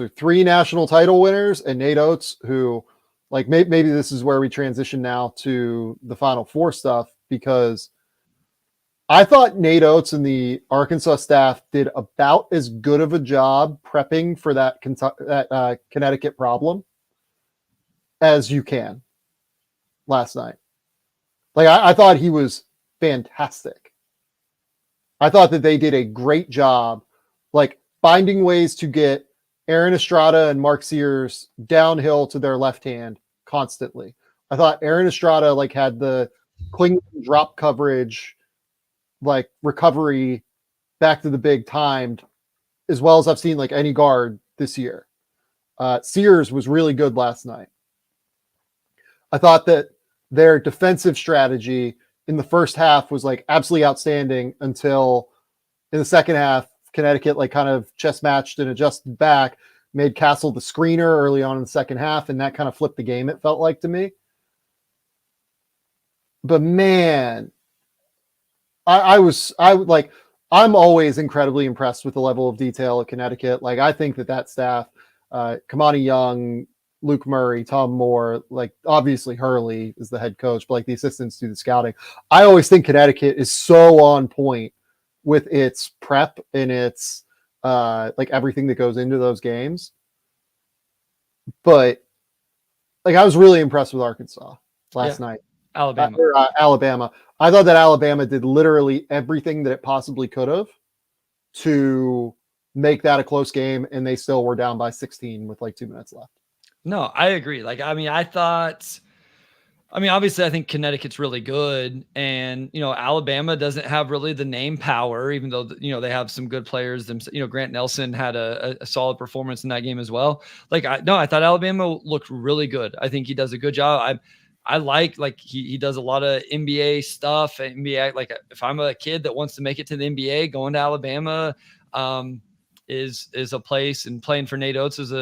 3 national title winners, and Nate Oates, who like maybe this is where we transition now to the Final Four stuff, because I thought Nate Oates and the Arkansas staff did about as good of a job prepping for that Connecticut problem as you can last night. Like, I thought he was fantastic. I thought that they did a great job, like, finding ways to get Aaron Estrada and Mark Sears downhill to their left hand constantly. I thought Aaron Estrada, like, had the Clingan drop coverage, like, recovery back to the big timed, as well as I've seen, like, any guard this year. Sears was really good last night. I thought that their defensive strategy in the first half was, like, absolutely outstanding until in the second half, Connecticut, like, kind of chess matched and adjusted back, made Castle the screener early on in the second half, and that kind of flipped the game, it felt like to me. But man, I'm always incredibly impressed with the level of detail of Connecticut. Like, I think that staff, Kamani Young, Luke Murray, Tom Moore, like, obviously Hurley is the head coach, but, like, the assistants do the scouting. I always think Connecticut is so on point with its prep and its like, everything that goes into those games. But, like, I was really impressed with Arkansas last night. Alabama. I thought that Alabama did literally everything that it possibly could have to make that a close game, and they still were down by 16 with, like, 2 minutes left. No, I agree. Like, I mean, obviously I think Connecticut's really good, and, Alabama doesn't have really the name power, even though, they have some good players. Grant Nelson had a solid performance in that game as well. Like, I thought Alabama looked really good. I think he does a good job. I like he does a lot of NBA stuff. NBA, like, if I'm a kid that wants to make it to the NBA, going to Alabama is a place, and playing for Nate Oates as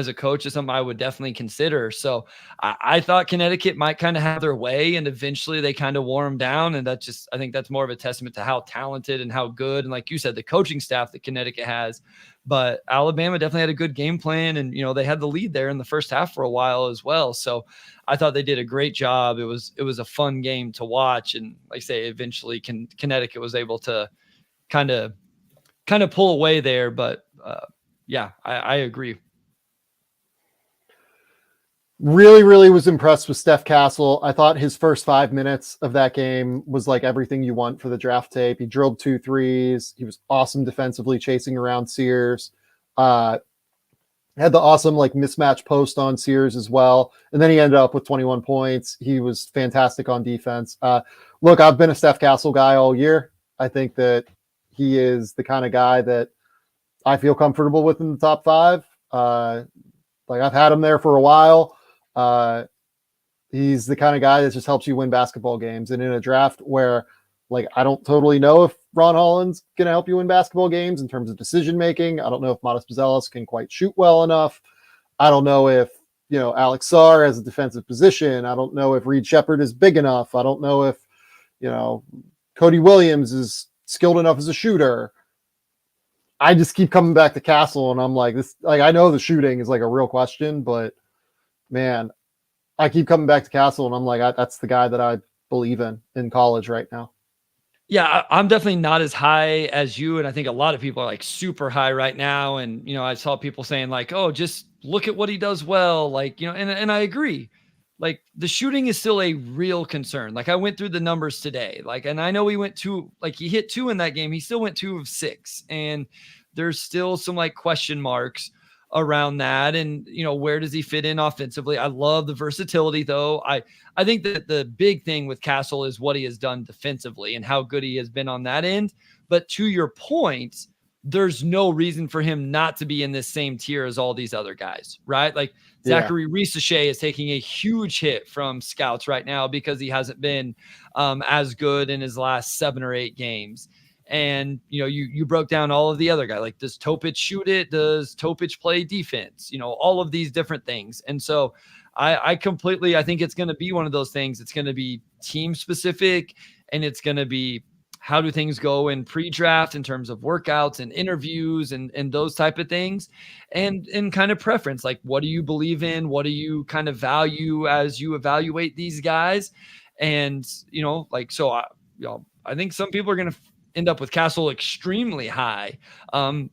a coach is something I would definitely consider. So I thought Connecticut might kind of have their way, and eventually they kind of wore them down. And I think that's more of a testament to how talented and how good, and like you said, the coaching staff that Connecticut has. But Alabama definitely had a good game plan, and, they had the lead there in the first half for a while as well. So I thought they did a great job. It was a fun game to watch. And, like I say, eventually Connecticut was able to kind of pull away there. But yeah, I agree. Really, really was impressed with Steph Castle. I thought his first 5 minutes of that game was like everything you want for the draft tape. He drilled 2 threes. He was awesome defensively, chasing around Sears. Had the awesome, like, mismatch post on Sears as well. And then he ended up with 21 points. He was fantastic on defense. Look, I've been a Steph Castle guy all year. I think that he is the kind of guy that I feel comfortable with in the top 5. Like, I've had him there for a while. He's the kind of guy that just helps you win basketball games. And in a draft where, like, I don't totally know if Ron Holland's going to help you win basketball games in terms of decision-making. I don't know if Modest Buzelis can quite shoot well enough. I don't know if, Alex Sarr has a defensive position. I don't know if Reed Shepherd is big enough. I don't know if, Cody Williams is skilled enough as a shooter. I just keep coming back to Castle, and I'm like, I know the shooting is, like, a real question, but man, I keep coming back to Castle, and I'm like, that's the guy that I believe in college right now. Yeah, I'm definitely not as high as you, and I think a lot of people are, like, super high right now. And, I saw people saying, like, oh, just look at what he does well. Like, and I agree. Like, the shooting is still a real concern. Like, I went through the numbers today. Like, and I know he hit 2 in that game. He still went 2 of 6. And there's still some, like, question marks around that. And, where does he fit in offensively? I love the versatility, though. I think that the big thing with Castle is what he has done defensively and how good he has been on that end. But to your point, there's no reason for him not to be in this same tier as all these other guys, right? Like, Zachary Risache is taking a huge hit from scouts right now because he hasn't been as good in his last 7 or 8 games. And, you broke down all of the other guys. Like, does Topic shoot it? Does Topic play defense? All of these different things. And so I think it's going to be one of those things. It's going to be team specific, and it's going to be how do things go in pre-draft in terms of workouts and interviews and those type of things, and kind of preference. Like, what do you believe in? What do you kind of value as you evaluate these guys? And, I think some people are going to end up with Castle extremely high,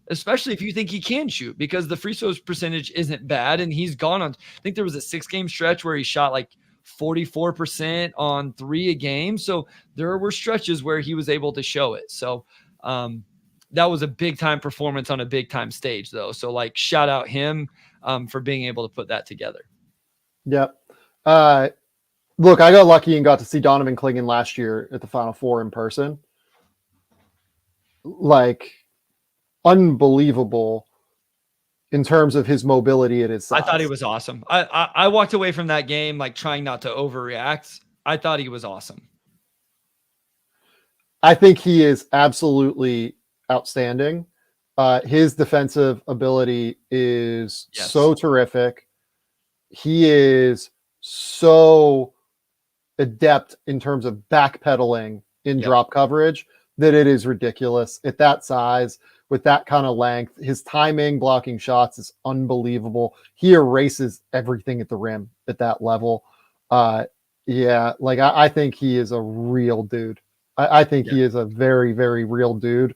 especially if you think he can shoot, because the free throws percentage isn't bad. And he's gone on, I think there was a 6-game stretch where he shot like 44% on 3 a game. So there were stretches where he was able to show it. So that was a big time performance on a big time stage though. So like shout out him for being able to put that together. Yep. Look, I got lucky and got to see Donovan Clingan last year at the Final Four in person. Like, unbelievable in terms of his mobility at his size. I thought he was awesome. I walked away from that game like trying not to overreact. I thought he was awesome. I think he is absolutely outstanding. His defensive ability is so terrific. He is so adept in terms of backpedaling in drop coverage that it is ridiculous at that size with that kind of length. His timing, blocking shots is unbelievable. He erases everything at the rim at that level. I think he is a real dude. I think he is a very, very real dude.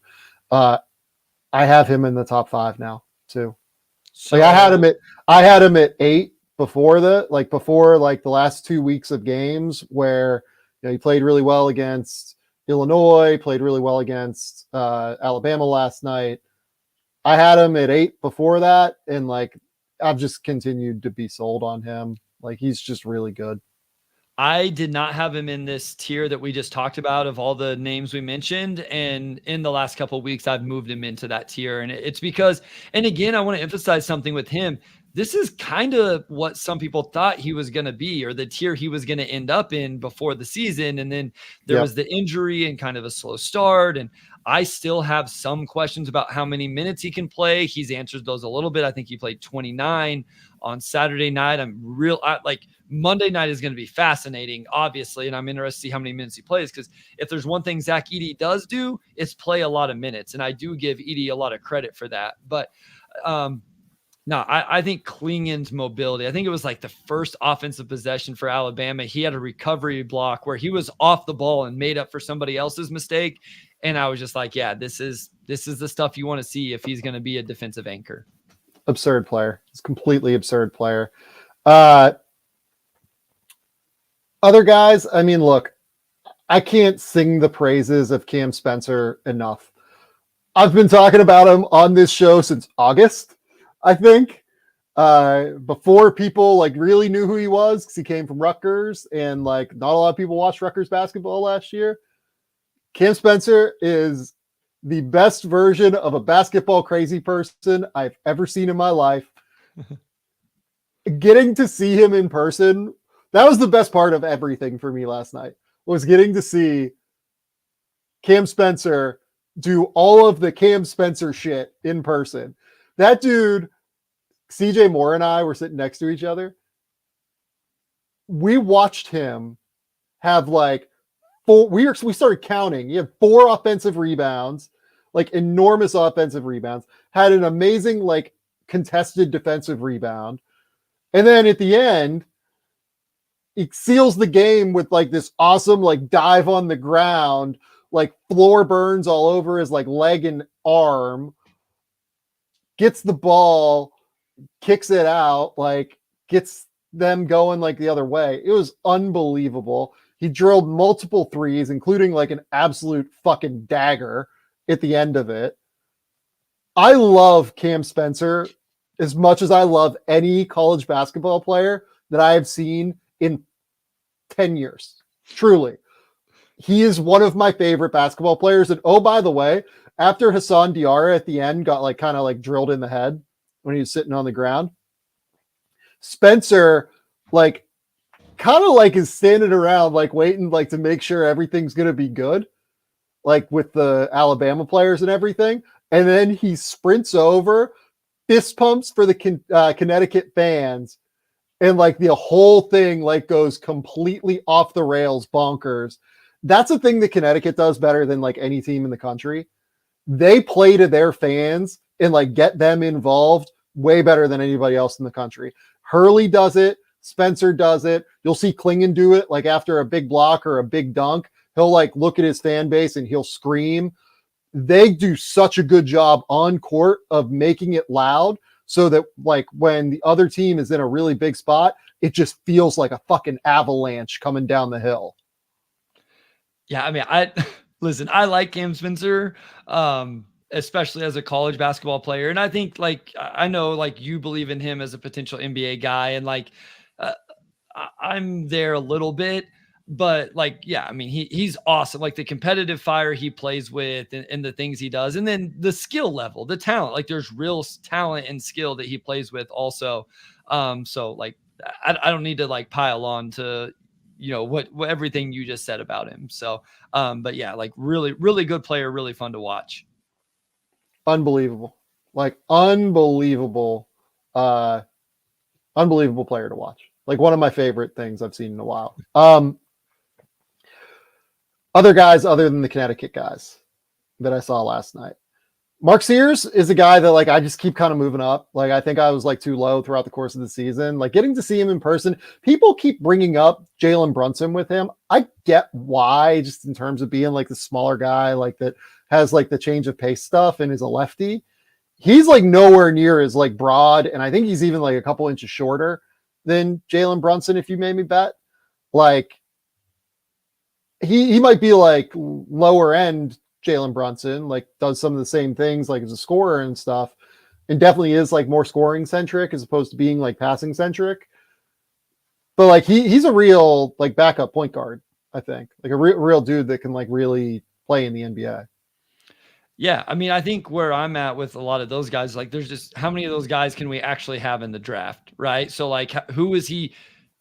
I have him in the top 5 now too. So like I had him at 8 before the last 2 weeks of games where he played really well against Illinois, played really well against Alabama last night. I had him at 8 before that, and like I've just continued to be sold on him. Like he's just really good. I did not have him in this tier that we just talked about of all the names we mentioned. And in the last couple of weeks, I've moved him into that tier. And it's because, and again, I want to emphasize something with him. This is kind of what some people thought he was going to be, or the tier he was going to end up in before the season. And then there was the injury and kind of a slow start. And I still have some questions about how many minutes he can play. He's answered those a little bit. I think he played 29 on Saturday night. Monday night is going to be fascinating, obviously. And I'm interested to see how many minutes he plays, because if there's one thing Zach Edey does do, it's play a lot of minutes. And I do give Edey a lot of credit for that. But, no, I think Clingan's mobility, I think it was like the first offensive possession for Alabama. He had a recovery block where he was off the ball and made up for somebody else's mistake. And I was just like, yeah, this is the stuff you want to see if he's going to be a defensive anchor. Absurd player. It's completely absurd player. Other guys, I mean, look, I can't sing the praises of Cam Spencer enough. I've been talking about him on this show since August. I think before people like really knew who he was, because he came from Rutgers, and like not a lot of people watched Rutgers basketball last year. Cam Spencer is the best version of a basketball crazy person I've ever seen in my life. Getting to see him in person, that was the best part of everything for me last night, was getting to see Cam Spencer do all of the Cam Spencer shit in person. That dude, CJ Moore and I were sitting next to each other. We watched him have like 4. We started counting. He had 4 offensive rebounds, like enormous offensive rebounds. Had an amazing like contested defensive rebound, and then at the end, he seals the game with like this awesome like dive on the ground, like floor burns all over his like leg and arm. Gets the ball, kicks it out, like gets them going like the other way. It was unbelievable. He drilled multiple threes, including like an absolute fucking dagger at the end of it. I love Cam Spencer as much as I love any college basketball player that I have seen in 10 years. Truly. He is one of my favorite basketball players. And oh, by the way, after Hassan Diarra at the end got like kind of like drilled in the head when he was sitting on the ground, Spencer like kind of like is standing around like waiting like to make sure everything's going to be good, like with the Alabama players and everything. And then he sprints over, fist pumps for the Connecticut fans. And like the whole thing like goes completely off the rails, bonkers. That's a thing that Connecticut does better than like any team in the country. They play to their fans and like get them involved way better than anybody else in the country. Hurley does it. Spencer does it. You'll see Clingan do it like after a big block or a big dunk. He'll like look at his fan base and he'll scream. they do such a good job on court of making it loud so that like when the other team is in a really big spot, it just feels like a fucking avalanche coming down the hill. Yeah, I mean, I listen, I like Cam Spencer, especially as a college basketball player. And I think like I know like you believe in him as a potential NBA guy, and like uh, I'm there a little bit, but like, yeah, I mean, he's awesome. Like the competitive fire he plays with and the things he does, and then the skill level, the talent, like there's real talent and skill that he plays with also. So like, I don't need to like pile on to, what everything you just said about him. So, but yeah, like really, really good player, really fun to watch. Unbelievable. Like unbelievable player to watch. Like one of my favorite things I've seen in a while. Other guys other than the Connecticut guys that I saw last night. Mark Sears is a guy that like I just keep kind of moving up. Like I think I was like too low throughout the course of the season. Like getting to see him in person. People keep bringing up Jalen Brunson with him. I get why, just in terms of being like the smaller guy, like that has like the change of pace stuff and is a lefty. He's like nowhere near as like broad, and I think he's even like a couple inches shorter than Jalen Brunson. If you made me bet, like he might be like lower end Jalen Brunson, like does some of the same things like as a scorer and stuff, and definitely is like more scoring centric as opposed to being like passing centric. But like he's a real like backup point guard, I think, like a real dude that can like really play in the NBA. Yeah, I mean, I think where I'm at with a lot of those guys, like there's just how many of those guys can we actually have in the draft, right? So like who is he?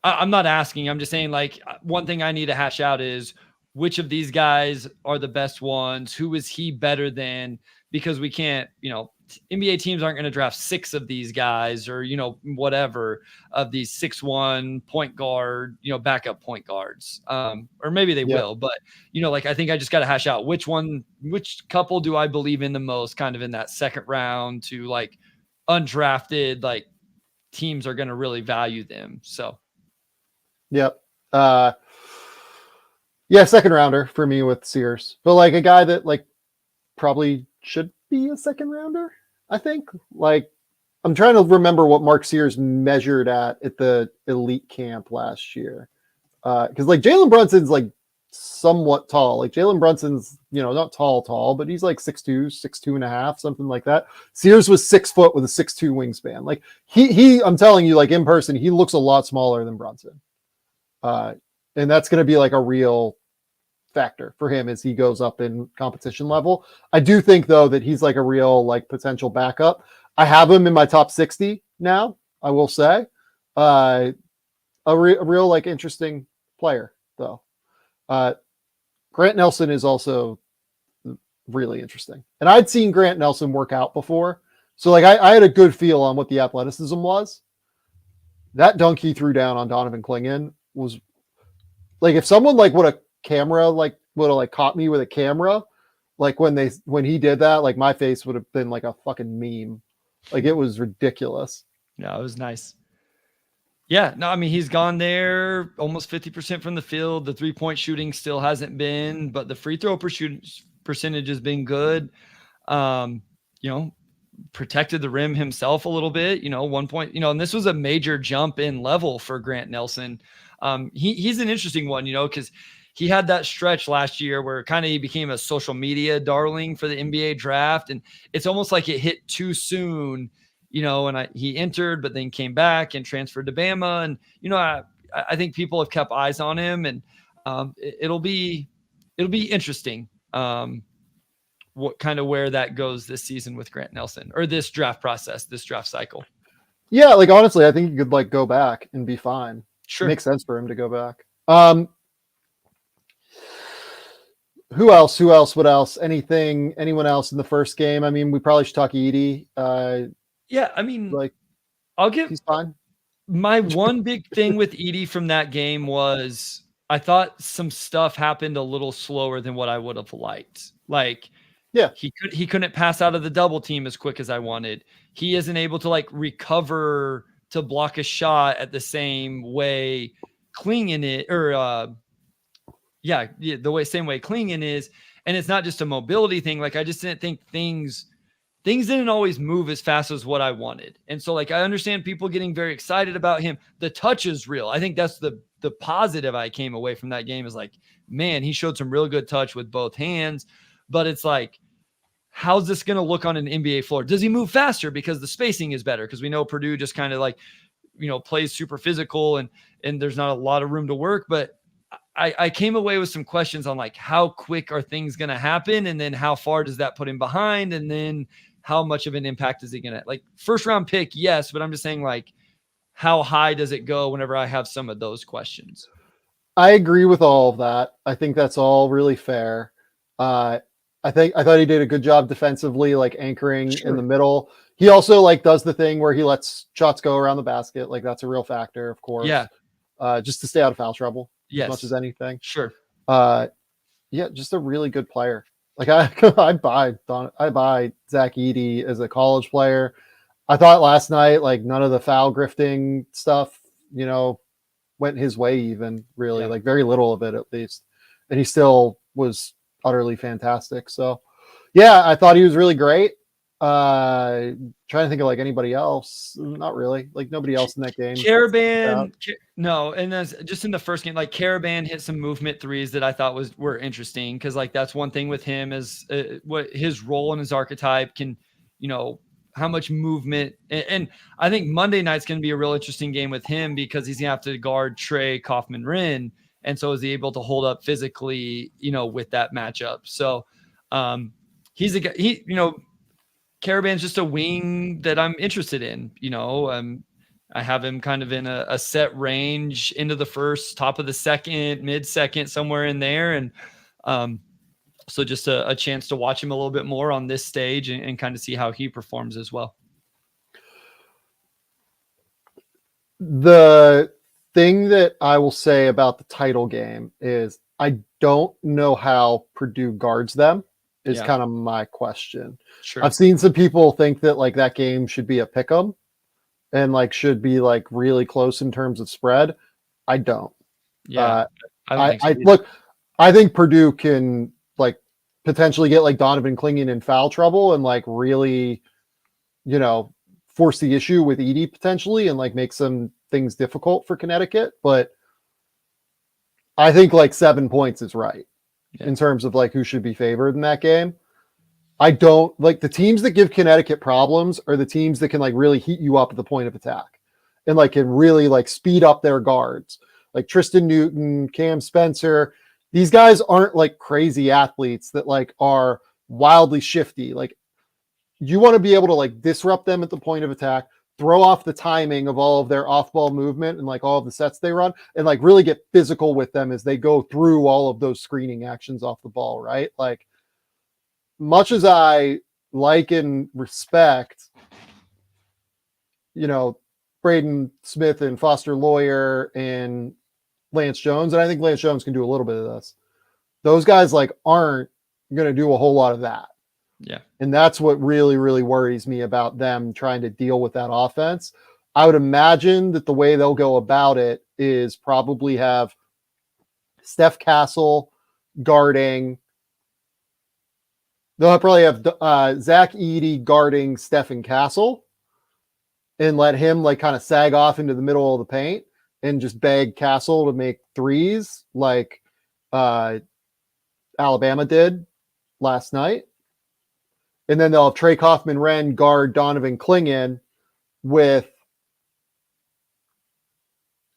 I'm not asking, I'm just saying like one thing I need to hash out is which of these guys are the best ones? Who is he better than? Because we can't, NBA teams aren't going to draft 6 of these guys or, whatever of these 6'1" point guard, backup point guards. Or maybe they will, but like, I think I just got to hash out which couple do I believe in the most kind of in that second round to like undrafted, like teams are going to really value them. So. Yep. Yeah, second rounder for me with Sears, but like a guy that like probably should be a second rounder. I think like I'm trying to remember what Mark Sears measured at the elite camp last year. Cause like Jalen Brunson's like somewhat tall. Like Jalen Brunson's, not tall, but he's like 6'2", 6'2.5", something like that. Sears was 6 foot with a 6'2" wingspan. Like he, I'm telling you, like in person, he looks a lot smaller than Brunson. And that's going to be like a real factor for him as he goes up in competition level. I do think though that he's like a real like potential backup. I have him in my top 60 now, I will say. A real like interesting player though. Grant Nelson is also really interesting. And I'd seen Grant Nelson work out before. So like I had a good feel on what the athleticism was. That dunk he threw down on Donovan Clingan was like, if someone like would have caught me with a camera, like when he did that, like my face would have been like a fucking meme. Like it was ridiculous. No, it was nice. Yeah, no, I mean, he's gone there almost 50% from the field. The 3-point shooting still hasn't been, but the free throw percentage has been good. Protected the rim himself a little bit, 1 point, and this was a major jump in level for Grant Nelson. He's an interesting one, because he had that stretch last year where kind of he became a social media darling for the NBA draft. And it's almost like it hit too soon, and he entered, but then came back and transferred to Bama. And, I think people have kept eyes on him, and it'll be interesting. What kind of where that goes this season with Grant Nelson or this draft process, this draft cycle. Yeah. Like, honestly, I think you could like go back and be fine. Sure. It makes sense for him to go back. Who else? What else? Anyone else in the first game? I mean, we probably should talk Edie. Yeah. I mean, like he's fine. My one big thing with Edie from that game was I thought some stuff happened a little slower than what I would have liked. Like, yeah, he couldn't pass out of the double team as quick as I wanted. He isn't able to like recover to block a shot at the same way Clingan it or Yeah, same way Clingan is. And it's not just a mobility thing. Like, I just didn't think things didn't always move as fast as what I wanted. And so, like, I understand people getting very excited about him. The touch is real. I think that's the positive I came away from that game is like, man, he showed some real good touch with both hands. But it's like, how's this going to look on an NBA floor? Does he move faster because the spacing is better? Because we know Purdue just kind of like, plays super physical and there's not a lot of room to work. But I came away with some questions on like, how quick are things going to happen? And then how far does that put him behind? And then how much of an impact is he going to, like, first round pick? Yes. But I'm just saying, like, how high does it go whenever I have some of those questions? I agree with all of that. I think that's all really fair. I thought he did a good job defensively, like anchoring in the middle. He also like does the thing where he lets shots go around the basket. Like, that's a real factor, of course. Yeah. Just to stay out of foul trouble. Yes. As much as anything. Sure. Yeah, just a really good player. Like, I buy Zach Edey as a college player. I thought last night, like, none of the foul grifting stuff, went his way even, really. Like, very little of it, at least. And he still was utterly fantastic. So, yeah, I thought he was really great. Trying to think of like anybody else. Not really. Like, nobody else in that game. Caravan, no, and that's just in the first game. Like, Caravan hit some movement threes that I thought were interesting, because like that's one thing with him is what his role in his archetype can, how much movement. And I think Monday night's going to be a real interesting game with him, because he's gonna have to guard Trey Kaufman-Renn, and so is he able to hold up physically, with that matchup. So he's a guy. Caravan's just a wing that I'm interested in. I have him kind of in a set range into the first, top of the second, mid-second, somewhere in there. And so just a chance to watch him a little bit more on this stage and kind of see how he performs as well. The thing that I will say about the title game is I don't know how Purdue guards them. Is kind of my question. Sure. I've seen some people think that like that game should be a pick 'em and like should be like really close in terms of spread. I don't. Yeah. I think Purdue can like potentially get like Donovan Clingan in foul trouble and like really, force the issue with Edey potentially and like make some things difficult for Connecticut. But I think like 7 points is right. In terms of like who should be favored in that game. I don't like the teams that give Connecticut problems are the teams that can like really heat you up at the point of attack and like can really like speed up their guards. Like Tristan Newton, Cam Spencer, these guys aren't like crazy athletes that like are wildly shifty. Like, you want to be able to like disrupt them at the point of attack, throw off the timing of all of their off-ball movement and like all of the sets they run, and like really get physical with them as they go through all of those screening actions off the ball, right? Like, much as I like and respect, Braden Smith and Foster Lawyer and Lance Jones, and I think Lance Jones can do a little bit of this. Those guys like aren't going to do a whole lot of that. Yeah. And that's what really, really worries me about them trying to deal with that offense. I would imagine that the way they'll go about it is probably have Steph Castle guarding. They'll probably have Zach Edey guarding Stephen Castle and let him like kind of sag off into the middle of the paint and just beg Castle to make threes like Alabama did last night. And then they'll have Trey Kaufman-Renn guard Donovan Clingan with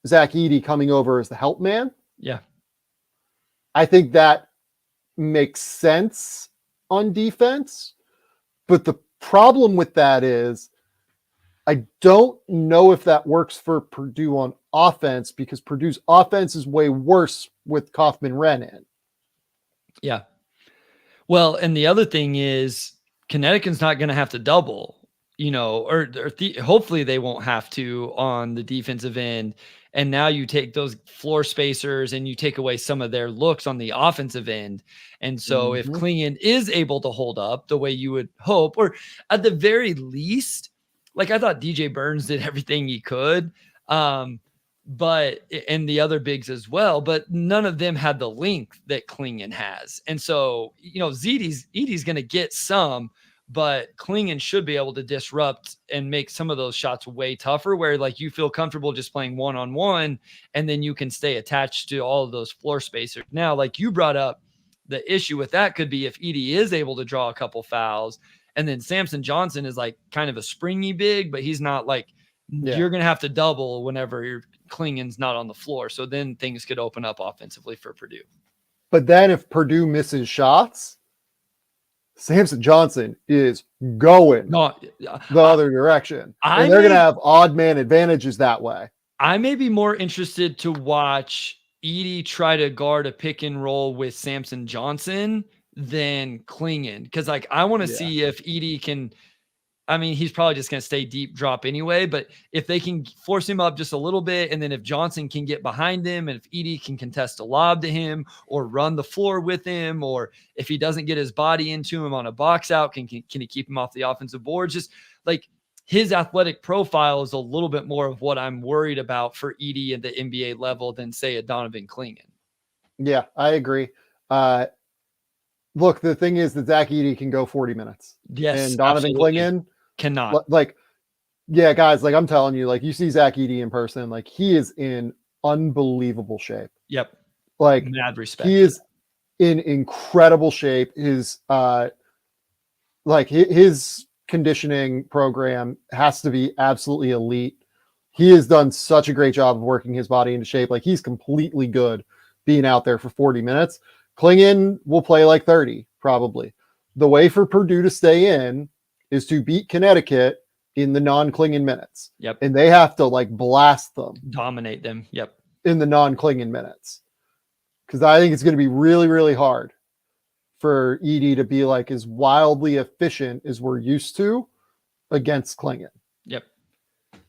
Zach Edey coming over as the help man. Yeah. I think that makes sense on defense. But the problem with that is I don't know if that works for Purdue on offense, because Purdue's offense is way worse with Kaufman-Renn in. Yeah. Well, and the other thing is Connecticut's not going to have to double, hopefully they won't have to on the defensive end. And now you take those floor spacers and you take away some of their looks on the offensive end. And so if Clingan is able to hold up the way you would hope, or at the very least, like I thought DJ Burns did everything he could. and the other bigs as well, but none of them had the length that Clingan has. And so, Edey's going to get some, but Clingan should be able to disrupt and make some of those shots way tougher, where like you feel comfortable just playing one-on-one, and then you can stay attached to all of those floor spacers. Now, like you brought up, the issue with that could be if Edey is able to draw a couple fouls, and then Samson Johnson is like kind of a springy big, but he's not like, you're going to have to double whenever your Clingan's not on the floor. So then things could open up offensively for Purdue. But then if Purdue misses shots, Samson Johnson is going the other direction. And they're going to have odd man advantages that way. I may be more interested to watch Edey try to guard a pick and roll with Samson Johnson than Clingan. Because like I want to see if Edey can. I mean, he's probably just going to stay deep drop anyway, but if they can force him up just a little bit, and then if Johnson can get behind him, and if Edey can contest a lob to him or run the floor with him, or if he doesn't get his body into him on a box out, can he keep him off the offensive boards? Just like his athletic profile is a little bit more of what I'm worried about for Edey at the NBA level than say a Donovan Clingan. Yeah, I agree. Look, the thing is that Zach Edey can go 40 minutes. Yes. And Donovan Clingan cannot. Like, yeah, guys, like I'm telling you, like you see Zach Edey in person, like he is in unbelievable shape. Yep. Like mad respect. He is in incredible shape. His his conditioning program has to be absolutely elite. He has done such a great job of working his body into shape. Like he's completely good being out there for 40 minutes. Clingan will play like 30 probably. The way for Purdue to stay in is to beat Connecticut in the non-Clingan minutes. Yep. And they have to like blast them. Dominate them. Yep. In the non-Clingan minutes. Because I think it's going to be really, really hard for Edey to be like as wildly efficient as we're used to against Clingan. Yep.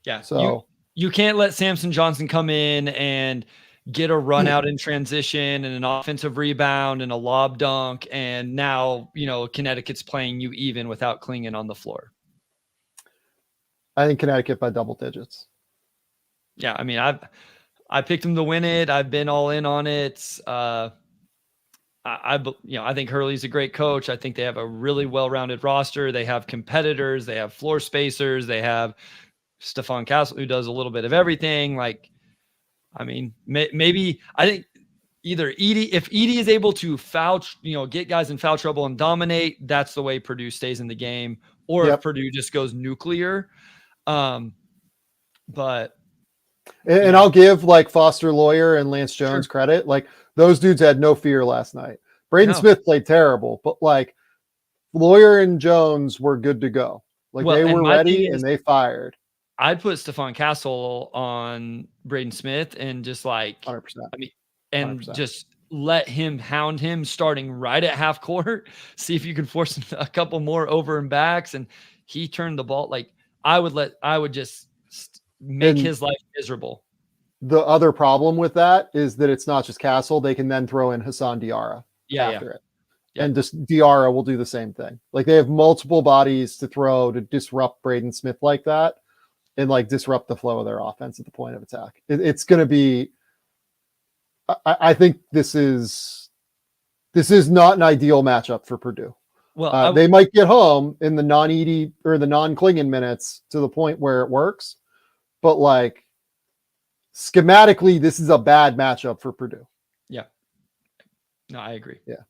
Yeah. So you can't let Samson Johnson come in and get a run out in transition and an offensive rebound and a lob dunk. And now, Connecticut's playing you even without Clingan on the floor. I think Connecticut by double digits. Yeah. I mean, I picked them to win it. I've been all in on it. I think Hurley's a great coach. I think they have a really well-rounded roster. They have competitors. They have floor spacers. They have Stephon Castle, who does a little bit of everything. Like, I mean, maybe I think either if Edey is able to get guys in foul trouble and dominate, that's the way Purdue stays in the game. Or if Purdue just goes nuclear. But I'll give like Foster Lawyer and Lance Jones credit. Like those dudes had no fear last night. Braden Smith played terrible, but like Lawyer and Jones were good to go. Like they were ready and they fired. I'd put Stephon Castle on Braden Smith and just like 100%. I mean, and 100%. Just let him hound him starting right at half court. See if you can force a couple more over and backs. And he turned the ball. Like I would just make his life miserable. The other problem with that is that it's not just Castle. They can then throw in Hassan Diarra after it. Yep. And just Diarra will do the same thing. Like they have multiple bodies to throw to disrupt Braden Smith like that. And like disrupt the flow of their offense at the point of attack. It's going to be. I think this is not an ideal matchup for Purdue. Well, they might get home in the non-Edey or the non-Clingan minutes to the point where it works, but like schematically, this is a bad matchup for Purdue. Yeah. No, I agree. Yeah.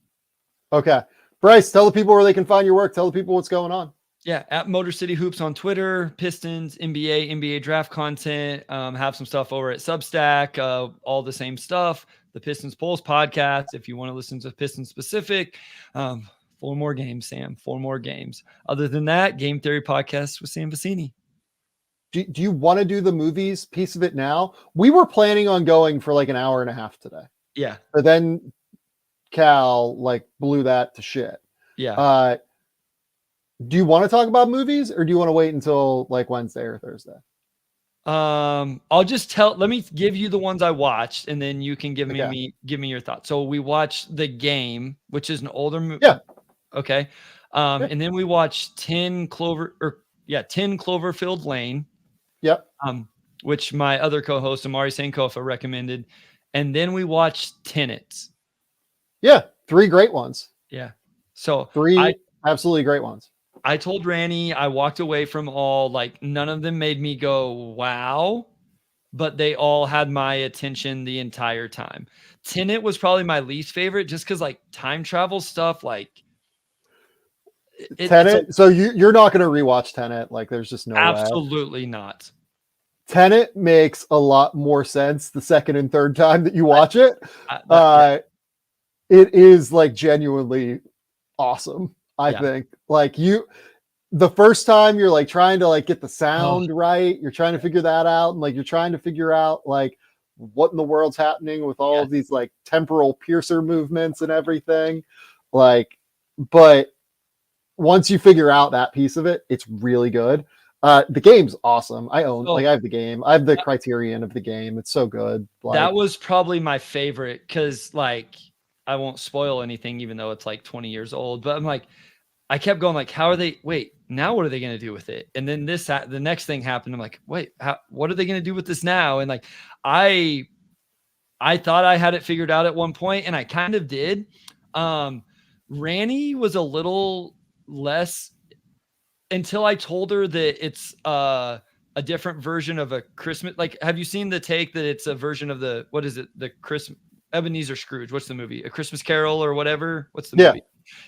Okay, Bryce, tell the people where they can find your work. Tell the people what's going on. Yeah, at Motor City Hoops on Twitter, Pistons, NBA draft content, have some stuff over at Substack, all the same stuff. The Pistons Pulse podcast, if you want to listen to Pistons specific. 4 more games, Sam, 4 more games. Other than that, Game Theory podcast with Sam Vecenie. Do you want to do the movies piece of it now? We were planning on going for like an hour and a half today. Yeah. But then Cal like blew that to shit. Yeah. Do you want to talk about movies or do you want to wait until like Wednesday or Thursday? I'll just let me give you the ones I watched and then you can give me your thoughts. So we watched The Game, which is an older movie. Yeah. Okay. And then we watched 10 Cloverfield Lane. Yep. which my other co-host Amari Sankofa recommended, and then we watched Tenet. Yeah, 3 great ones. Yeah, so 3 absolutely great ones. I told Ranny I walked away from all, like, none of them made me go wow, but they all had my attention the entire time. Tenet was probably my least favorite, just because like time travel stuff, like Tenet. So you're not going to rewatch Tenet. Like, there's just no way. Absolutely not. Tenet makes a lot more sense the second and third time that you watch it. It is like genuinely awesome. I think like the first time you're like trying to like get the sound right. You're trying to figure that out. And like, you're trying to figure out like what in the world's happening with all of these like temporal piercer movements and everything. Like, but once you figure out that piece of it, it's really good. The game's awesome. I have the game. I have the Criterion of the game. It's so good. Like, that was probably my favorite, because like I won't spoil anything, even though it's like 20 years old. But I'm like, I kept going like, how are they? Wait, now what are they going to do with it? And then the next thing happened. I'm like, wait, what are they going to do with this now? And like, I thought I had it figured out at one point, and I kind of did. Ranny was a little less, until I told her that it's a different version of a Christmas. Like, have you seen the take that it's a version of the, what is it? The Christmas Ebenezer Scrooge. What's the movie? A Christmas Carol or whatever. What's the movie?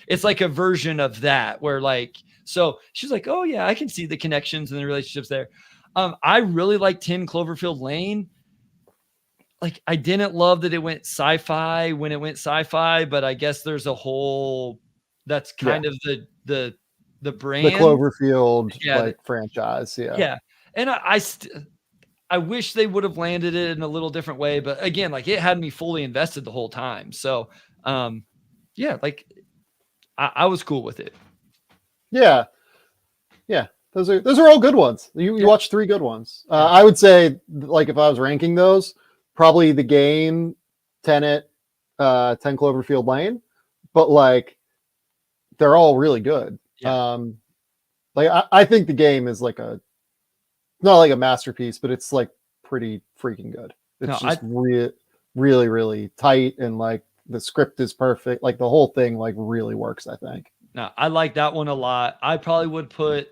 It's like a version of that where like, so she's like, oh yeah, I can see the connections and the relationships there. I really like 10 Cloverfield Lane. Like, I didn't love that it went sci-fi when it went sci-fi, but I guess there's a whole, that's kind of the brand, the Cloverfield like franchise. Yeah. And I wish they would have landed it in a little different way, but again, like, it had me fully invested the whole time. So, like I was cool with it. Yeah. Those are all good ones. You watched 3 good ones. I would say, like, if I was ranking those, probably the game, Tenet, 10 Cloverfield Lane, but like, they're all really good. Like, I think the game is like not like a masterpiece, but it's like pretty freaking good. It's really, really tight, and like the script is perfect. Like, the whole thing like really works, I think. No, I like that one a lot. I probably would put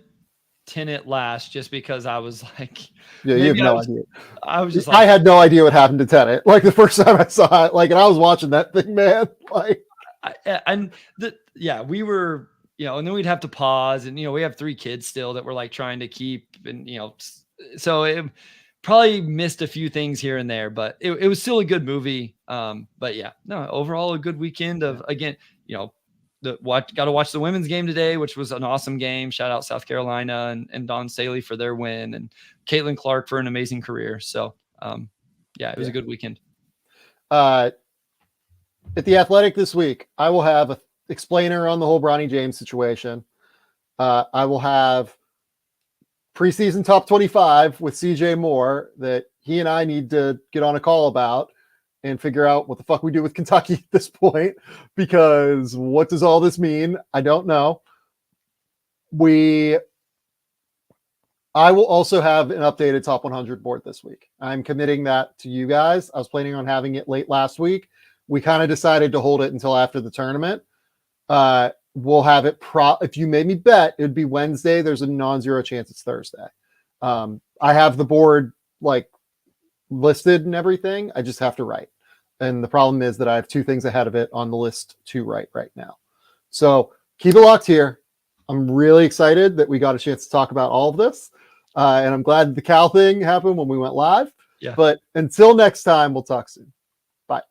Tenet last, just because I was like, you have no idea. I was just like, I had no idea what happened to Tenet. Like, the first time I saw it, like, and I was watching that thing, man. Like, we were, and then we'd have to pause, and we have 3 kids still that we're like trying to keep, and so it probably missed a few things here and there, but it was still a good movie. But yeah, no, overall a good weekend of, again, got to watch the women's game today, which was an awesome game. Shout out South Carolina and Dawn Staley for their win, and Caitlin Clark for an amazing career. So it was a good weekend. At The Athletic this week, I will have an explainer on the whole Bronny James situation. I will have preseason top 25 with CJ Moore that he and I need to get on a call about and figure out what the fuck we do with Kentucky at this point, because what does all this mean? I don't know. I will also have an updated top 100 board this week. I'm committing that to you guys. I was planning on having it late last week. We kind of decided to hold it until after the tournament. We'll have it if you made me bet, it would be Wednesday. There's a non-zero chance it's Thursday. I have the board like listed and everything. I just have to write. And the problem is that I have 2 things ahead of it on the list to write right now. So keep it locked here. I'm really excited that we got a chance to talk about all of this. And I'm glad the Cal thing happened when we went live. Yeah. But until next time, we'll talk soon. Bye.